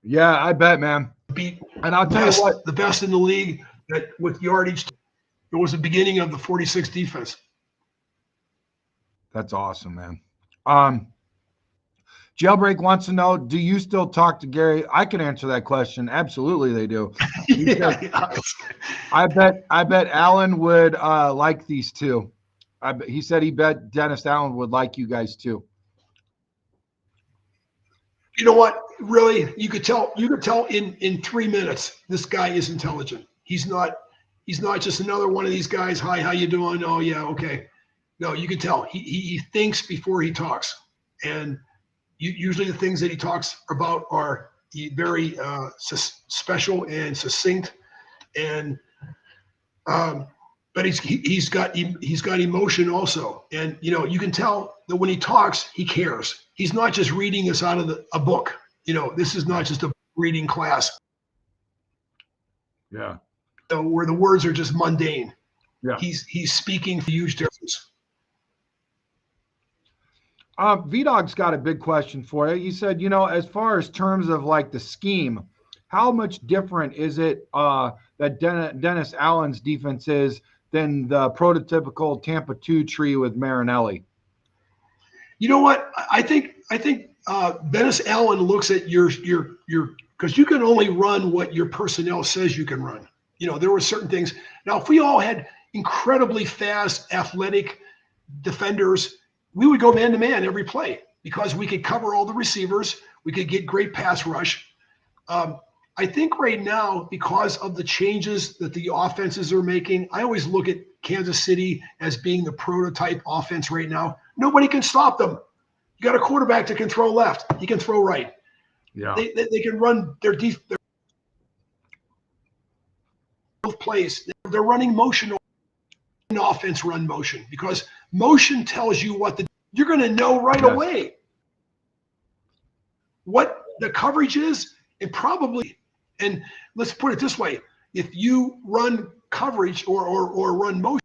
Yeah, I bet, man. And I'll tell you what, the best in the league that with yardage, it was the beginning of the 46 defense. That's awesome, man. Jailbreak wants to know, do you still talk to Gary? I can answer that question. Absolutely, they do. I bet Alan would like these two. He said he bet Dennis Allen would like you guys too. You know what? Really, you could tell in 3 minutes this guy is intelligent. He's not just another one of these guys. Hi, how you doing? Oh yeah, okay. No, you can tell he thinks before he talks, and usually the things that he talks about are very special and succinct, and but he's got emotion also, and you can tell that when he talks, he cares. He's not just reading us out of a book. This is not just a reading class. Yeah. Where the words are just mundane. Yeah. He's speaking for huge difference. V-Dog's got a big question for you. He said, as far as terms of like the scheme, how much different is it that Dennis Allen's defense is than the prototypical Tampa 2 tree with Marinelli? You know what? I think Dennis Allen looks at your because you can only run what your personnel says you can run. There were certain things. Now, if we all had incredibly fast, athletic defenders, we would go man-to-man every play because we could cover all the receivers. We could get great pass rush. I think right now, because of the changes that the offenses are making, I always look at Kansas City as being the prototype offense right now. Nobody can stop them. You got a quarterback that can throw left. He can throw right. Yeah. They can run their plays. They're running motion in offense, run motion, because motion tells you you're going to know right away what the coverage is, and let's put it this way: if you run coverage or run motion,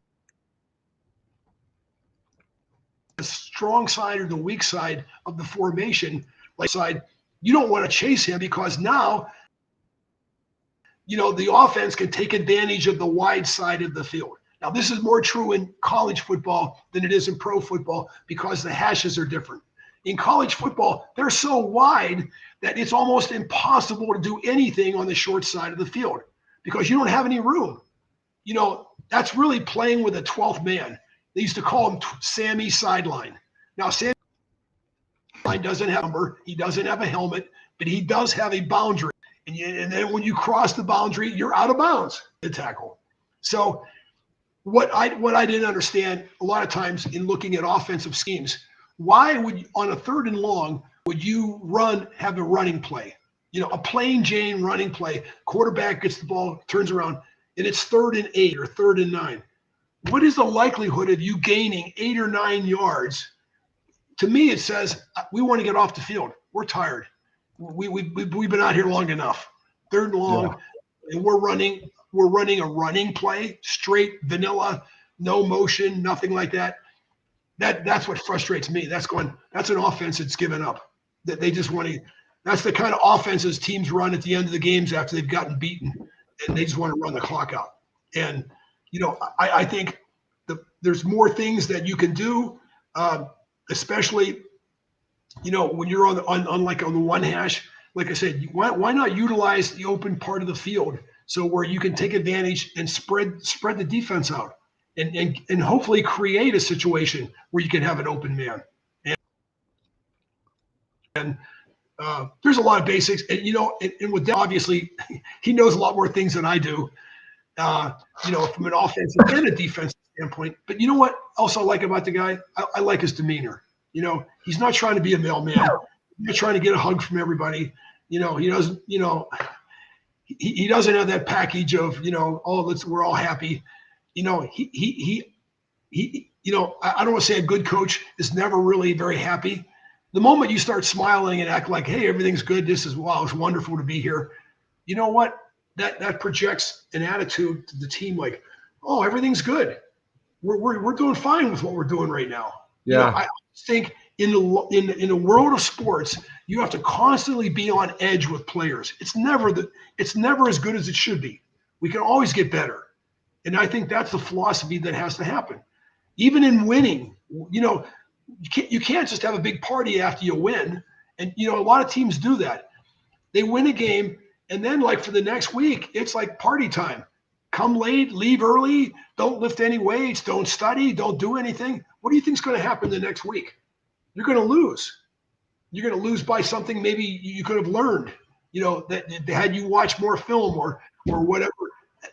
the strong side or the weak side of the formation, you don't want to chase him because now the offense can take advantage of the wide side of the field. Now, this is more true in college football than it is in pro football because the hashes are different. In college football, they're so wide that it's almost impossible to do anything on the short side of the field because you don't have any room. That's really playing with a 12th man. They used to call him Sammy Sideline. Now, Sammy Sideline doesn't have a number. He doesn't have a helmet, but he does have a boundary. And then when you cross the boundary, you're out of bounds to tackle. So what I didn't understand a lot of times in looking at offensive schemes, why would on a 3rd and long would you have a running play? A plain Jane running play. Quarterback gets the ball, turns around, and it's 3rd and 8 or 3rd and 9. What is the likelihood of you gaining 8 or 9 yards? To me, it says we want to get off the field. We're tired. We've been out here long enough. 3rd and long, and we're running a running play, straight vanilla, no motion, nothing like that. That's what frustrates me. That's an offense that's given up. That they just want to. That's the kind of offenses teams run at the end of the games after they've gotten beaten, and they just want to run the clock out. And I think there's more things that you can do, especially when you're on the one hash. Like I said, why not utilize the open part of the field so where you can take advantage and spread the defense out. and hopefully create a situation where you can have an open man. And there's a lot of basics, and and with that, obviously, he knows a lot more things than I do. From an offensive and a defensive standpoint. But you know what else I like about the guy? I like his demeanor. He's not trying to be a mailman. He's not trying to get a hug from everybody. He doesn't. He doesn't have that package of we're all happy. I don't want to say a good coach is never really very happy. The moment you start smiling and act like, hey, everything's good, this is, wow, it's wonderful to be here. You know what? That projects an attitude to the team like, oh, everything's good. We're doing fine with what we're doing right now. Yeah. I think in the world of sports, you have to constantly be on edge with players. It's never as good as it should be. We can always get better. And I think that's the philosophy that has to happen. Even in winning, you can't just have a big party after you win. And, a lot of teams do that. They win a game, and then, like, for the next week, it's like party time. Come late, leave early, don't lift any weights, don't study, don't do anything. What do you think is going to happen the next week? You're going to lose. You're going to lose by something maybe you could have learned, that had you watched more film or whatever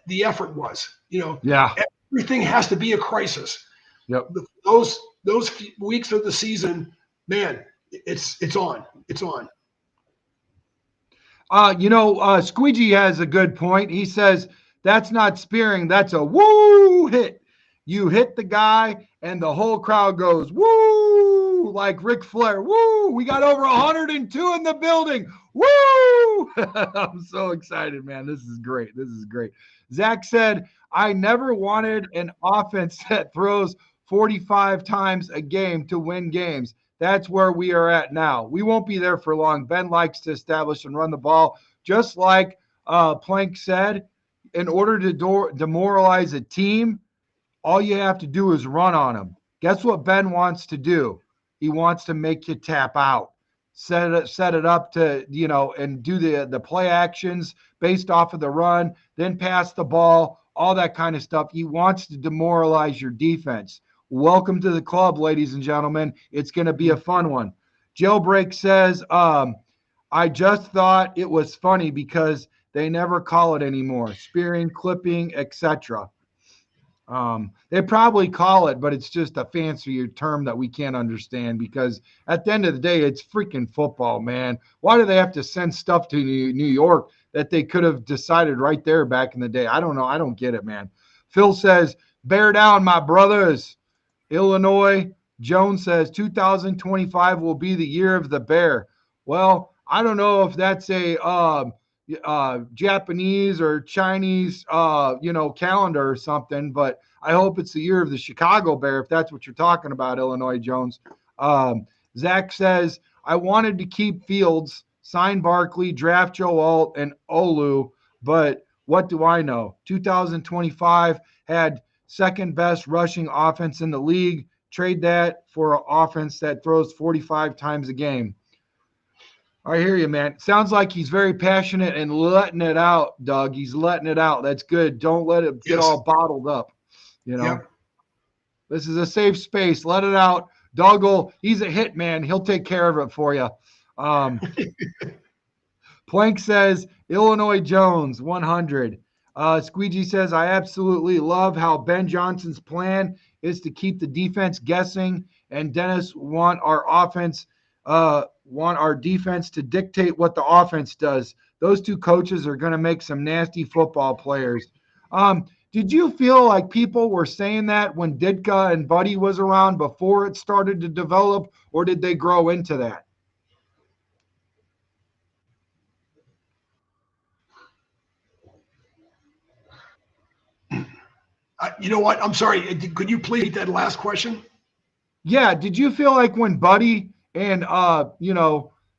the effort was. Yeah. Everything has to be a crisis. Yep. Those few weeks of the season, man, it's on. It's on. Squeegee has a good point. He says that's not spearing, that's a woo hit. You hit the guy and the whole crowd goes woo, like Ric Flair. Woo! We got over 102 in the building. Woo! I'm so excited, man. This is great. Zach said, I never wanted an offense that throws 45 times a game to win games. That's where we are at now. We won't be there for long. Ben likes to establish and run the ball. Just like Plank said, in order to demoralize a team, all you have to do is run on them. Guess what Ben wants to do? He wants to make you tap out. Set it up to, and do the play actions based off of the run, then pass the ball, all that kind of stuff. He wants to demoralize your defense. Welcome to the club, ladies and gentlemen. It's going to be a fun one. Jailbreak says, I just thought it was funny because they never call it anymore. Spearing, clipping, etc. They probably call it, but it's just a fancier term that we can't understand because at the end of the day, it's freaking football, man. Why do they have to send stuff to New York that they could have decided right there back in the day? I don't know. I don't get it, man. Phil says, bear down, my brothers. Illinois. Jones says 2025 will be the year of the bear. Well, I don't know if that's a Japanese or Chinese calendar or something, but I hope it's the year of the Chicago Bear, if that's what you're talking about, Illinois Jones. Zach says, I wanted to keep Fields, sign Barkley, draft Joe Alt and Olu, but what do I know? 2025 had second best rushing offense in the league. Trade that for an offense that throws 45 times a game. I hear you, man. Sounds like he's very passionate and letting it out, Doug. He's letting it out. That's good. Don't let it get all bottled up. Yep. This is a safe space. Let it out. Doug he's a hit man. He'll take care of it for you. Plank says, Illinois Jones, 100. Squeegee says, I absolutely love how Ben Johnson's plan is to keep the defense guessing, and Dennis want our defense to dictate what the offense does. Those two coaches are going to make some nasty football players. Did you feel like people were saying that when Ditka and Buddy was around before it started to develop, or did they grow into that? You know what? I'm sorry. Could you please repeat that last question? Yeah. Did you feel like when Buddy and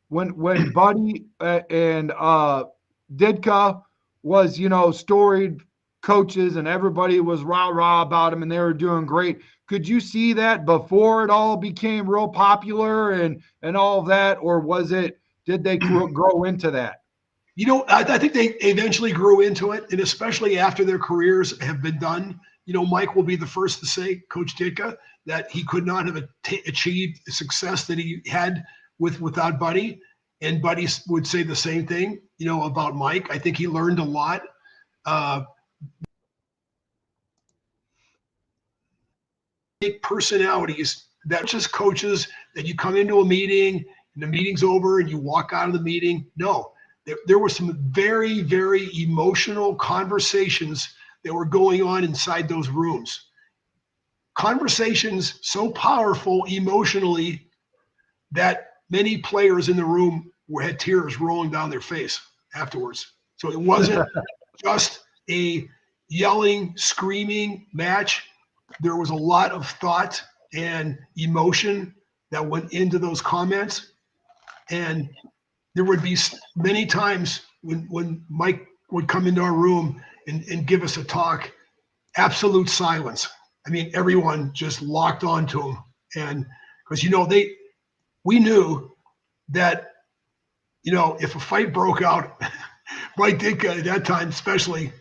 when Buddy and Ditka was storied coaches and everybody was rah about them and they were doing great? Could you see that before it all became real popular and all of that, or did they grow into that? I think they eventually grew into it, and especially after their careers have been done, Mike will be the first to say, Coach Ditka, that he could not have achieved the success that he had without Buddy. And Buddy would say the same thing, about Mike. I think he learned a lot. Personalities that just coaches that you come into a meeting and the meeting's over and you walk out of the meeting. No, there were some very, very emotional conversations that were going on inside those rooms. Conversations so powerful emotionally that many players in the room had tears rolling down their face afterwards. So it wasn't just a yelling, screaming match. There was a lot of thought and emotion that went into those comments. And there would be many times when Mike would come into our room and give us a talk, absolute silence. I mean, everyone just locked onto him. And because, we knew that, if a fight broke out, Mike Ditka at that time especially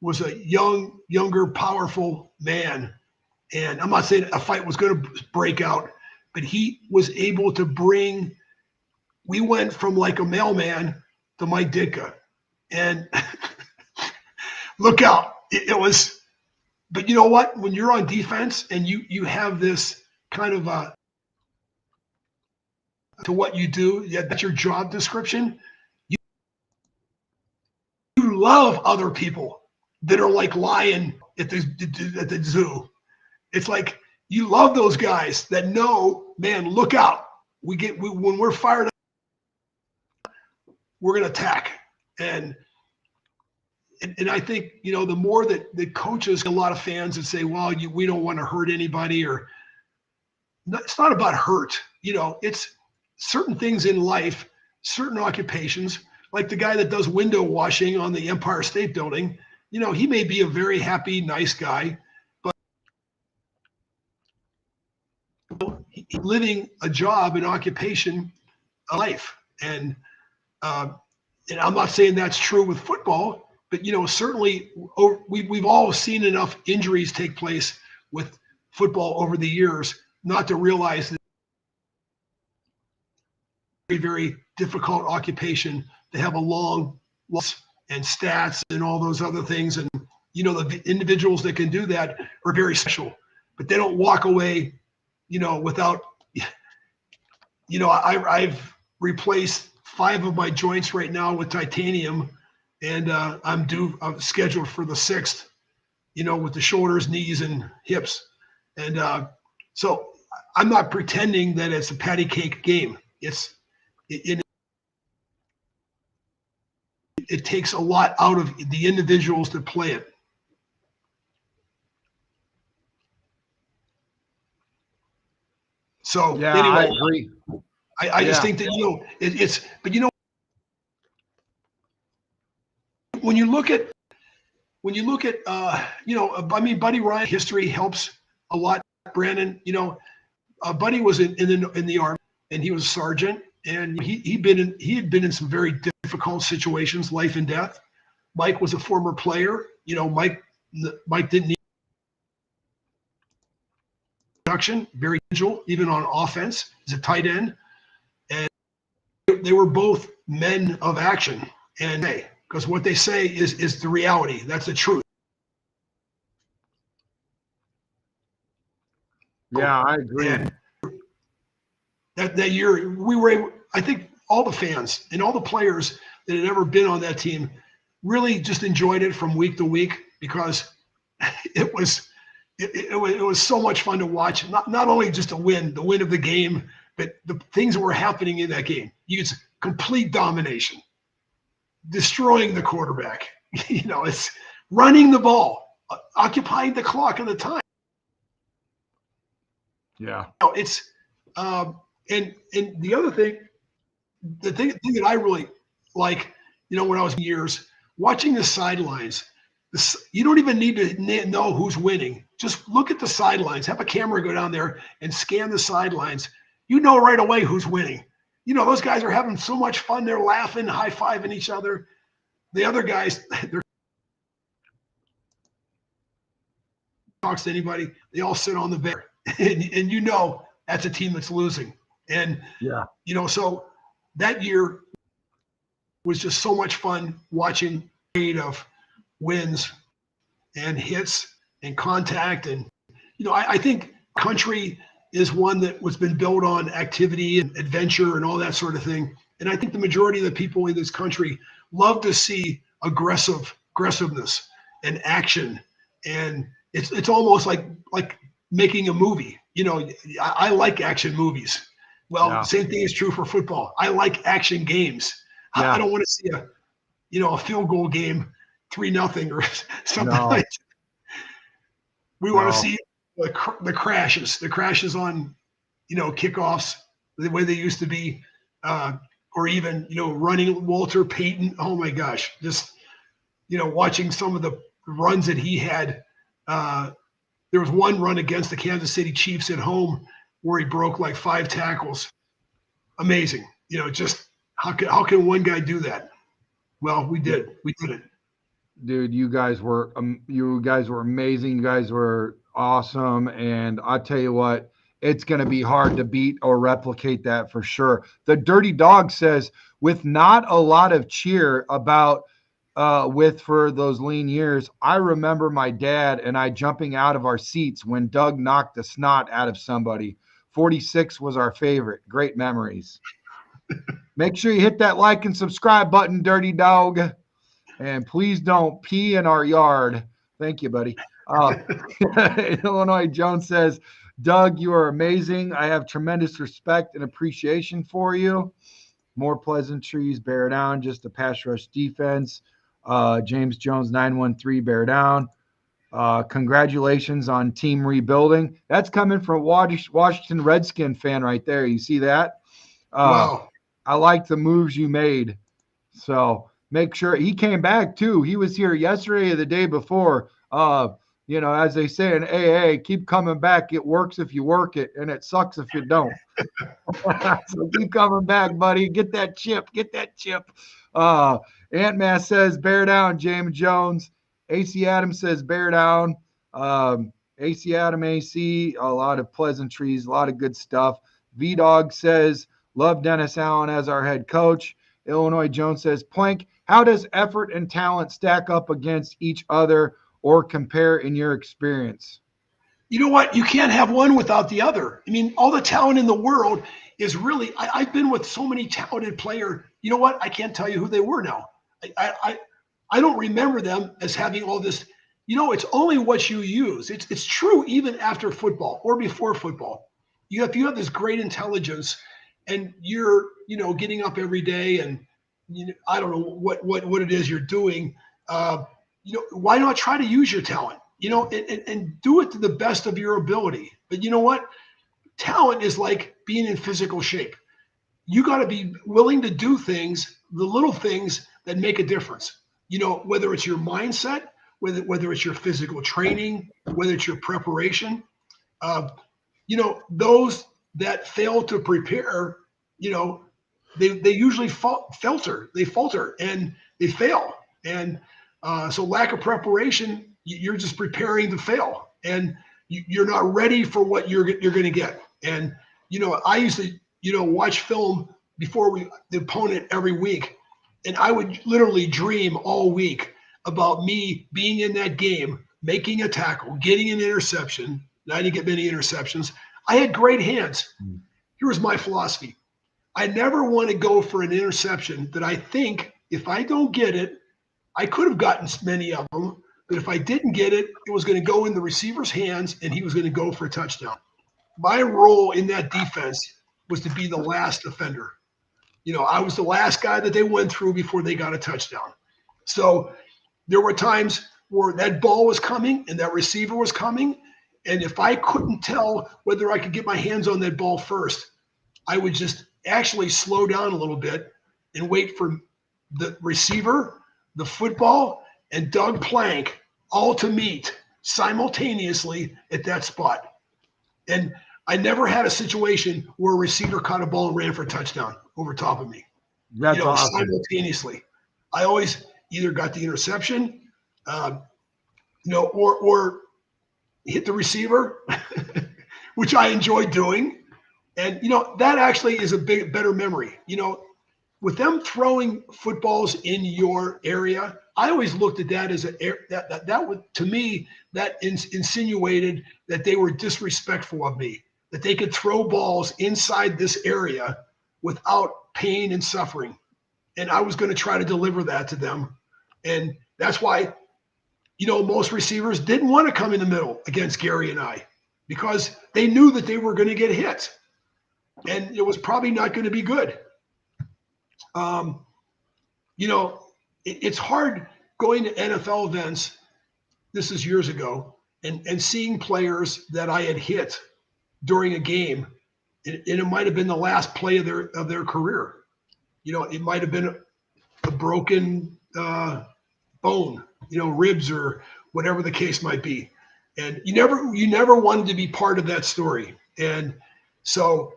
was a younger, powerful man. And I'm not saying a fight was going to break out, but he was able to we went from like a mailman to Mike Ditka. And look out. It was, but you know what? When you're on defense and you have this kind of to what you do, that's your job description. You love other people that are like lying at the zoo. It's like you love those guys that know, man, look out. When we're fired up, we're going to attack. And I think, the more that the coaches, a lot of fans that say, well, we don't want to hurt anybody, or it's not about hurt. It's certain things in life, certain occupations, like the guy that does window washing on the Empire State Building. He may be a very happy, nice guy, but he's living a job, an occupation, a life. And I'm not saying that's true with football, but certainly we've all seen enough injuries take place with football over the years not to realize that it's a very, very difficult occupation to have a long loss and stats and all those other things. And the individuals that can do that are very special, but they don't walk away without I've replaced 5 of my joints right now with titanium, and I'm scheduled for the 6th, with the shoulders, knees, and hips. And so I'm not pretending that it's a patty cake game. It takes a lot out of the individuals that play it. So yeah, anyway, I agree. I just think that, but when you look at, Buddy Ryan history helps a lot. Brandon, Buddy was in the Army, and he was a sergeant, and he had been in some very difficult situations, life and death. Mike was a former player. Mike didn't need production, very agile, even on offense. He's a tight end, and they were both men of action. And because what they say is the reality. That's the truth. Yeah, I agree. And that year, we were able, I think all the fans and all the players that had ever been on that team really just enjoyed it from week to week, because it was so much fun to watch. Not only just the win of the game, but the things that were happening in that game. It's complete domination, destroying the quarterback. It's running the ball, occupying the clock of the time. Yeah. It's and the other thing, the thing that I really like, when I was in years watching the sidelines, you don't even need to know who's winning. Just look at the sidelines. Have a camera go down there and scan the sidelines. Right away who's winning. Those guys are having so much fun. They're laughing, high-fiving each other. The other guys, talks to anybody, they all sit on the bench. And that's a team that's losing. And, so that year was just so much fun watching of wins and hits and contact. And, I think country is one that was been built on activity and adventure and all that sort of thing. And I think the majority of the people in this country love to see aggressiveness and action. And it's almost like making a movie. I like action movies. Well, same thing is true for football. I like action games. I don't want to see a field goal game, 3-0 or something like that. We want to see the crashes on, kickoffs the way they used to be, or even, running Walter Payton. Oh my gosh, just, watching some of the runs that he had. There was one run against the Kansas City Chiefs at home where he broke like 5 tackles. Amazing. Just how can one guy do that? Well, we did. We did it. Dude, you guys were amazing. You guys were awesome. And I tell you what, it's going to be hard to beat or replicate that for sure. The Dirty Dog says, with not a lot of cheer about for those lean years, I remember my dad and I jumping out of our seats when Doug knocked the snot out of somebody. 46 was our favorite. Great memories. Make sure you hit that like and subscribe button, Dirty Dog. And please don't pee in our yard. Thank you, buddy. Illinois Jones says, Doug, you are amazing. I have tremendous respect and appreciation for you. More pleasantries, bear down, just a pass rush defense. James Jones 913, bear down. Congratulations on team rebuilding. That's coming from Washington Redskin fan right there. You see that? Wow. I like the moves you made. So make sure he came back too. He was here yesterday or the day before. As they say in AA, keep coming back. It works if you work it, and it sucks if you don't. So keep coming back, buddy. Get that chip. Ant-Man says, bear down, James Jones. AC Adams says, bear down. AC Adam AC, a lot of pleasantries, a lot of good stuff. V-Dog says, love Dennis Allen as our head coach. Illinois Jones says, Plank, how does effort and talent stack up against each other or compare in your experience? You know what? You can't have one without the other. I mean, all the talent in the world is really, I've been with so many talented players. You know what? I can't tell you who they were now. I don't remember them as having all this. It's only what you use. It's true even after football or before football. If you have this great intelligence and you're, getting up every day and, I don't know what it is you're doing, why not try to use your talent, and do it to the best of your ability. But you know what? Talent is like being in physical shape. You got to be willing to do things, the little things that make a difference, whether it's your mindset, whether it's your physical training, whether it's your preparation. Those that fail to prepare, they usually falter and they fail. And so lack of preparation, you're just preparing to fail, and you're not ready for what you're going to get. And, I used to, watch film before the opponent every week, and I would literally dream all week about me being in that game, making a tackle, getting an interception. I didn't get many interceptions. I had great hands. Here was my philosophy. I never want to go for an interception that I think if I don't get it, I could have gotten many of them, but if I didn't get it, it was going to go in the receiver's hands and he was going to go for a touchdown. My role in that defense was to be the last offender. I was the last guy that they went through before they got a touchdown. So there were times where that ball was coming and that receiver was coming, and if I couldn't tell whether I could get my hands on that ball first, I would just actually slow down a little bit and wait for the receiver, the football, and Doug Plank all to meet simultaneously at that spot. And I never had a situation where a receiver caught a ball and ran for a touchdown over top of me. That's awesome. Simultaneously. I always either got the interception, or hit the receiver, which I enjoy doing. And, that actually is a better memory. With them throwing footballs in your area, I always looked at that as that would, to me, that insinuated that they were disrespectful of me, that they could throw balls inside this area without pain and suffering. And I was going to try to deliver that to them. And that's why, most receivers didn't want to come in the middle against Gary and I, because they knew that they were going to get hit. And it was probably not going to be good. It's hard going to NFL events. This is years ago, and seeing players that I had hit during a game, and it might have been the last play of their career. It might have been a broken bone, ribs or whatever the case might be, and you never wanted to be part of that story, and so.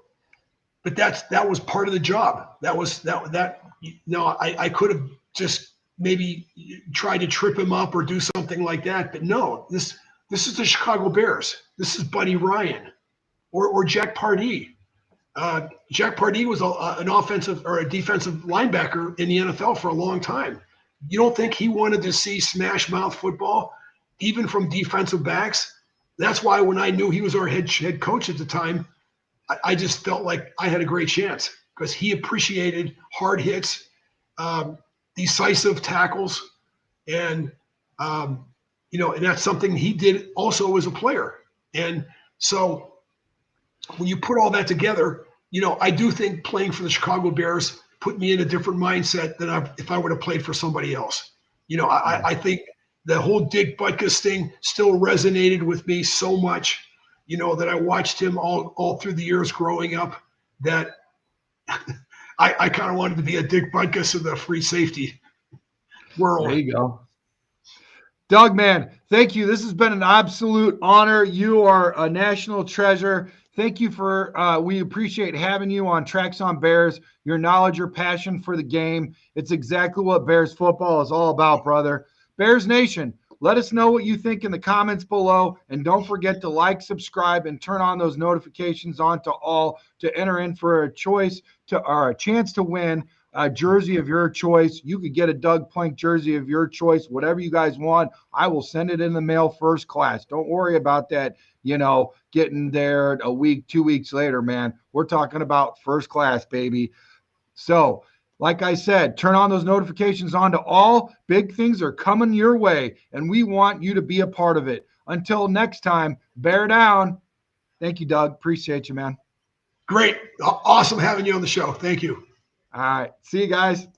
But that was part of the job. I could have just maybe tried to trip him up or do something like that. But no, this is the Chicago Bears. This is Buddy Ryan or Jack Pardee. Jack Pardee was an offensive or a defensive linebacker in the NFL for a long time. You don't think he wanted to see smash mouth football, even from defensive backs? That's why when I knew he was our head coach at the time, I just felt like I had a great chance, because he appreciated hard hits, decisive tackles, and and that's something he did also as a player. And so when you put all that together, I do think playing for the Chicago Bears put me in a different mindset than if I would have played for somebody else. I think the whole Dick Butkus thing still resonated with me so much. That I watched him all through the years growing up, that I kind of wanted to be a Dick Butkus of the free safety world. There you go. Doug, man, thank you. This has been an absolute honor. You are a national treasure. Thank you we appreciate having you on Tracks on Bears. Your knowledge, your passion for the game. It's exactly what Bears football is all about, brother. Bears Nation, let us know what you think in the comments below. And don't forget to like, subscribe, and turn on those notifications on to all to enter in for a chance to win a jersey of your choice. You could get a Doug Plank jersey of your choice, whatever you guys want. I will send it in the mail first class. Don't worry about that, getting there a week, 2 weeks later, man. We're talking about first class, baby. So, like I said, turn on those notifications on to all. Big things are coming your way, and we want you to be a part of it. Until next time, bear down. Thank you, Doug. Appreciate you, man. Great. Awesome having you on the show. Thank you. All right. See you guys.